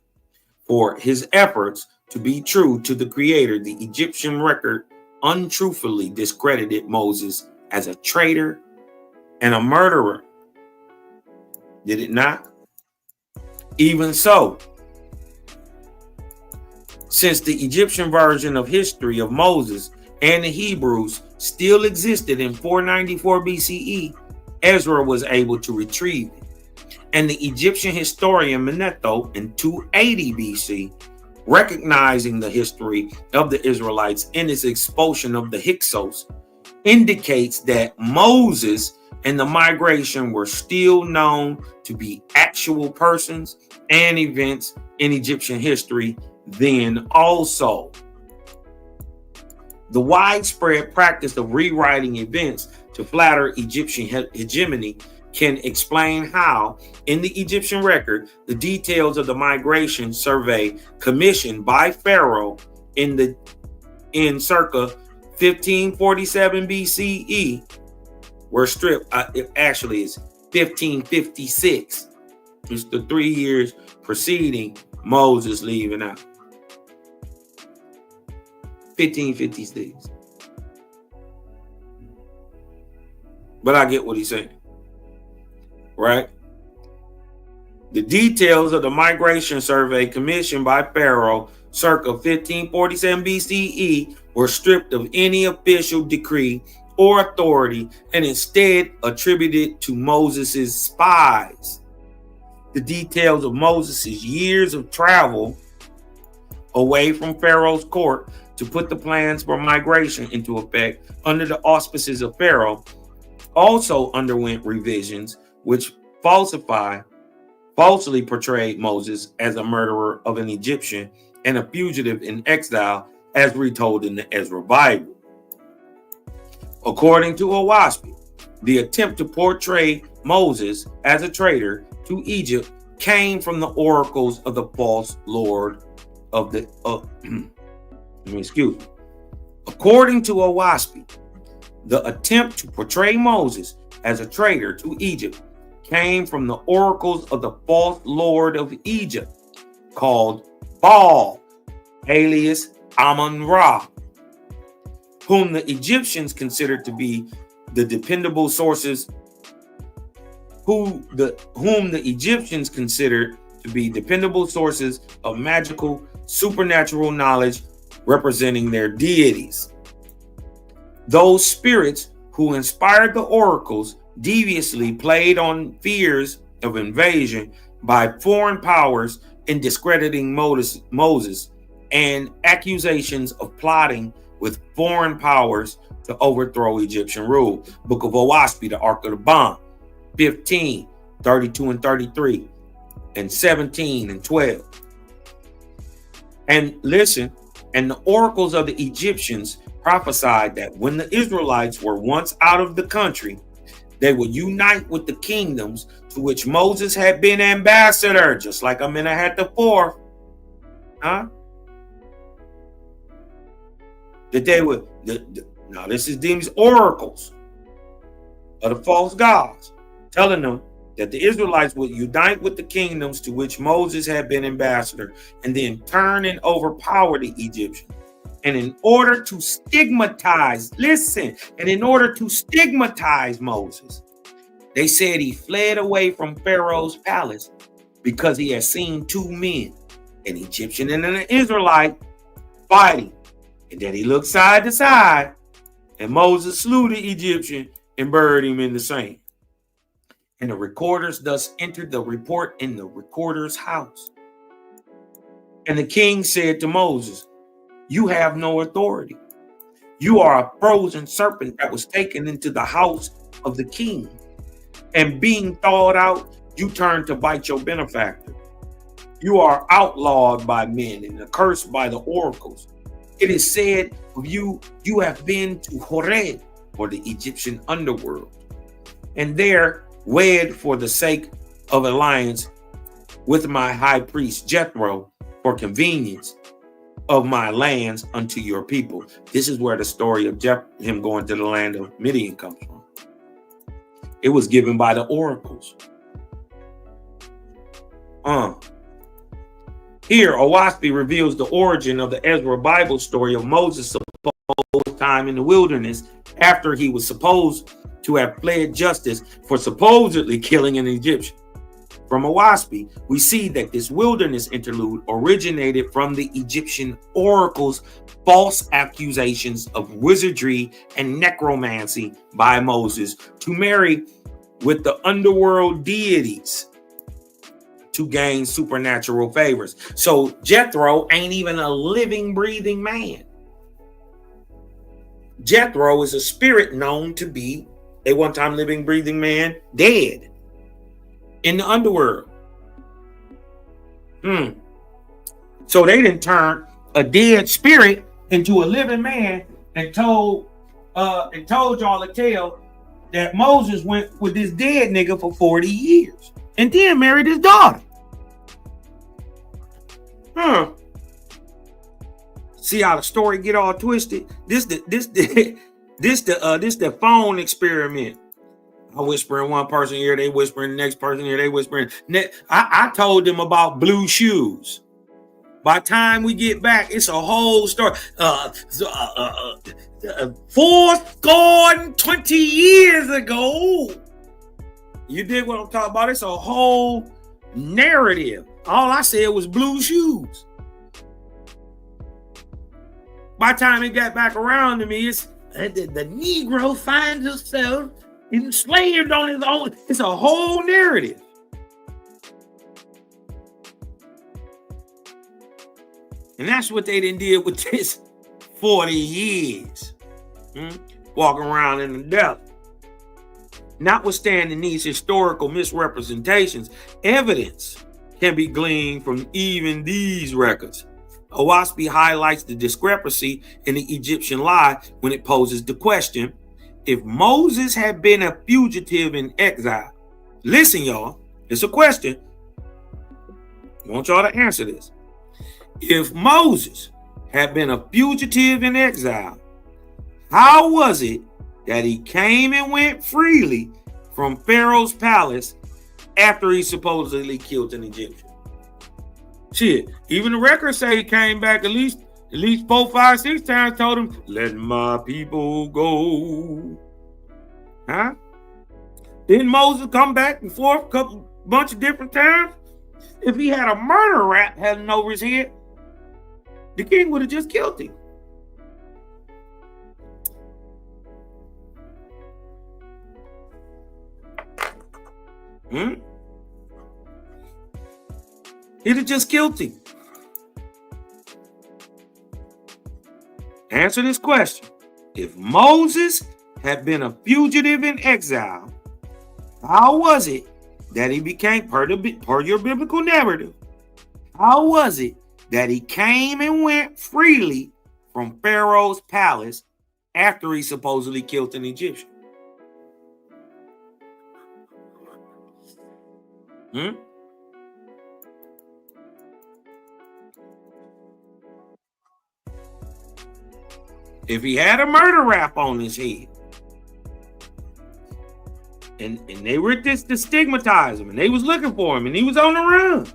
For his efforts to be true to the Creator, the Egyptian record untruthfully discredited Moses as a traitor and a murderer. Did it not? Even so, since the Egyptian version of history of Moses and the Hebrews still existed in 494 BCE, Ezra was able to retrieve it. And the Egyptian historian Manetho in 280 BC, recognizing the history of the Israelites in its expulsion of the Hyksos, indicates that Moses and the migration were still known to be actual persons and events in Egyptian history then also. The widespread practice of rewriting events to flatter Egyptian hegemony can explain how, in the Egyptian record, the details of the migration survey commissioned by Pharaoh in circa 1547 BCE were stripped. It actually is 1556. It's the 3 years preceding Moses leaving out. 1556. But I get what he's saying, right? The details of the migration survey commissioned by Pharaoh circa 1547 BCE were stripped of any official decree or authority and instead attributed to Moses' spies. The details of Moses' years of travel away from Pharaoh's court to put the plans for migration into effect under the auspices of Pharaoh also underwent revisions, which falsely portrayed Moses as a murderer of an Egyptian and a fugitive in exile, as retold in the Ezra Bible. According to Owaspi, the attempt to portray Moses as a traitor to Egypt came from the oracles of the false lord of the According to Owaspi, the attempt to portray Moses as a traitor to Egypt came from the oracles of the false lord of Egypt called Baal, alias Amun-Ra, whom the Egyptians considered to be the dependable sources, whom the Egyptians considered to be dependable sources of magical, supernatural knowledge representing their deities. Those spirits who inspired the oracles deviously played on fears of invasion by foreign powers in discrediting Moses and accusations of plotting with foreign powers to overthrow Egyptian rule. Book of Owaspi, the Ark of the Bomb, 15, 32 and 33, and 17 and 12. And listen, and the oracles of the Egyptians prophesied that when the Israelites were once out of the country, they would unite with the kingdoms to which Moses had been ambassador, just like Amenemhat IV. Huh? That they would, now this is these oracles of the false gods, telling them that the Israelites would unite with the kingdoms to which Moses had been ambassador and then turn and overpower the Egyptians. And in order to stigmatize, listen, and in order to stigmatize Moses, they said he fled away from Pharaoh's palace because he had seen two men, an Egyptian and an Israelite, fighting. And that he looked side to side, and Moses slew the Egyptian and buried him in the sand. And the recorders thus entered the report in the recorder's house. And the king said to Moses, "You have no authority. You are a frozen serpent that was taken into the house of the king. And being thawed out, you turn to bite your benefactor. You are outlawed by men and accursed by the oracles. It is said of you, you have been to Horeb, or the Egyptian underworld, and there wed for the sake of alliance with my high priest Jethro for convenience of my lands unto your people." This is where the story of him going to the land of Midian comes from. It was given by the oracles. Here, Owaspi reveals the origin of the Ezra Bible story of Moses' supposed time in the wilderness after he was supposed to have fled justice for supposedly killing an Egyptian. From Owaspi, we see that this wilderness interlude originated from the Egyptian oracles' false accusations of wizardry and necromancy by Moses to marry with the underworld deities to gain supernatural favors. So Jethro ain't even a living, breathing man. Jethro is a spirit known to be a one-time living, breathing man, dead in the underworld. So they didn't turn a dead spirit into a living man and told y'all a tale that Moses went with this dead nigga for 40 years and then married his daughter. See how the story get all twisted? This the phone experiment. I whisper in one person ear, they whisper in the next person ear, they whisper in. I told them about blue shoes. By the time we get back, it's a whole story. 420 years ago. You dig what I'm talking about? It's a whole narrative. All I said was blue shoes. By the time it got back around to me, it's the Negro finds himself enslaved on his own. It's a whole narrative. And that's what they done did with this 40 years. Walking around in the desert. Notwithstanding these historical misrepresentations, evidence can be gleaned from even these records. Owaspi highlights the discrepancy in the Egyptian lie when it poses the question, if Moses had been a fugitive in exile. Listen, y'all, it's a question. I want y'all to answer this. If Moses had been a fugitive in exile, how was it that he came and went freely from Pharaoh's palace after he supposedly killed an Egyptian? Shit, even the records say he came back at least 4, 5, 6 times, told him, "Let my people go." Huh? Didn't Moses come back and forth a bunch of different times? If he had a murder rap hanging over his head, the king would have just killed him. He'd have just killed him. Answer this question. If Moses had been a fugitive in exile, how was it that he became, per your biblical narrative, how was it that he came and went freely from Pharaoh's palace after he supposedly killed an Egyptian? If he had a murder rap on his head, and they were just to stigmatize him, and they was looking for him, and he was on the run,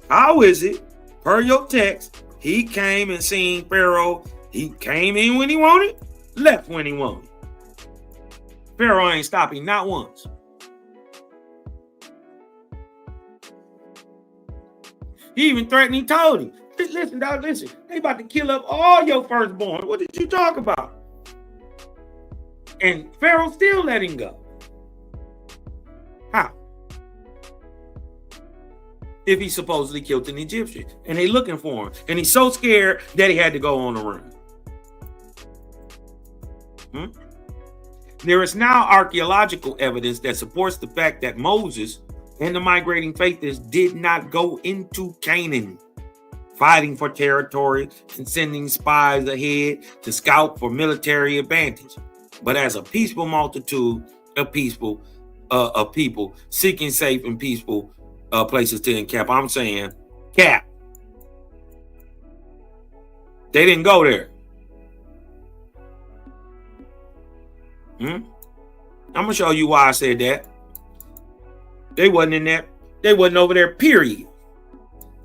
how is it, per your text, he came and seen Pharaoh, he came in when he wanted, left when he wanted? Pharaoh ain't stopping not once. He even threatened, he told him, listen, dog, listen, they about to kill up all your firstborn. What did you talk about? And Pharaoh still let him go. How? If he supposedly killed an Egyptian and they looking for him, and he's so scared that he had to go on the run. There is now archaeological evidence that supports the fact that Moses and the migrating faithists did not go into Canaan, fighting for territory and sending spies ahead to scout for military advantage, but as a peaceful multitude of people seeking safe and peaceful places to encamp. I'm saying, cap. They didn't go there. I'm gonna show you why I said that. They wasn't in there. They wasn't over there, period.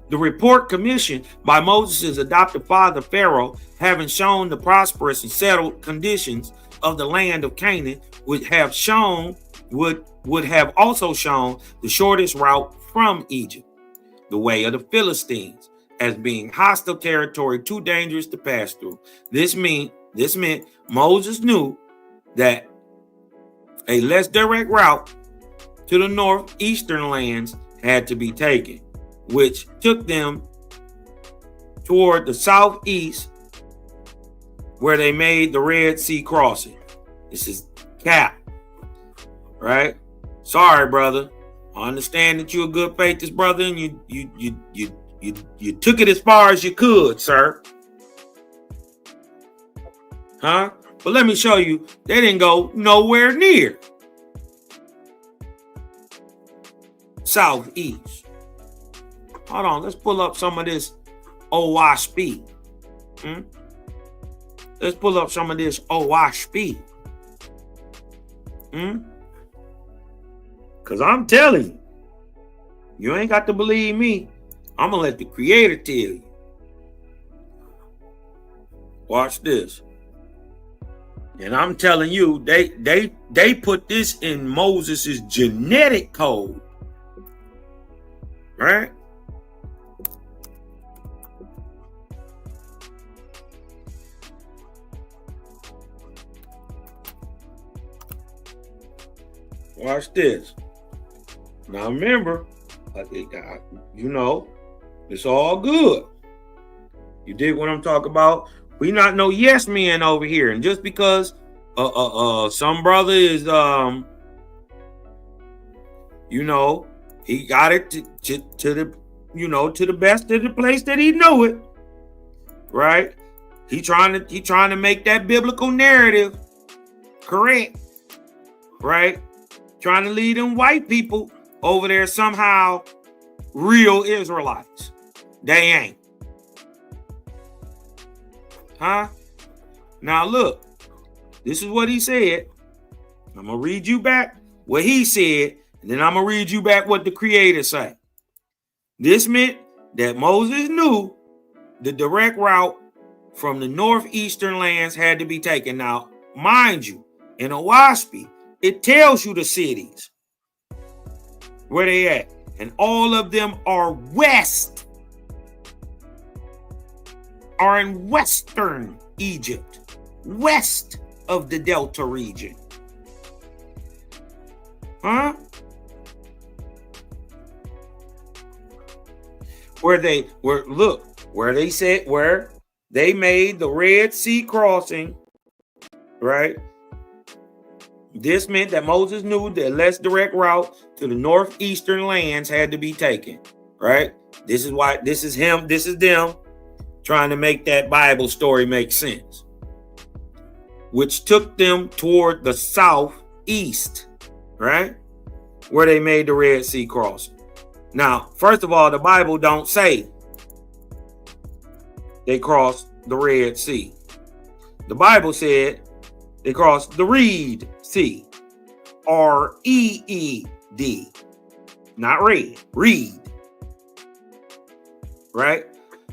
The report commissioned by Moses' adopted father, Pharaoh, having shown the prosperous and settled conditions of the land of Canaan, would have also shown the shortest route from Egypt, the way of the Philistines, as being hostile territory too dangerous to pass through. This meant Moses knew that a less direct route to the northeastern lands had to be taken, which took them toward the southeast, where they made the Red Sea crossing. This is cap, right? Sorry, brother. I understand that you're a good faithless brother, and you took it as far as you could, sir. Huh? But let me show you, they didn't go nowhere near southeast. Hold on, let's pull up some of this OYSP. Let's pull up some of this OYSP. Because I'm telling you, you ain't got to believe me. I'm going to let the Creator tell you. Watch this. And I'm telling you, they put this in Moses' genetic code. Right? Watch this. Now remember, it's all good. You dig what I'm talking about? We not no yes men over here. And just because some brother is he got it to the to the best of the place that he knew it, right? He trying to make that biblical narrative correct, right? Trying to lead them white people over there somehow real Israelites. They ain't. Huh? Now look, this is what he said. I'm gonna read you back what he said, and then I'm gonna read you back what the Creator said. This meant that Moses knew the direct route from the northeastern lands had to be taken. Now, mind you, in OYSP, it tells you the cities where they at, and all of them are west are in western Egypt, west of the Delta region. Huh? Where they made the Red Sea crossing, right? This meant that Moses knew that less direct route to the northeastern lands had to be taken, right? This is them trying to make that Bible story make sense, which took them toward the southeast, right? Where they made the Red Sea crossing. Now, first of all, the Bible don't say they crossed the Red Sea. The Bible said they crossed the Reed Sea. R-E-E-D. Not red. Reed. Right?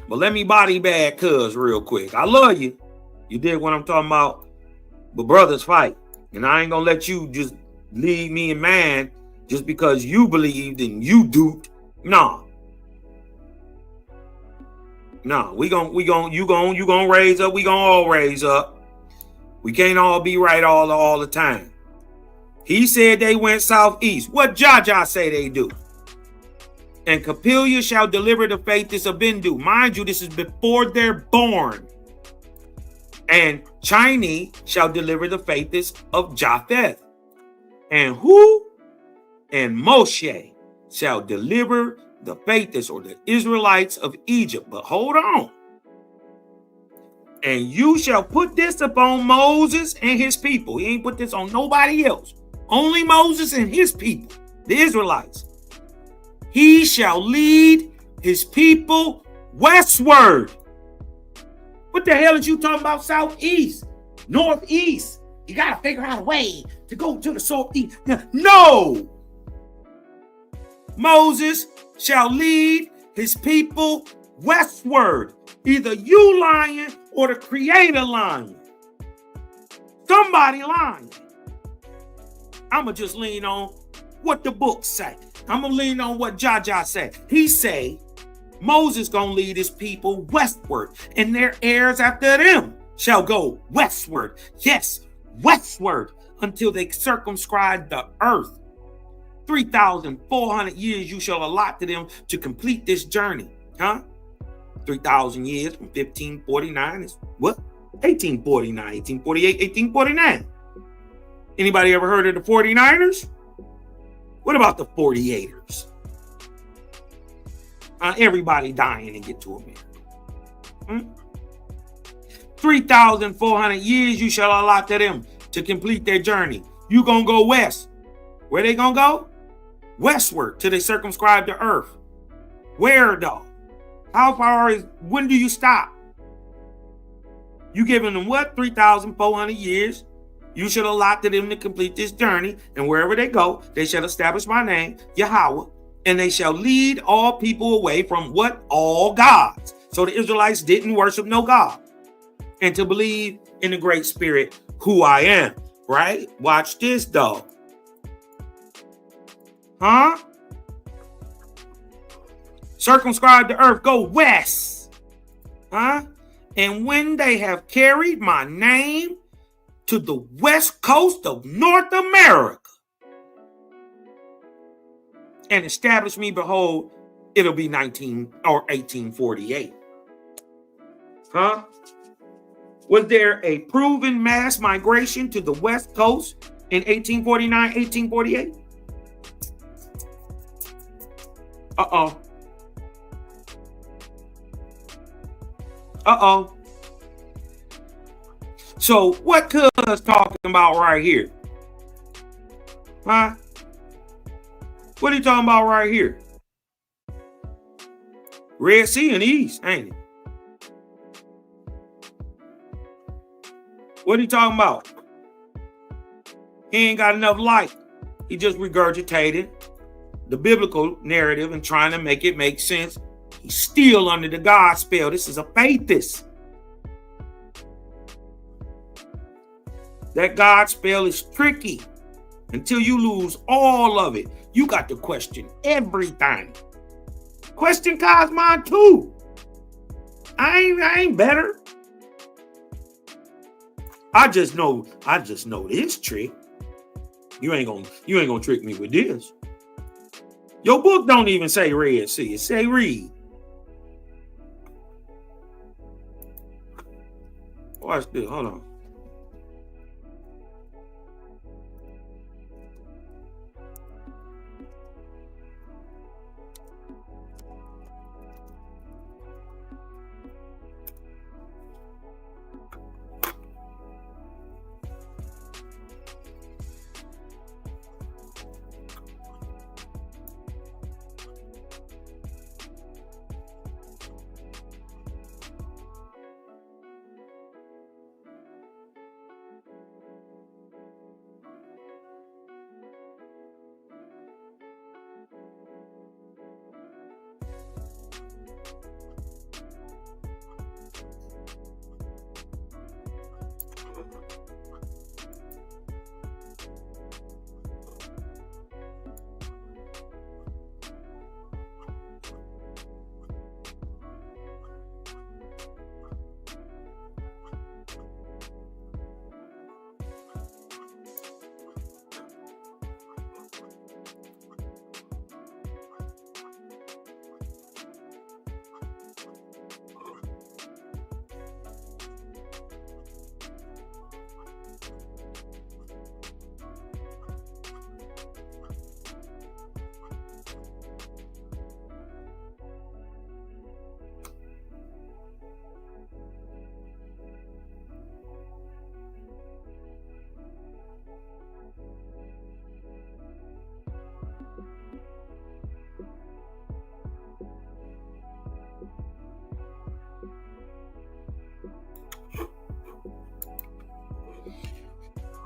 But let me body bag cuz real quick. I love you. You dig what I'm talking about? But brothers fight. And I ain't gonna let you just leave me in man just because you believed and you duped. No. You gonna raise up, we gonna all raise up. We can't all be right all the time. He said they went southeast. What Jaja say they do? And Capilia shall deliver the faithless of Bindu. Mind you, this is before they're born. And Chini shall deliver the faithless of Japheth. And who? And Moshe shall deliver the faithless or the Israelites of Egypt. But hold on. And you shall put this upon Moses and his people. He ain't put this on nobody else. Only Moses and his people, the Israelites. He shall lead his people westward. What the hell is you talking about southeast, northeast? You got to figure out a way to go to the southeast. No! Moses shall lead his people westward. Either you lying or the creator lying. Somebody lying. I'ma just lean on what the books say. I'ma lean on what Jaja said. He say Moses gonna lead his people westward, and their heirs after them shall go westward. Yes, westward, until they circumscribe the earth. 3,400 years you shall allot to them to complete this journey. Huh? 3,000 years from 1549 is what? 1849, 1848, 1849. Anybody ever heard of the 49ers? What about the 48ers? Everybody dying and get to America. 3,400 years you shall allot to them to complete their journey. You gonna go west. Where they gonna go? Westward till they circumscribe the earth. Where though? How far is, when do you stop? You giving them what? 3,400 years. You shall allot to them to complete this journey, and wherever they go, they shall establish my name, Yahweh, and they shall lead all people away from what? All gods. So the Israelites didn't worship no God, and to believe in the great spirit, who I am, right? Watch this though. Huh? Circumscribe the earth, go west. Huh? And when they have carried my name to the west coast of North America and establish me, behold, it'll be 1848. Huh? Was there a proven mass migration to the west coast in 1849, 1848? Uh-oh. Uh-oh. So what cuz talking about right here? Huh? What are you talking about right here? Red Sea and East, ain't it? What are you talking about? He ain't got enough light. He just regurgitated the biblical narrative and trying to make it make sense. He's still under the God spell. This is a faithist. That God spell is tricky until you lose all of it. You got to question everything. Question Cosmon too. I ain't better. I just know this trick. You ain't gonna trick me with this. Your book don't even say Red Sea. It say read. Watch this. Hold on.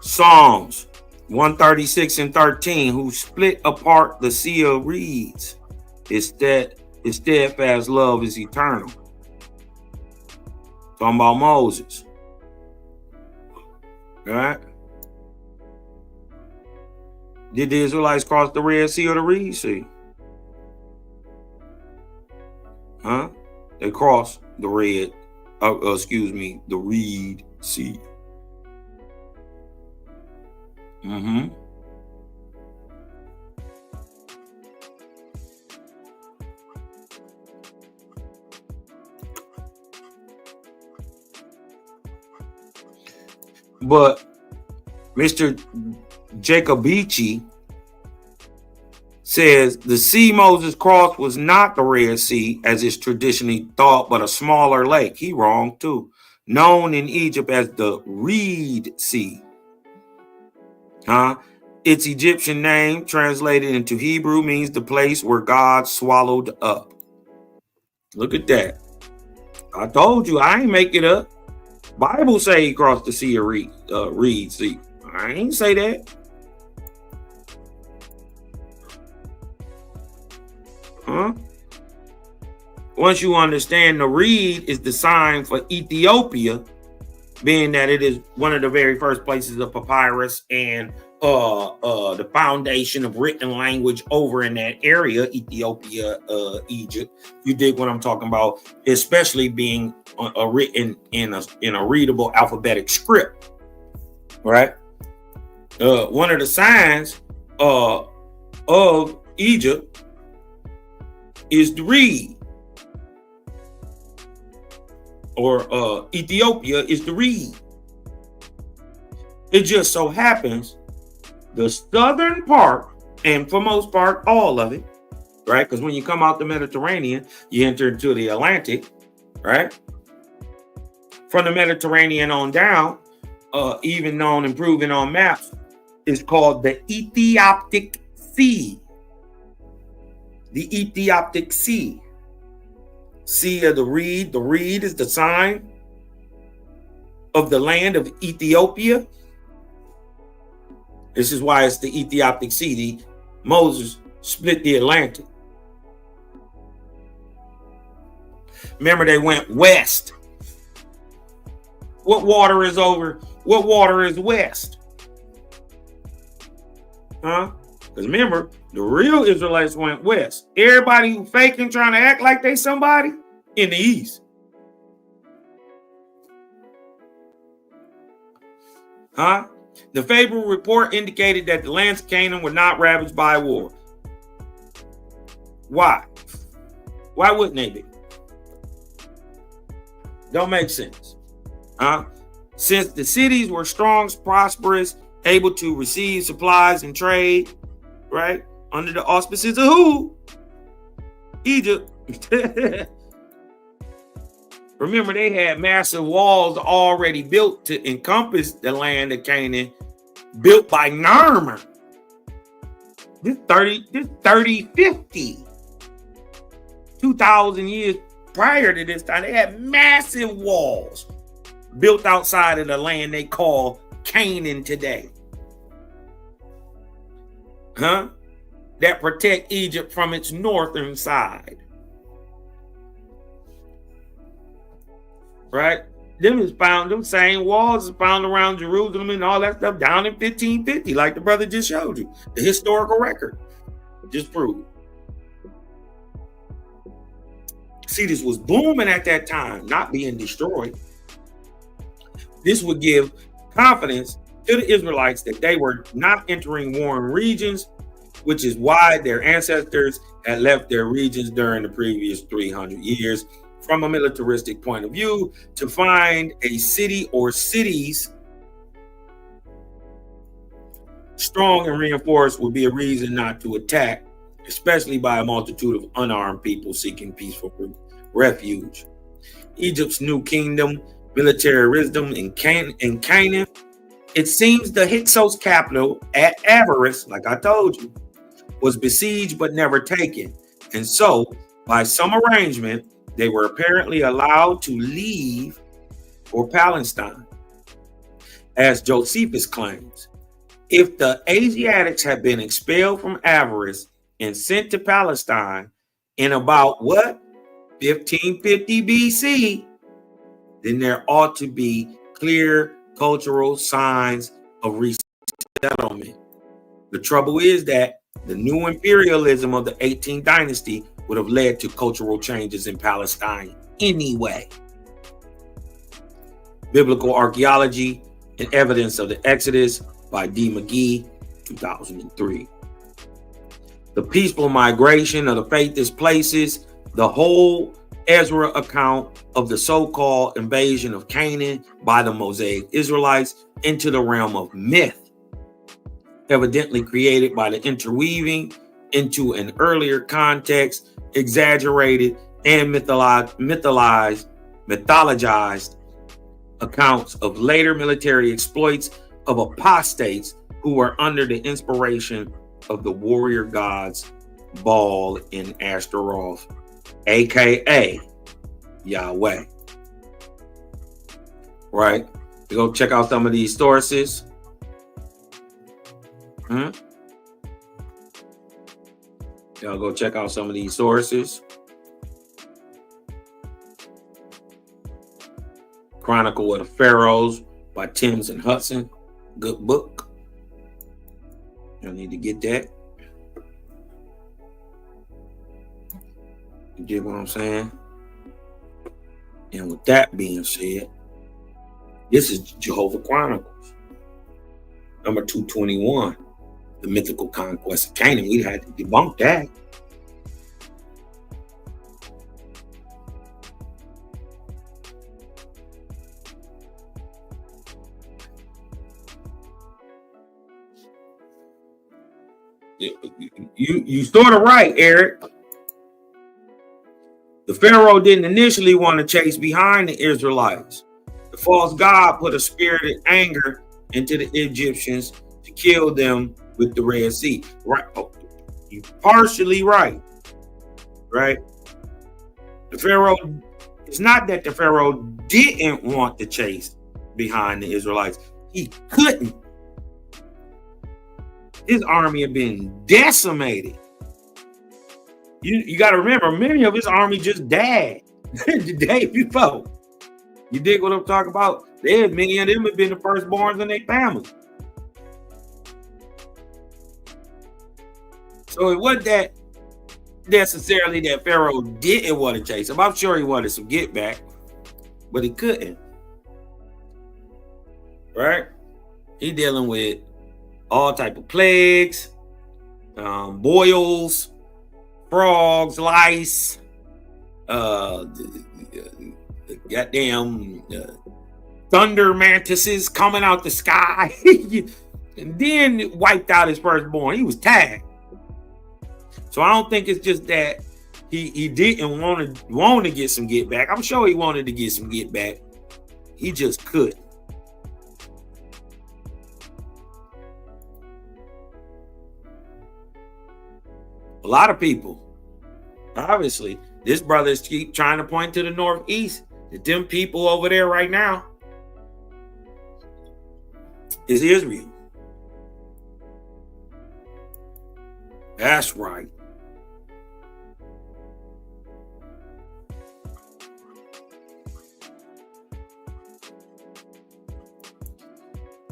Psalms 136 and 13, who split apart the sea of reeds. His steadfast love is eternal. Talking about Moses. All right. Did the Israelites cross the Red Sea or the Reed Sea? Huh? They crossed the Reed Sea. Mm-hmm. But Mr. JEHOVIH says the sea Moses crossed was not the Red Sea, as is traditionally thought, but a smaller lake. He wrong too. Known in Egypt as the Reed Sea. Its Egyptian name, translated into Hebrew, means the place where God swallowed up. Look at that. I told you, I ain't make it up. Bible say he crossed the sea of Reed Sea. I ain't say that. Once you understand the reed is the sign for Ethiopia, being that it is one of the very first places of papyrus and the foundation of written language over in that area, Ethiopia, Egypt. You dig what I'm talking about? Especially being written in a readable alphabetic script, right? One of the signs of Egypt is the reed, or Ethiopia is the reed. It just so happens the southern part, and for most part, all of it, right? Because when you come out the Mediterranean, you enter into the Atlantic, right? From the Mediterranean on down, even known and proven on maps, is called the Ethiopic Sea. The Ethiopic Sea. Sea of the reed. The reed is the sign of the land of Ethiopia. This is why it's the Ethiopic Sea. Moses split the Atlantic. Remember, they went west. What water is over? What water is west? Because remember, the real Israelites went west. Everybody who faking, trying to act like they somebody, in the east. Huh? The favorable report indicated that the lands of Canaan were not ravaged by war. Why? Why wouldn't they be? Don't make sense. Huh? Since the cities were strong, prosperous, able to receive supplies and trade, right? Under the auspices of who? Egypt. Remember, they had massive walls already built to encompass the land of Canaan, built by Narmer. This 50, 2,000 years prior to this time, they had massive walls built outside of the land they call Canaan today. Huh? That protect Egypt from its northern side. Right? Them same walls is found around Jerusalem and all that stuff down in 1550, like the brother just showed you. The historical record just proved. See, this was booming at that time, not being destroyed. This would give confidence to the Israelites that they were not entering warring regions, which is why their ancestors had left their regions during the previous 300 years. From a militaristic point of view, to find a city or cities strong and reinforced would be a reason not to attack, especially by a multitude of unarmed people seeking peaceful refuge. Egypt's new kingdom, military wisdom in Canaan, it seems the Hyksos capital at Avaris, like I told you, was besieged but never taken. And so, by some arrangement, they were apparently allowed to leave for Palestine. As Josephus claims, if the Asiatics had been expelled from Avaris and sent to Palestine in about what? 1550 BC, then there ought to be clear cultural signs of resettlement. The trouble is that the new imperialism of the 18th dynasty would have led to cultural changes in Palestine anyway. Biblical Archaeology and Evidence of the Exodus by D. McGee, 2003. The peaceful migration of the faithless places, the whole Ezra account of the so-called invasion of Canaan by the Mosaic Israelites into the realm of myth, evidently created by the interweaving into an earlier context, exaggerated and mythologized accounts of later military exploits of apostates who were under the inspiration of the warrior gods Baal and Ashtaroth, aka Yahweh. Right? We go check out some of these sources. Y'all go check out some of these sources. Chronicle of the Pharaohs by Timms and Hudson. Good book. Y'all need to get that. You get what I'm saying? And with that being said, this is JEHOVIH Chronicles, number 221. The mythical conquest of Canaan. We had to debunk that. You sort of right, Eric. The Pharaoh didn't initially want to chase behind the Israelites. The false god put a spirited anger into the Egyptians to kill them with the Red Sea. Right? Oh, you're partially right. Right? The Pharaoh, it's not that the Pharaoh didn't want to chase behind the Israelites. He couldn't. His army had been decimated. You got to remember, many of his army just died the day before. You dig what I'm talking about? Many of them have been the firstborns in their family. So it wasn't that necessarily that Pharaoh didn't want to chase him. I'm sure he wanted some get back, but he couldn't. Right? He dealing with all type of plagues, boils, frogs, lice, goddamn thunder mantises coming out the sky, and then wiped out his firstborn. He was tagged. So I don't think it's just that he didn't want to get some get back. I'm sure he wanted to get some get back. He just couldn't. A lot of people, obviously, this brother is keep trying to point to the northeast. That them people over there right now is Israel. That's right.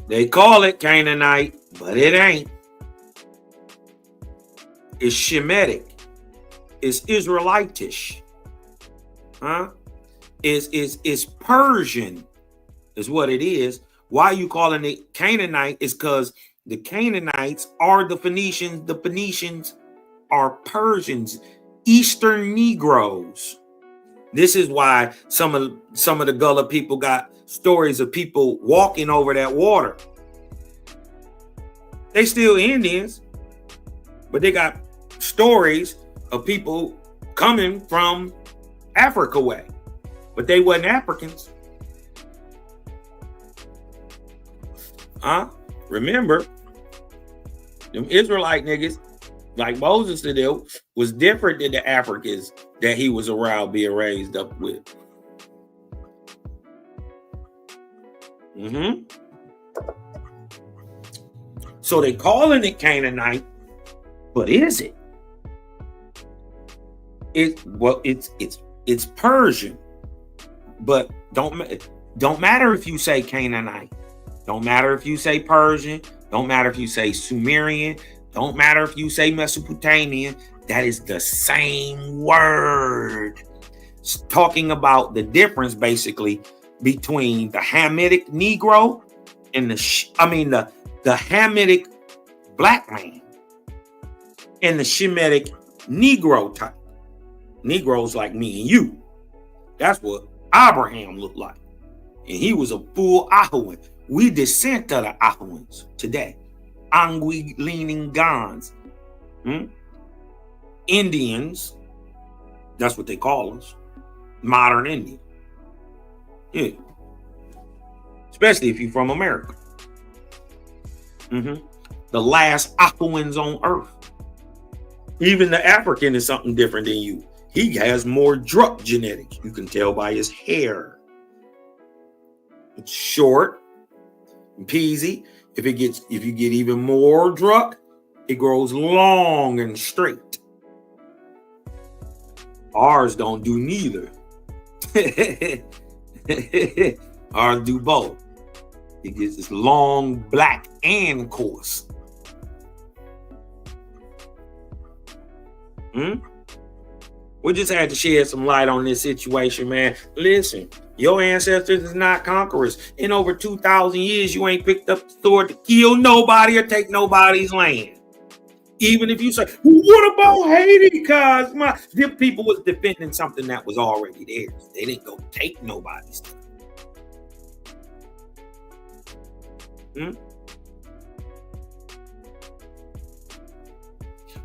They call it Canaanite, but it ain't. It's Shemitic. It's Israelitish. Huh? It's Persian is what it is. Why you calling it Canaanite is because the Canaanites are the Phoenicians. The Phoenicians are Persians, Eastern Negroes. This is why some of the Gullah people got stories of people walking over that water. They still Indians, but they got stories of people coming from Africa way, but they wasn't Africans. Remember, them Israelite niggas, like Moses to them, was different than the Africans that he was around being raised up with. So they calling it Canaanite, but is it? It's Persian, but don't matter if you say Canaanite. Don't matter if you say Persian. Don't matter if you say Sumerian. Don't matter if you say Mesopotamian. That is the same word. It's talking about the difference basically between the Hamitic Negro and the Hamitic black man and the Shemitic Negro type. Negroes like me and you. That's what Abraham looked like. And he was a full Ahuan. We descend of the Ahuans today. Angui leaning Gans. Indians. That's what they call us. Modern Indian. Yeah. Especially if you're from America. The last Ahuans on earth. Even the African is something different than you. He has more Druk genetics. You can tell by his hair. It's short and peasy. If you get even more Druk, it grows long and straight. Ours don't do neither. Ours do both. It gets this long, black, and coarse. We just had to shed some light on this situation, man. Listen, your ancestors is not conquerors. In over 2,000 years, you ain't picked up the sword to kill nobody or take nobody's land. Even if you say, well, what about Haiti? Cause them people was defending something that was already theirs. They didn't go take nobody's stuff.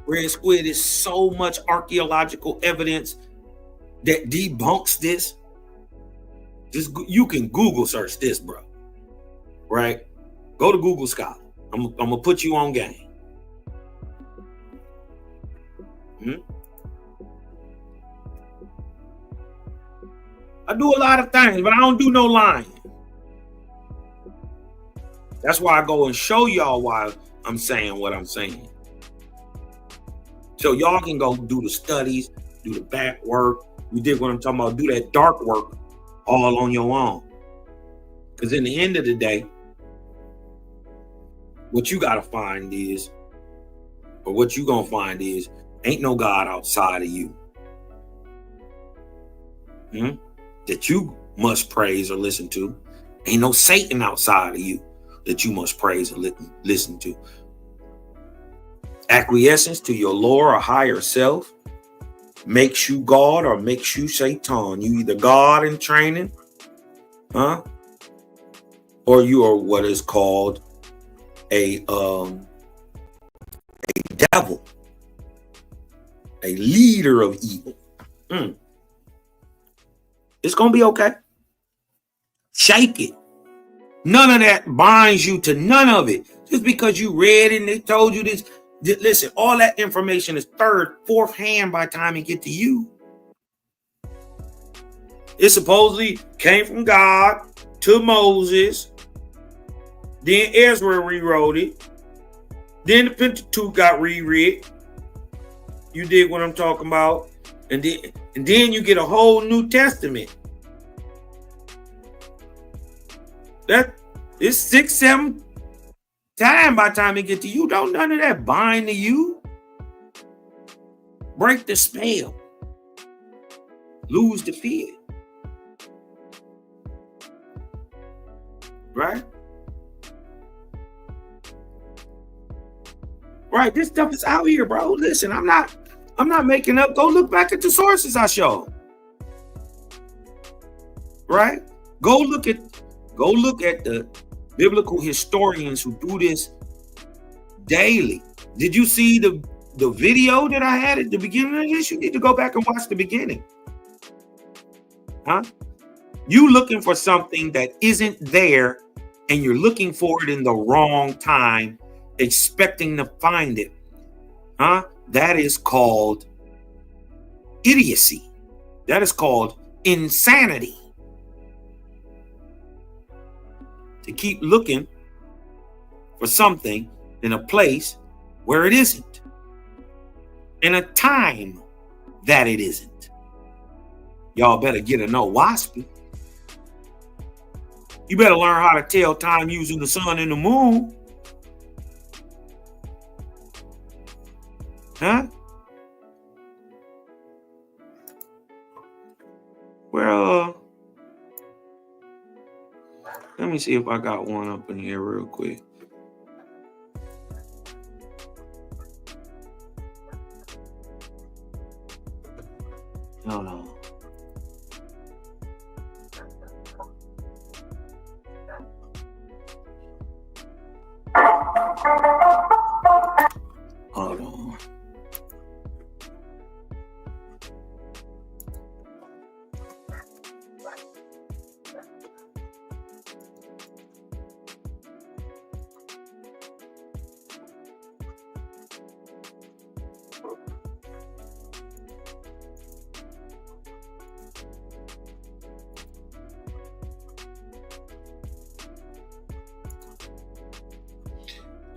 Red Squid is so much archaeological evidence that debunks this. You can Google search this, bro. Right? Go to Google Scholar. I'm gonna put you on game. I do a lot of things, but I don't do no lying. That's why I go and show y'all why I'm saying what I'm saying. So y'all can go do the studies, do the back work. You dig what I'm talking about? Do that dark work all on your own. Because in the end of the day, what you got to find is, or what you going to find is, ain't no God outside of you. That you must praise or listen to. Ain't no Satan outside of you. that you must praise and listen to. Acquiescence to your lower or higher self makes you God or makes you Satan. You either God in training, or you are what is called a devil, a leader of evil. It's gonna be okay. Shake it. None of that binds you to none of it. Just because you read it and they told you this. Listen, all that information is third, fourth hand by the time it get to you. It supposedly came from God to Moses. Then Ezra rewrote it. Then the Pentateuch got reread. You dig what I'm talking about? And then you get a whole New Testament. That is 6, 7 time by the time it get to you. Don't none of that bind to you. Break the spell. Lose the fear. Right? Right. This stuff is out here, bro. Listen, I'm not making up. Go look back at the sources I showed. Right? Go look at the biblical historians who do this daily. Did you see the video that I had at the beginning of this? You need to go back and watch the beginning. You looking for something that isn't there, and you're looking for it in the wrong time, expecting to find it. That is called idiocy. That is called insanity. To keep looking for something in a place where it isn't, in a time that it isn't. Y'all better get to know WASPy. You better learn how to tell time using the sun and the moon. Well, let me see if I got one up in here real quick. Hold on. Hold on.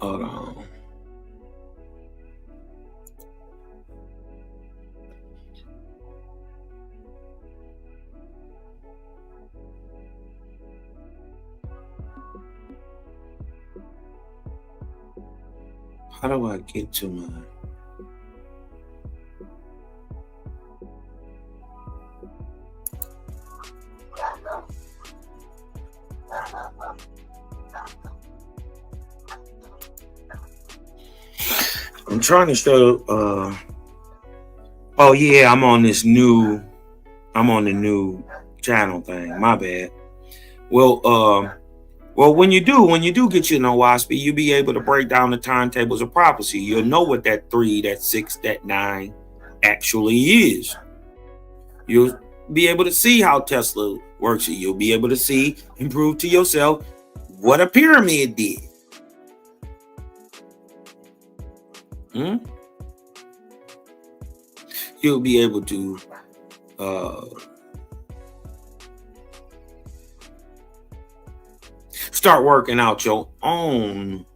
Hold on. How do I get to mine? I'm trying to show. Oh yeah, I'm on the new channel thing. My bad. Well, when you do get you know WASPy, you'll be able to break down the timetables of prophecy. You'll know what that 3, that 6, that 9 actually is. You'll be able to see how Tesla works. You'll be able to see and prove to yourself what a pyramid did. You'll be able to start working out your own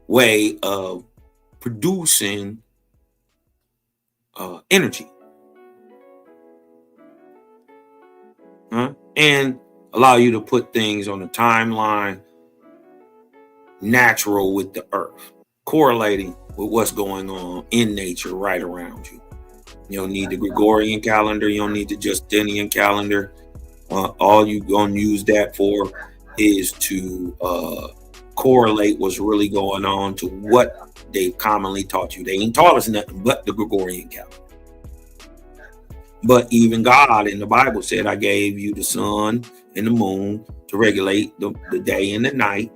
way of producing energy, and allow you to put things on the timeline natural with the earth, correlating with what's going on in nature right around you. You don't need the Gregorian calendar. You don't need the Justinian calendar. All you're going to use that for is to correlate what's really going on to what they commonly taught you. They ain't taught us nothing but the Gregorian calendar. But even God in the Bible said, I gave you the sun and the moon to regulate the day and the night,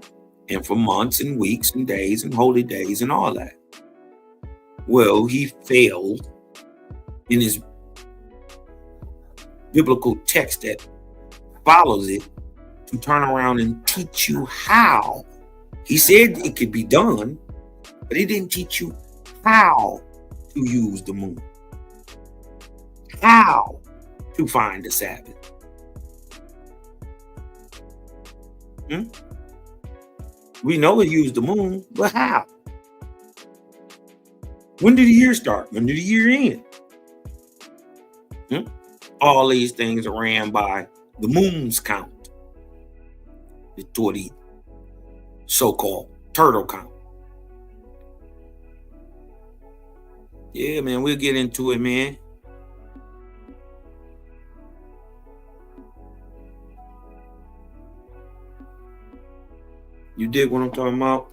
and for months and weeks and days and holy days and all that. Well, he failed in his biblical text that follows it to turn around and teach you how. He said it could be done, but he didn't teach you how to use the moon, how to find the Sabbath. We know he used the moon, but how? When did the year start? When did the year end? All these things are ran by the moon's count, the 20 so-called turtle count. Yeah, man, we'll get into it, man. You dig what I'm talking about?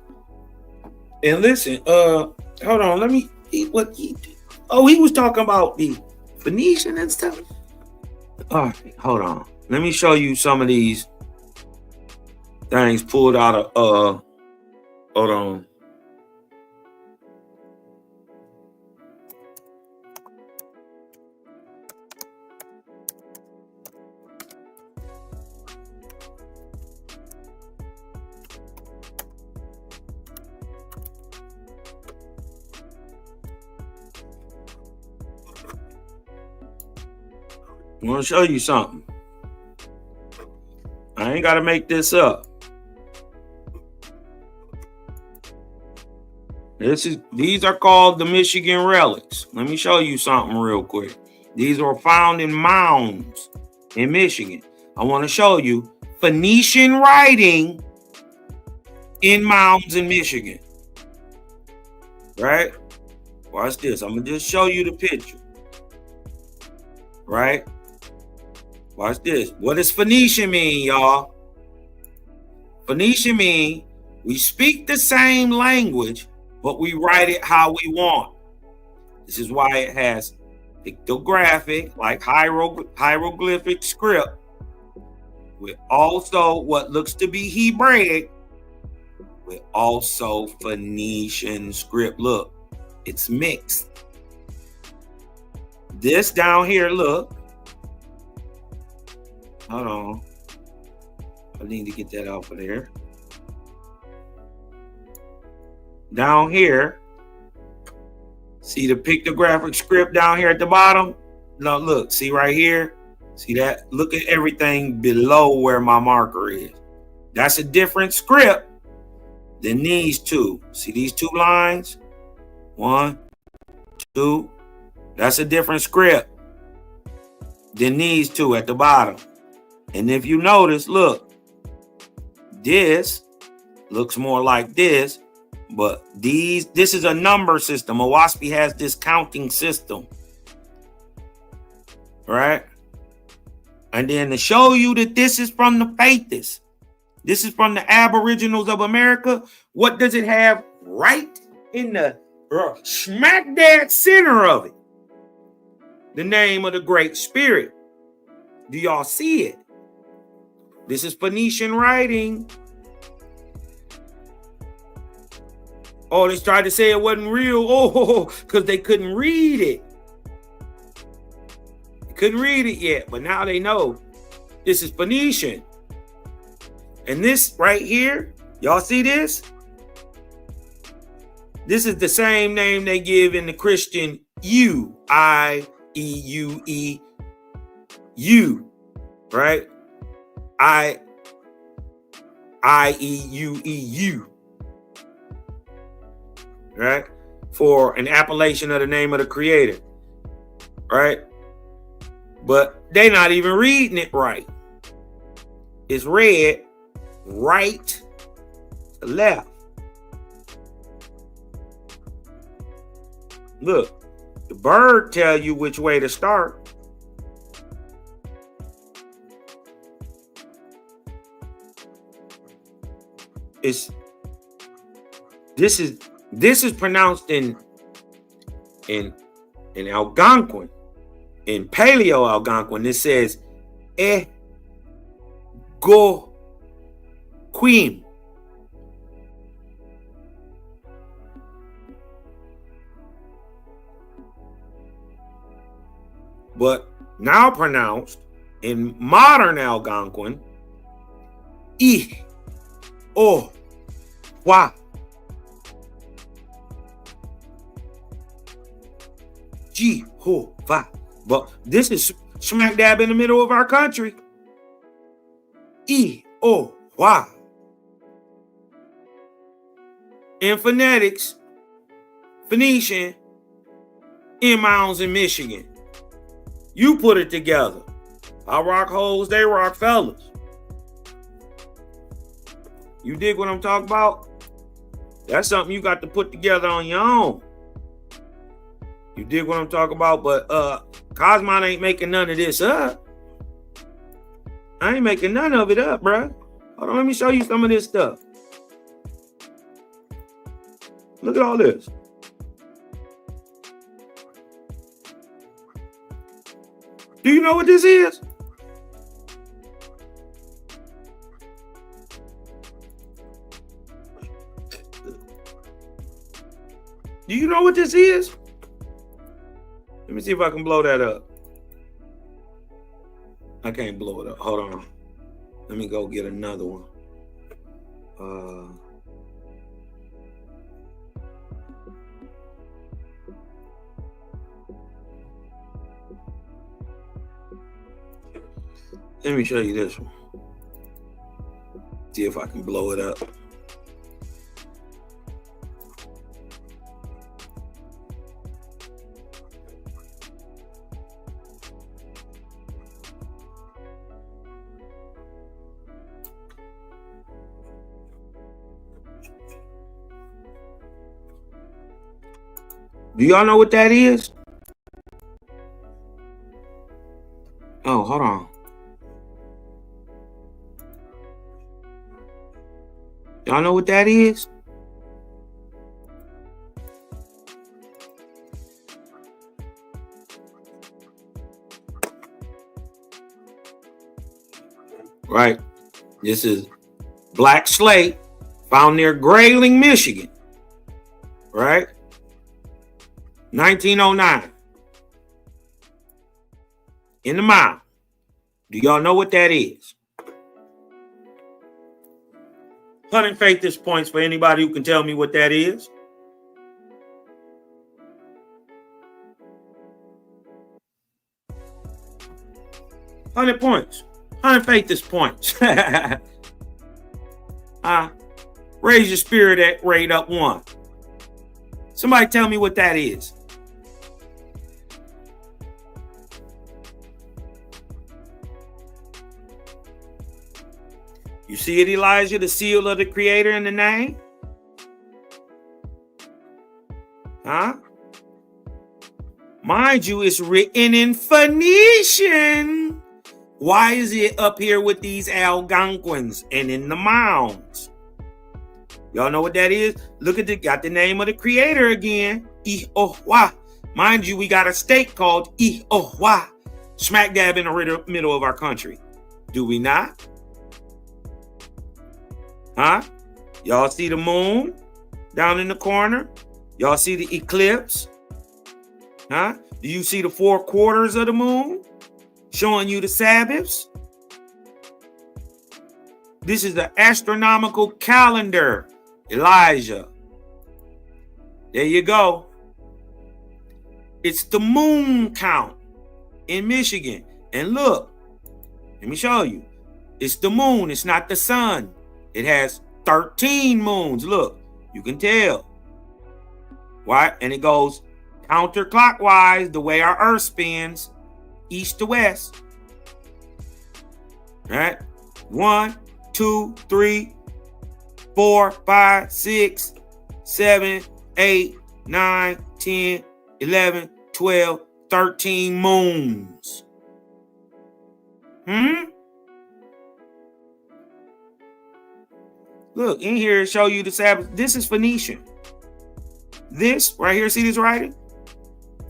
And listen, hold on, let me what he did. Oh, he was talking about the Phoenician and stuff. All right, hold on. Let me show you some of these things pulled out of hold on. I'm gonna show you something. I ain't gotta make this up. These are called the Michigan relics. Let me show you something real quick. These are found in mounds in Michigan. I want to show you Phoenician writing in mounds in Michigan. Right? Watch this. I'm gonna just show you the picture. Right? Watch this. What does Phoenician mean, y'all? Phoenician mean we speak the same language, but we write it how we want. This is why it has pictographic, like hieroglyphic script, with also what looks to be Hebraic, with also Phoenician script. Look, it's mixed. This down here, look. Hold on. I need to get that off of there. Down here, see the pictographic script down here at the bottom? No, look, see right here? See that? Look at everything below where my marker is. That's a different script than these two. See these two lines? 1, 2. That's a different script than these two at the bottom. And if you notice, look, this looks more like this, but this is a number system. Owaspy has this counting system, right? And then to show you that this is from the Faithists, this is from the Aboriginals of America, what does it have right in the smack dab center of it? The name of the Great Spirit. Do y'all see it? This is Phoenician writing. Oh, they tried to say it wasn't real. Oh, because they couldn't read it. They couldn't read it yet, but now they know this is Phoenician. And this right here, y'all see this? This is the same name they give in the Christian U, I-E-U-E, U, right? I-E-U-E-U, right? For an appellation of the name of the Creator, right? But they not even reading it right. It's read right to left. Look, the bird tell you which way to start. This is pronounced in Algonquin, in Paleo Algonquin. It says go queen. But now pronounced in modern Algonquin, wa. Jehovah. But this is smack dab in the middle of our country. Wa. In phonetics, Phoenician, in Mounds in Michigan. You put it together. I rock hoes, they rock fellas. You dig what I'm talking about? That's something you got to put together on your own. You dig what I'm talking about? But Cosmon ain't making none of this up. I ain't making none of it up, bruh. Hold on, let me show you some of this stuff. Look at all this. Do you know what this is? Do you know what this is? Let me see if I can blow that up. I can't blow it up. Hold on. Let me go get another one. Let me show you this one. See if I can blow it up. Do y'all know what that is? Oh, hold on. Y'all know what that is? Right. This is black slate found near Grayling, Michigan. Right? 1909. In the mile. Do y'all know what that is? 100 faith points for anybody who can tell me what that is. $100 points. 100 faith points. Raise your spirit at rate up 1. Somebody tell me what that is. You see it, Elijah, the seal of the Creator in the name? Huh? Mind you, it's written in Phoenician. Why is it up here with these Algonquins and in the mounds? Y'all know what that is? Look at got the name of the Creator again. Jehovah. Mind you, we got a state called Jehovah. Smack dab in the middle of our country. Do we not? Huh? Y'all see the moon down in the corner? Y'all see the eclipse? Huh? Do you see the 4 quarters of the moon showing you the Sabbaths? This is the astronomical calendar, Elijah. There you go. It's the moon count in Michigan. And look, let me show you. It's the moon. It's not the sun. It has 13 moons. Look, you can tell. Why? And it goes counterclockwise, the way our Earth spins, east to west. All right? 1, 2, 3, 4, 5, 6, 7, 8, 9, 10, 11, 12, 13 moons. Look, in here, show you the Sabbath. This is Phoenician. This right here, see this writing?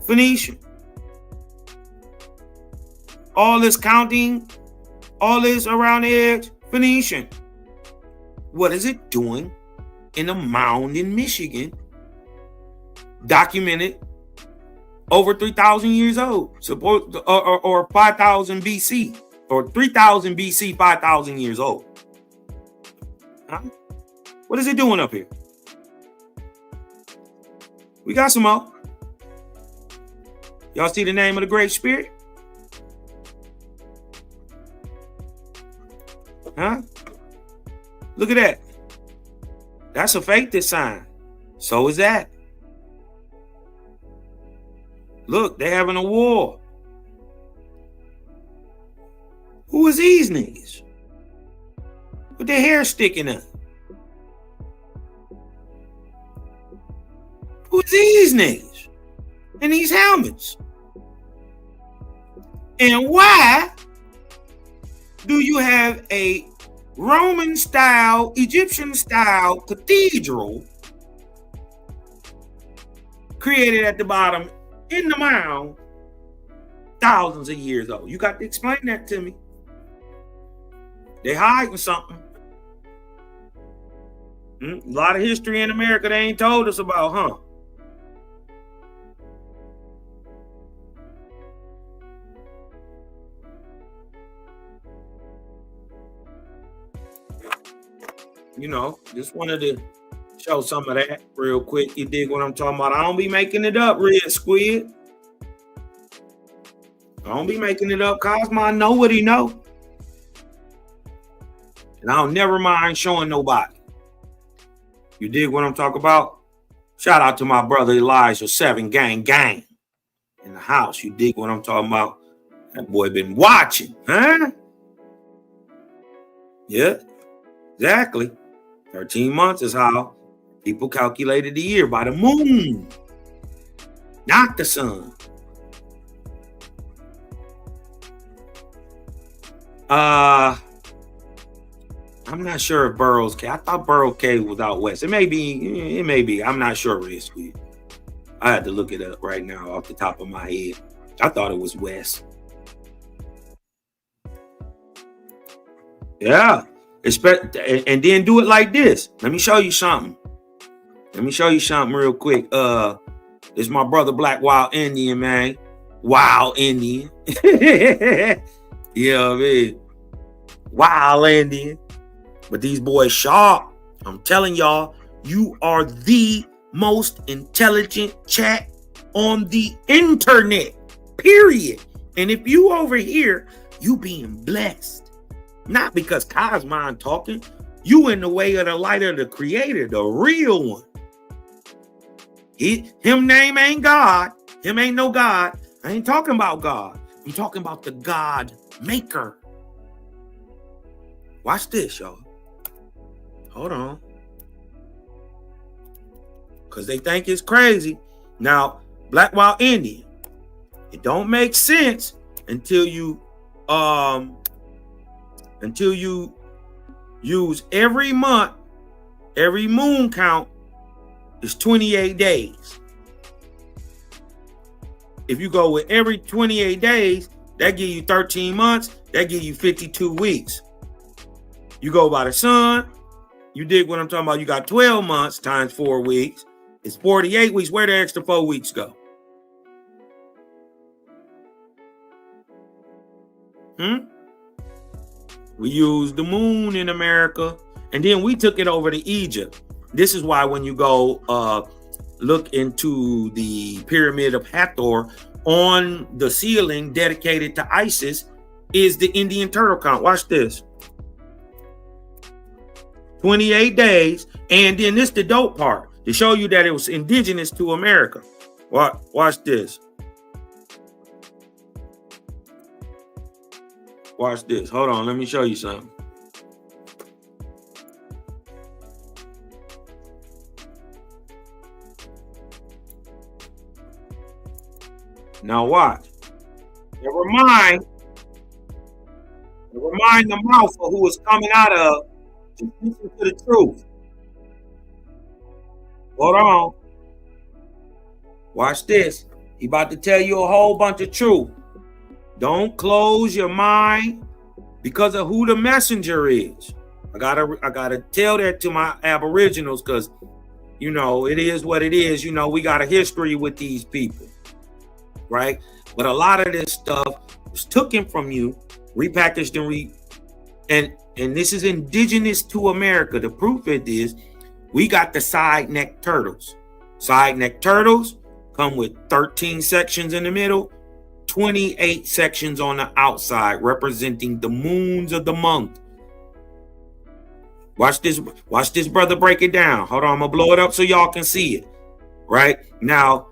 Phoenician. All this counting, all this around the edge, Phoenician. What is it doing in a mound in Michigan? Documented over 3,000 years old, or 5,000 BC, or 3,000 BC, 5,000 years old. Huh? What is it doing up here? We got some more. Y'all see the name of the Great Spirit? Huh? Look at that. That's a faith sign. So is that. Look, they're having a war. Who is these niggas? With their hair sticking up? Who is these niggas? And these helmets? And why do you have a Roman style, Egyptian style cathedral created at the bottom in the mound thousands of years old? You got to explain that to me. They hiding something. A lot of history in America they ain't told us about, huh? You know, just wanted to show some of that real quick. You dig what I'm talking about? I don't be making it up, Red Squid. I don't be making it up. Cosmo know what he know. And I'll never mind showing nobody. You dig what I'm talking about? Shout out to my brother Elijah 7 gang in the house. You dig what I'm talking about? That boy been watching, huh? Yeah, exactly. 13 months is how people calculated the year, by the moon, not the sun. I'm not sure if Burroughs Cave. I thought Burroughs Cave was out west. It may be. I'm not sure, Red Squid. I had to look it up right now off the top of my head. I thought it was west. Yeah. And then do it like this. Let me show you something. Real quick. This is my brother Black Wild Indian, man. Wild Indian. Yeah, man. Wild Indian. But these boys sharp. I'm telling y'all, you are the most intelligent chat on the internet. Period. And if you over here, you being blessed. Not because Cosmon talking. You in the way of the light of the creator, the real one. Him name ain't God. Him ain't no God. I ain't talking about God. I'm talking about the God maker. Watch this, y'all. Hold on. Because they think it's crazy. Now, Black Wild Indian. It don't make sense until you use every month, every moon count is 28 days. If you go with every 28 days, that give you 13 months, that give you 52 weeks. You go by the sun, you dig what I'm talking about? You got 12 months times 4 weeks. It's 48 weeks. Where the extra 4 weeks go? We used the moon in America, and then we took it over to Egypt. This is why when you go look into the Pyramid of Hathor, on the ceiling dedicated to Isis is the Indian turtle count. Watch this. 28 days. And then this the dope part to show you that it was indigenous to America. Watch this. Watch this. Hold on. Let me show you something. Now watch. Never mind the mouth of who is coming out of to listen to the truth. Hold on. Watch this. He about to tell you a whole bunch of truth. Don't close your mind because of who the messenger is. I gotta tell that to my aboriginals, because you know it is what it is. You know, we got a history with these people, right? But a lot of this stuff was taken from you, repackaged and this is indigenous to America. The proof it is, we got the side neck turtles. Side neck turtles come with 13 sections in the middle, 28 sections on the outside, representing the moons of the month. Watch this brother break it down. Hold on, I'm gonna blow it up so y'all can see it. Right now,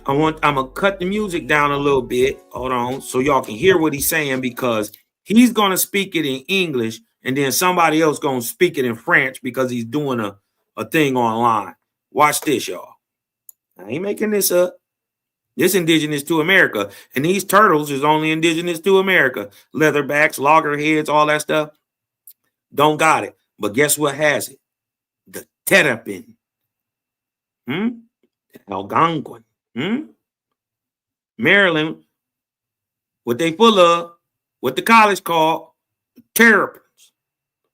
I'm gonna cut the music down a little bit. Hold on, so y'all can hear what he's saying, because he's gonna speak it in English, and then somebody else gonna speak it in French because he's doing a thing online. Watch this, y'all. I ain't making this up. This indigenous to America, and these turtles is only indigenous to America. Leatherbacks, loggerheads, all that stuff. Don't got it. But guess what has it? The terrapin. Algonquin. Maryland, what they full of, what the college called terrapins.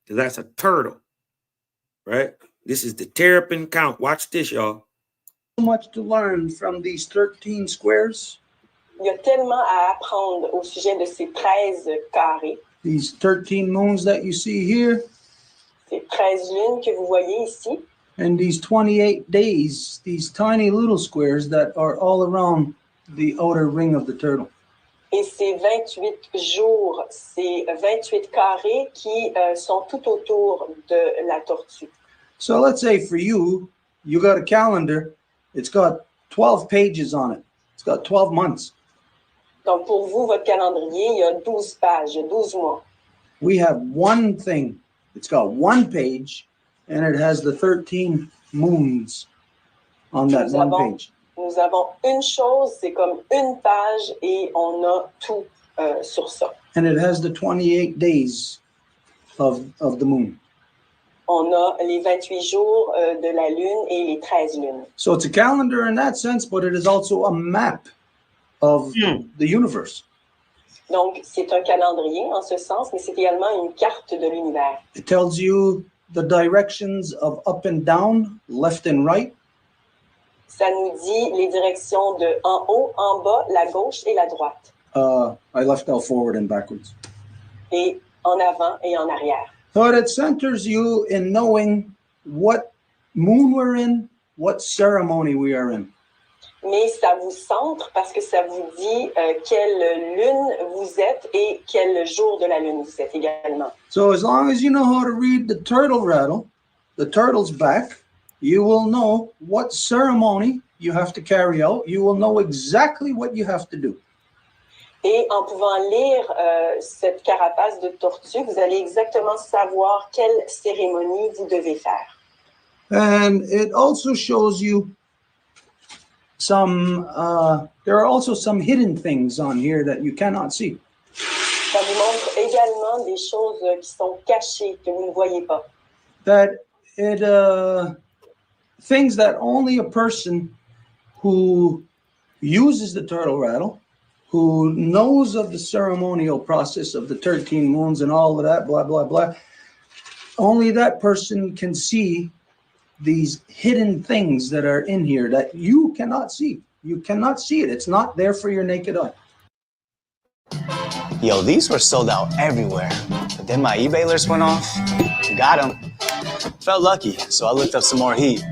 That's a turtle, right? This is the terrapin count. Watch this, y'all. So much to learn from these 13 squares. Il y a tellement à apprendre au sujet de ces 13 carrés. These 13 moons that you see here. Ces 13 lunes que vous voyez ici. And these 28 days, these tiny little squares that are all around the outer ring of the turtle. Et ces 28 jours, ces 28 carrés qui sont tout autour de la tortue. So let's say for you, you got a calendar. It's got 12 pages on it. It's got 12 months. Donc pour vous, votre calendrier, il y a 12 pages, il y a 12 mois. We have one thing. It's got one page, and it has the 13 moons on that one page. Nous avons une chose, c'est comme une page, et on a tout sur ça. And it has the 28 days of the moon. On a les 28 jours de la lune et les 13 lunes. So it's a calendar in that sense, but it is also a map of the universe. Donc, c'est un calendrier en ce sens, mais c'est également une carte de l'univers. It tells you the directions of up and down, left and right. Ça nous dit les directions de en haut, en bas, la gauche et la droite. I left out forward and backwards. Et en avant et en arrière. So it centers you in knowing what moon we're in, what ceremony we are in. Mais ça vous centre parce que ça vous dit quelle lune vous êtes et quel jour de la lune vous êtes également. So as long as you know how to read the turtle rattle, the turtle's back, you will know what ceremony you have to carry out. You will know exactly what you have to do. Et en pouvant lire cette carapace de tortue, vous allez exactement savoir quelle cérémonie vous devez faire. And it also shows you some, there are also some hidden things on here that you cannot see. Ça vous montre également des choses qui sont cachées, que vous ne voyez pas. That it, things that only a person who uses the turtle rattle, who knows of the ceremonial process of the 13 moons and all of that, blah, blah, blah, only that person can see these hidden things that are in here that you cannot see. You cannot see it. It's not there for your naked eye. Yo, these were sold out everywhere. But then my eBay list went off. Got them. Felt lucky, so I looked up some more heat.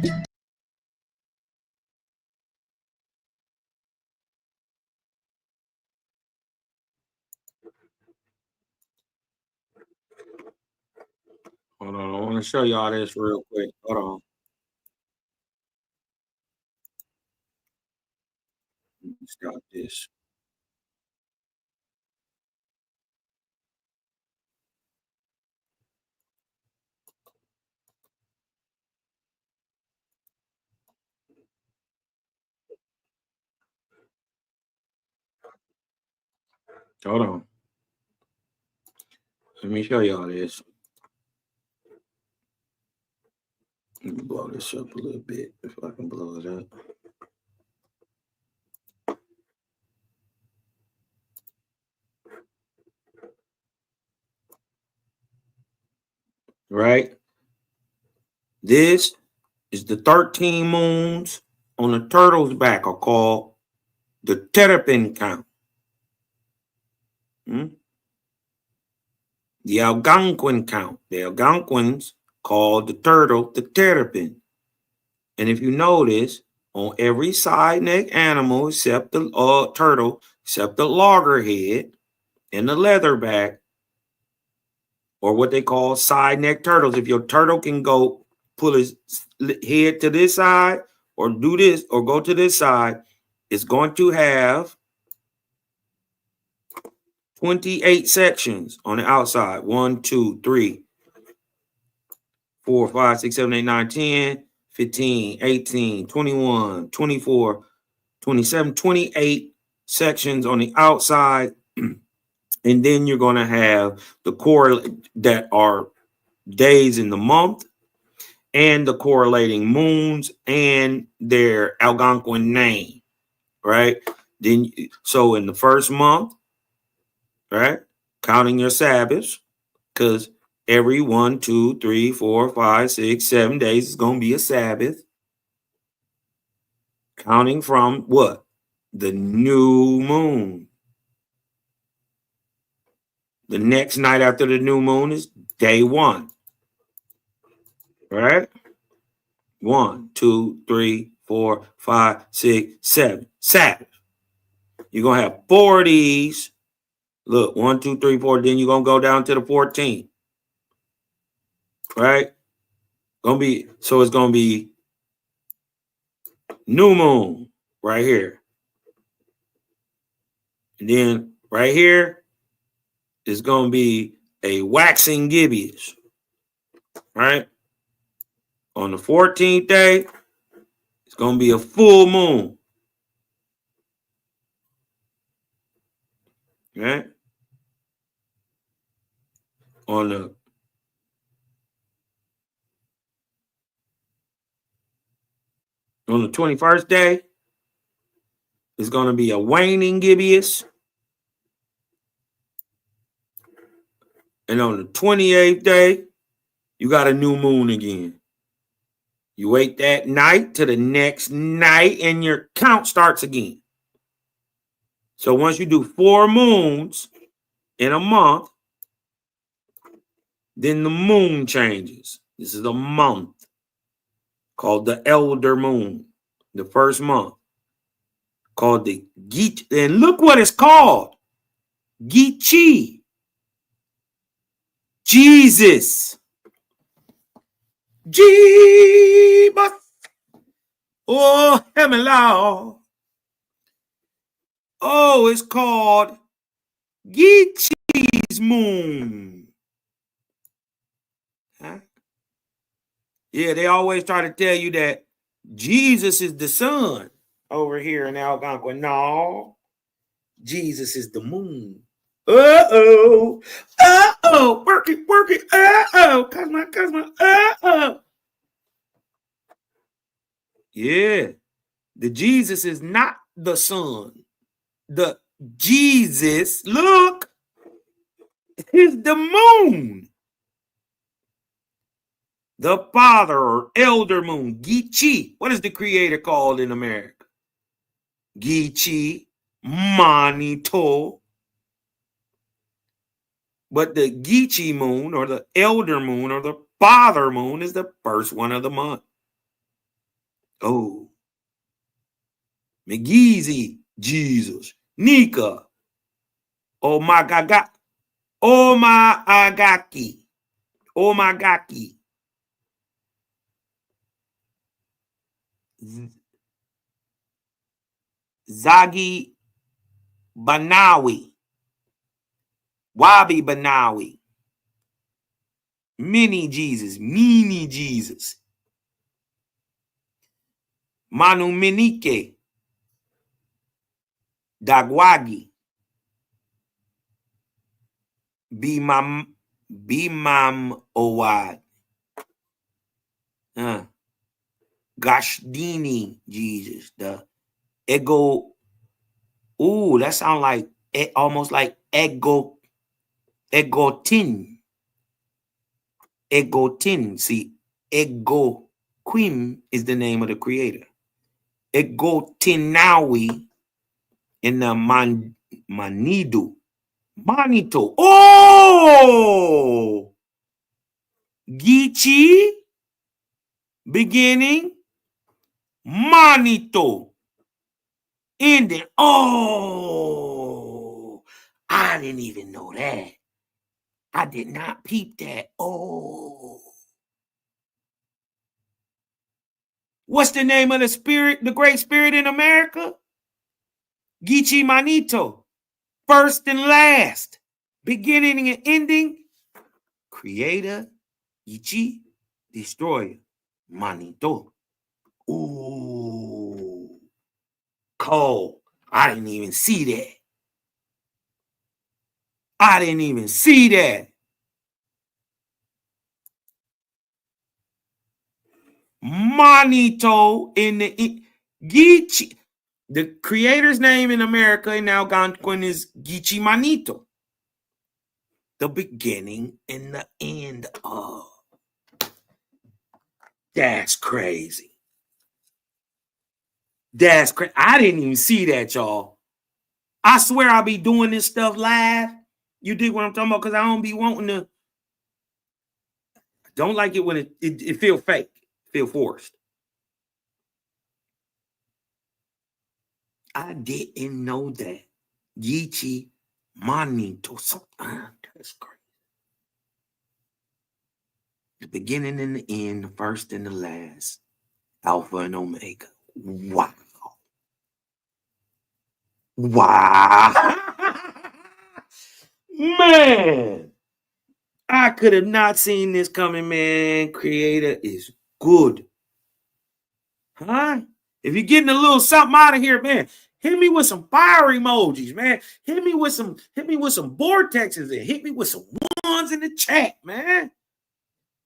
Hold on, I want to show y'all this real quick. Hold on. Let me start this. Hold on. Let me show y'all this. Let me blow this up a little bit if I can blow it up. right? This is the 13 moons on the turtle's back are called the terrapin count. The Algonquin count. The Algonquins called the turtle the terrapin. And if you notice, on every side neck animal except the turtle, except the loggerhead and the leatherback, or what they call side neck turtles, if your turtle can go pull his head to this side or do this or go to this side, it's going to have 28 sections on the outside. 1, 2, 3, 4, 5, 6, 7, 8, 9, 10, 15, 18, 21, 24, 27, 28 sections on the outside. And then you're going to have the correlate that are days in the month and the correlating moons and their Algonquin name, right? Then, so in the first month, right, counting your Sabbaths, because every 1, 2, 3, 4, 5, 6, 7 days is going to be a Sabbath. Counting from what? The new moon. The next night after the new moon is day 1. Right? 1, 2, 3, 4, 5, 6, 7. Sabbath. You're going to have 4 of these. Look, 1, 2, 3, 4. Then you're going to go down to the 14th. Right? So it's going to be new moon right here. And then right here is going to be a waxing gibbous. Right? On the 14th day, it's going to be a full moon. Right? On the 21st day, it's going to be a waning gibbous. And on the 28th day, you got a new moon again. You wait that night to the next night and your count starts again. So once you do 4 moons in a month, then the moon changes. This is a month called the elder moon, the first month, called the Git. And look what it's called. Gichi. Jesus. Jesus. Oh, heaven Lord. Oh, it's called Gichi's moon. Huh? Yeah, they always try to tell you that Jesus is the sun over here in Algonquin. No, Jesus is the moon. Uh-oh. Uh-oh. Work it. Uh-oh. Cosmo. Uh-oh. Yeah. The Jesus is not the sun. The Jesus, look, is the moon. The father or elder moon, Gichi. What is the creator called in America? Gichi Manito. But the Gichi moon or the elder moon or the father moon is the first one of the month. Oh. McGeezy, Jesus. Nika. Oh my gaga. Oh my agaki. Oh my gaki. Zagi Banawi. Wabi Banawi. Mini Jesus. Mini Jesus. Manu Minike. Dagwagi. Bimam Owad. Gashdini Jesus. The ego. Ooh, that sounds like almost like egotin. Egotin. See, Egoquim is the name of the creator. Egotinawi in the Manidu. Manito. Oh! Gichi, beginning. Manito, ending. Oh! I didn't even know that. I did not peep that. Oh. What's the name of the spirit, the great spirit in America? Gichi Manito. First and last. Beginning and ending. Creator. Gichi. Destroyer. Manito. Ooh. Cold. I didn't even see that. I didn't even see that. Manito in the Gichi. The creator's name in America in Algonquin is Gichi Manito. The beginning and the end of. That's crazy. That's crazy. I didn't even see that, y'all. I swear I'll be doing this stuff live. You dig what I'm talking about? Because I don't be wanting to. I don't like it when it feel fake, feel forced. I didn't know that. Gichi Manito. That's crazy. The beginning and the end, the first and the last. Alpha and Omega. Wow. Wow. Man. I could have not seen this coming, man. Creator is good. Huh? If you're getting a little something out of here, man, hit me with some fire emojis, man. Hit me with some vortexes and hit me with some ones in the chat, man.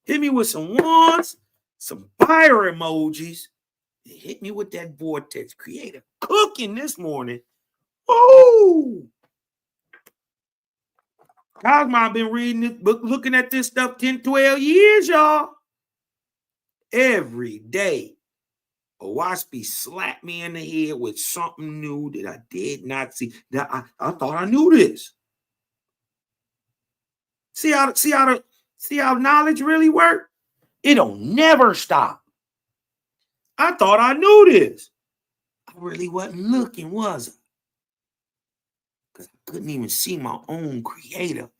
Hit me with some ones, some fire emojis. Hit me with that vortex. Creator cooking this morning. Oh, Cosmo, I've been reading this book, looking at this stuff 10, 12 years, y'all. Every day, a waspy slapped me in the head with something new that I did not see. That I thought I knew this. See how knowledge really works? It don't never stop. I thought I knew this. I really wasn't looking, was I? Because I couldn't even see my own creator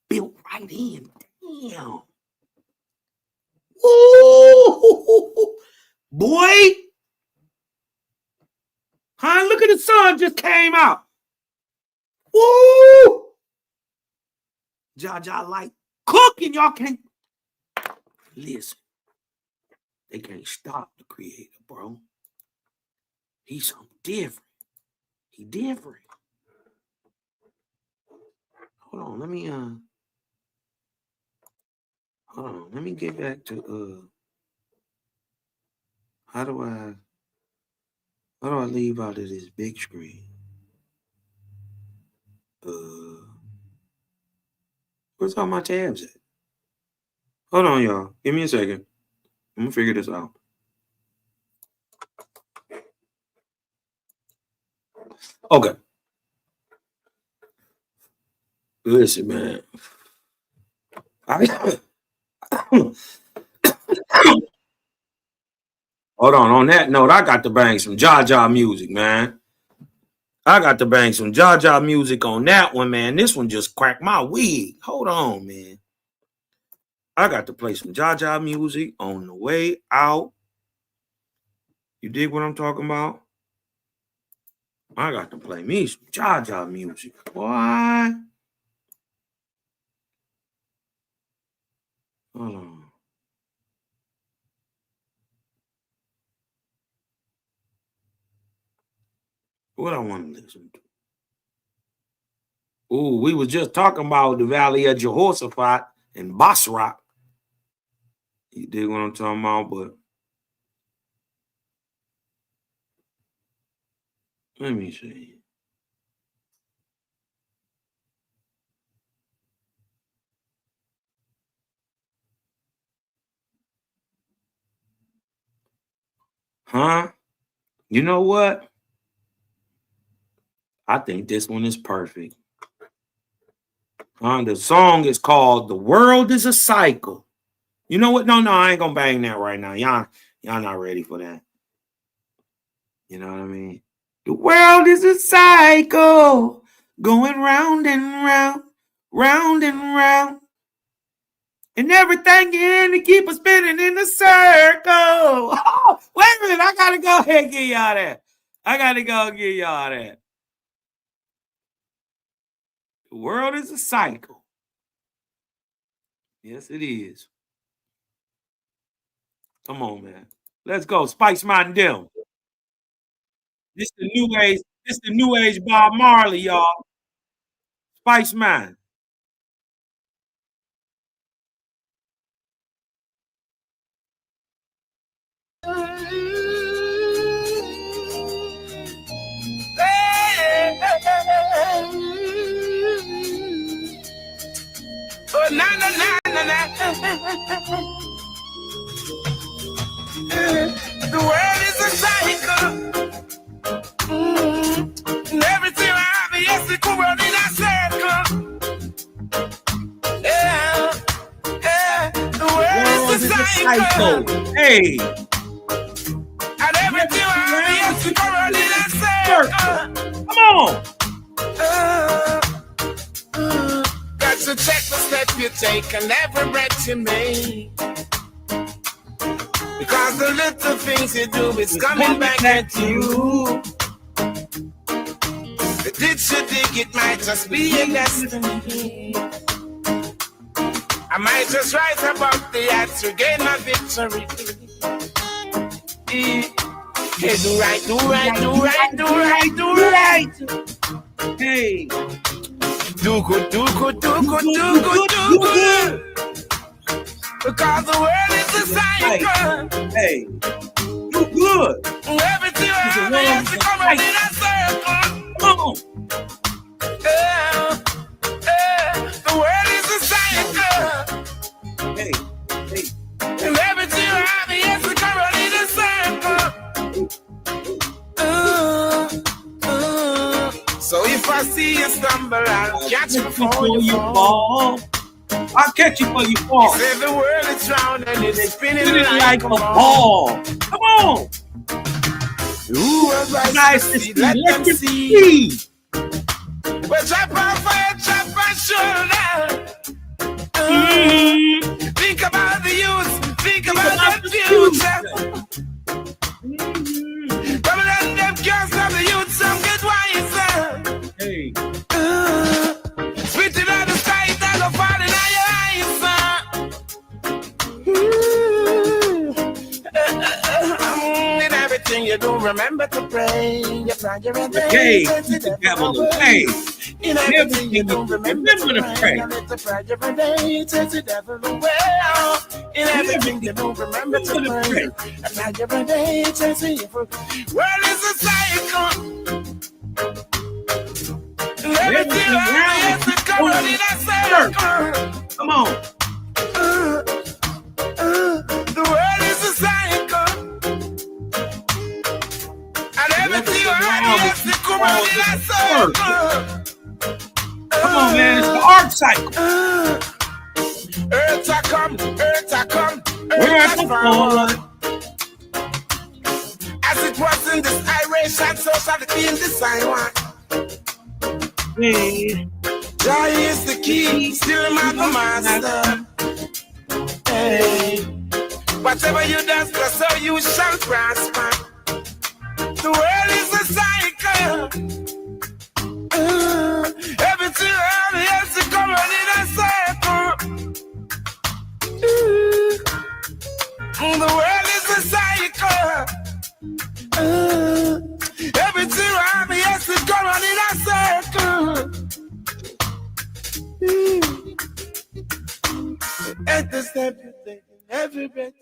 built right in. Damn. Ooh, boy. Huh? Look at the sun just came out. Woo! Jaja like cooking. Y'all can't listen. They can't stop the creator, bro. He's something different. He different. Hold on, let me get back to how do I leave out of this big screen? Where's all my tabs at? Hold on, y'all. Give me a second. I'm gonna figure this out. Okay. Listen, man. Hold on. On that note, I got to bang some Jaja music, man. I got to bang some Jaja music on that one, man. This one just cracked my wig. Hold on, man. I got to play some Jaja music on the way out. You dig what I'm talking about? I got to play me some Jaja music. Why? Hold on. What I want to listen to? Ooh, we was just talking about the Valley of Jehoshaphat and Basra. You dig what I'm talking about? But let me see. Huh? You know what? I think this one is perfect. The song is called "The World Is a Cycle." You know what? No, I ain't gonna bang that right now. Y'all not ready for that. You know what I mean? The world is a cycle going round and round, round and round. And everything in to keep us spinning in a circle. Oh, wait a minute. I gotta go ahead and give y'all that. The world is a cycle. Yes, it is. Come on, man. Let's go. Spice Mountain Dim. This the new age Bob Marley, y'all. Spice Mountain. Oh, na. The world is a cycle. And everything I have, yes, it could run in a circle. Yeah. The world is a cycle. Hey. And everything I have, yes, it could run in a circle. Come on. Got to check the step you take and every breath you make. Because the little things you do is coming back at you. The ditch you dig, it might just be your destiny. I might just rise above the odds to gain a victory. Hey, do right. Hey. Do good. Because the world is a cycle. Hey. Do good. Everything has to come in a circle. Come on. The world is a cycle. Hey. And everything has to come in a circle. So if I see you stumble, I'll catch you before you fall. I'll catch you before you fall. Say the world is round and it's spinning like a ball. Come on. Who was Nice to see. Let them see. But chop off fire, chop my shoulder. Think about the youth. Think about the future. Come on, them girls of the youth, some get wiser. Hey. Spit it out the sky, that go fall in your eyes. In everything you do, remember to pray. You find your Hey, keep the devil away. In everything you do, remember to pray. In everything you do, remember to pray. World is a cycle. Everything has to come in a circle. Come on. The world is a cycle. And everything has to come in a circle. Come on, man. It's the art cycle. Earth I come. Earth as it was in this iration, so shall it be in this I Hey. Joy is the key, still am the master. Hey. Whatever you do, so you shall prosper. The world is a cycle. Everything has to come on in a circle. The world is a cycle. Everything has to come on in a circle. At the step you take, every breath.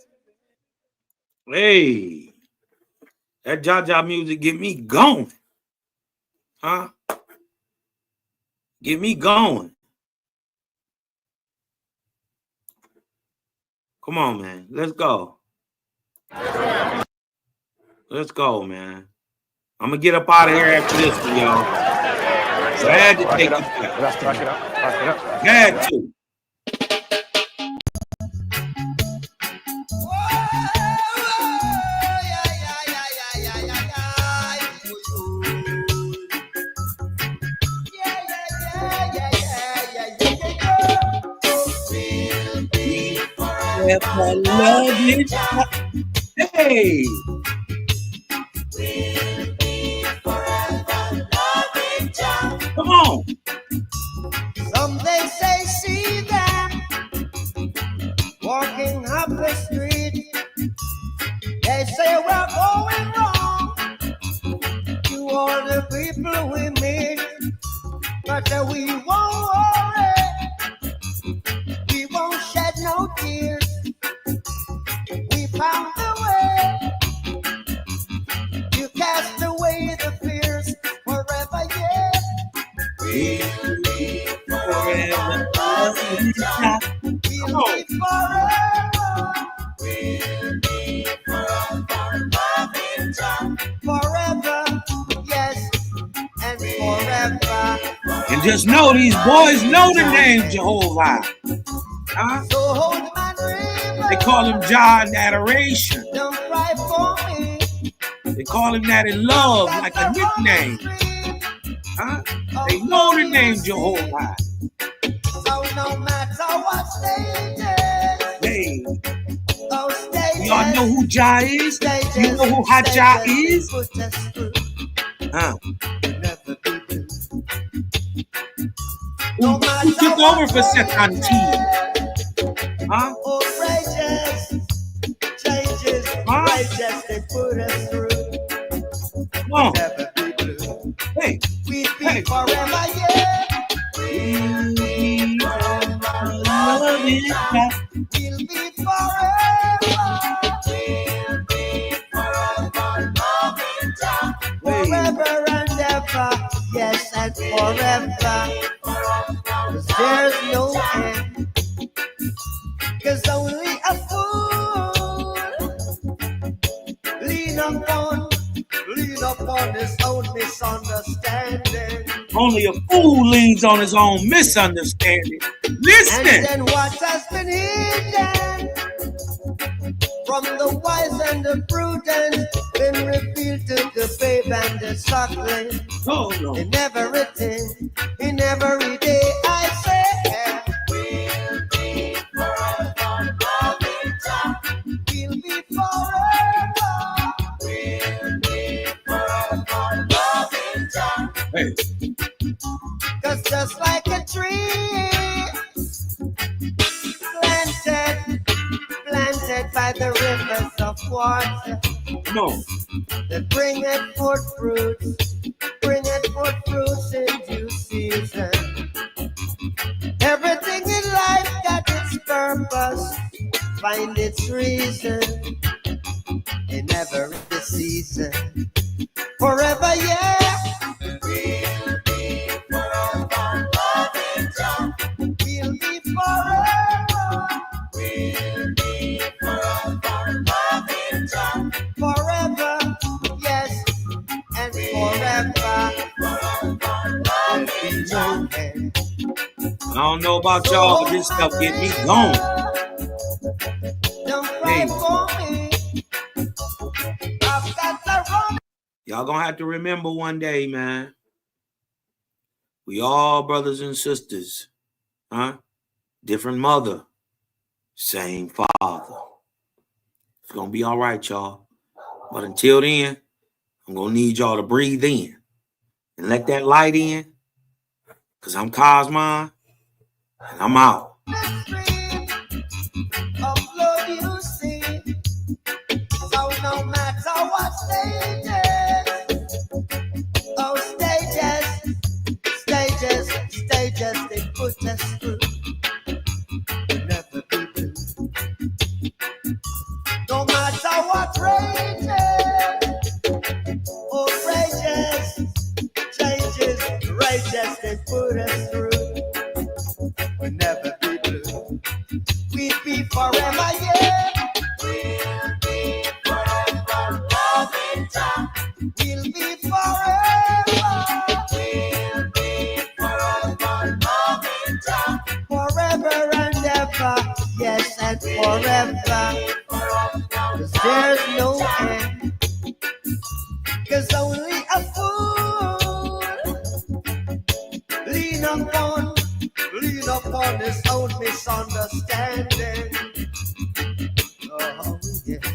Hey. That Jaja music get me going. Huh? Get me going. Come on, man. Let's go. Let's go, man. I'm gonna get up out of here after this one, y'all. So I had to take it back. Rock it up. Had to. Hey. Come on. Some they say see them walking up the street. They say we're going wrong to all the people we meet, but we won't worry. We won't shed no tears. We found the way to cast away the fears forever, yeah. We'll live forever. We'll live forever. Forever, yes, and forever. And just know these boys know the name Jehovah. Huh? So hold my river. They call him Jah in adoration. Don't cry for me. They call him that in love, like a nickname. Huh? They know the name Jehovah. So no matter what stages, Hey, those stages, y'all know who Jah is? You know who Hot Jah is? Huh? Who took over for Satan T? Huh? Outrageous changes, outrageous they put us through. Come on. Hey, We'd be forever, yeah. we'll be forever. We'll be forever. Forever and ever, yes, and forever. 'Cause there's no end. 'Cause only a fool lean upon his own misunderstanding. Only a fool leans on his own misunderstanding. Listen. And then what has been hidden from the wise and the prudent been revealed to the babe and the suckling. Oh, no. In everything, in every day, I say, we'll be forever loving Jah. We'll be forever. We'll be forever loving Jah. Hey. 'Cause just like a tree planted by the rivers of water, Come on. that bringeth forth fruits in due season. Everything in life got its purpose, find its reason in every season. Forever, yeah. We'll be forever loving Jah. We'll be forever. We'll be forever loving Jah. Forever, yes, and forever. There'll be no end. I don't know about y'all, but this stuff get me going. Don't cry for me. I've got the wrong. Y'all gonna have to remember one day, man. We all brothers and sisters. Huh? Different mother. Same father. It's gonna be all right, y'all. But until then, I'm gonna need y'all to breathe in and let that light in. Cause I'm Cosmon and I'm out. Of blood you see. So no matter what stages they put us through. Never be blue. No matter what outrageous changes, righteous they put us through. We'll never be blue. We'd be forever, yeah. We'll be forever loving and forever. 'Cause there's no end. 'Cause only a fool lean upon his own misunderstanding. Oh, yeah.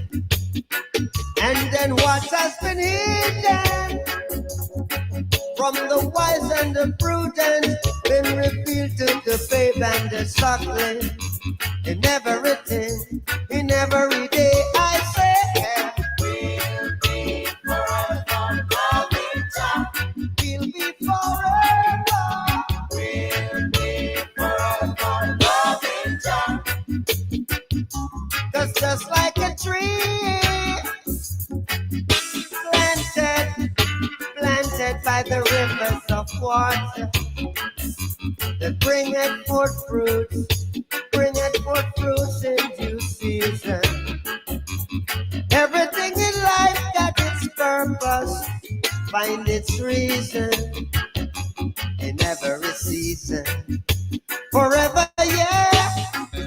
And then what has been hidden from the wise and the prudent been revealed to the babe and the suckling. In everything, in every day, I say, we'll be forever loving Jah. We'll be forever. We'll be forever loving Jah. 'Cause just like a tree planted by the rivers of water that bringeth forth fruits in due season. Everything in life got its purpose, find its reason in every season. Forever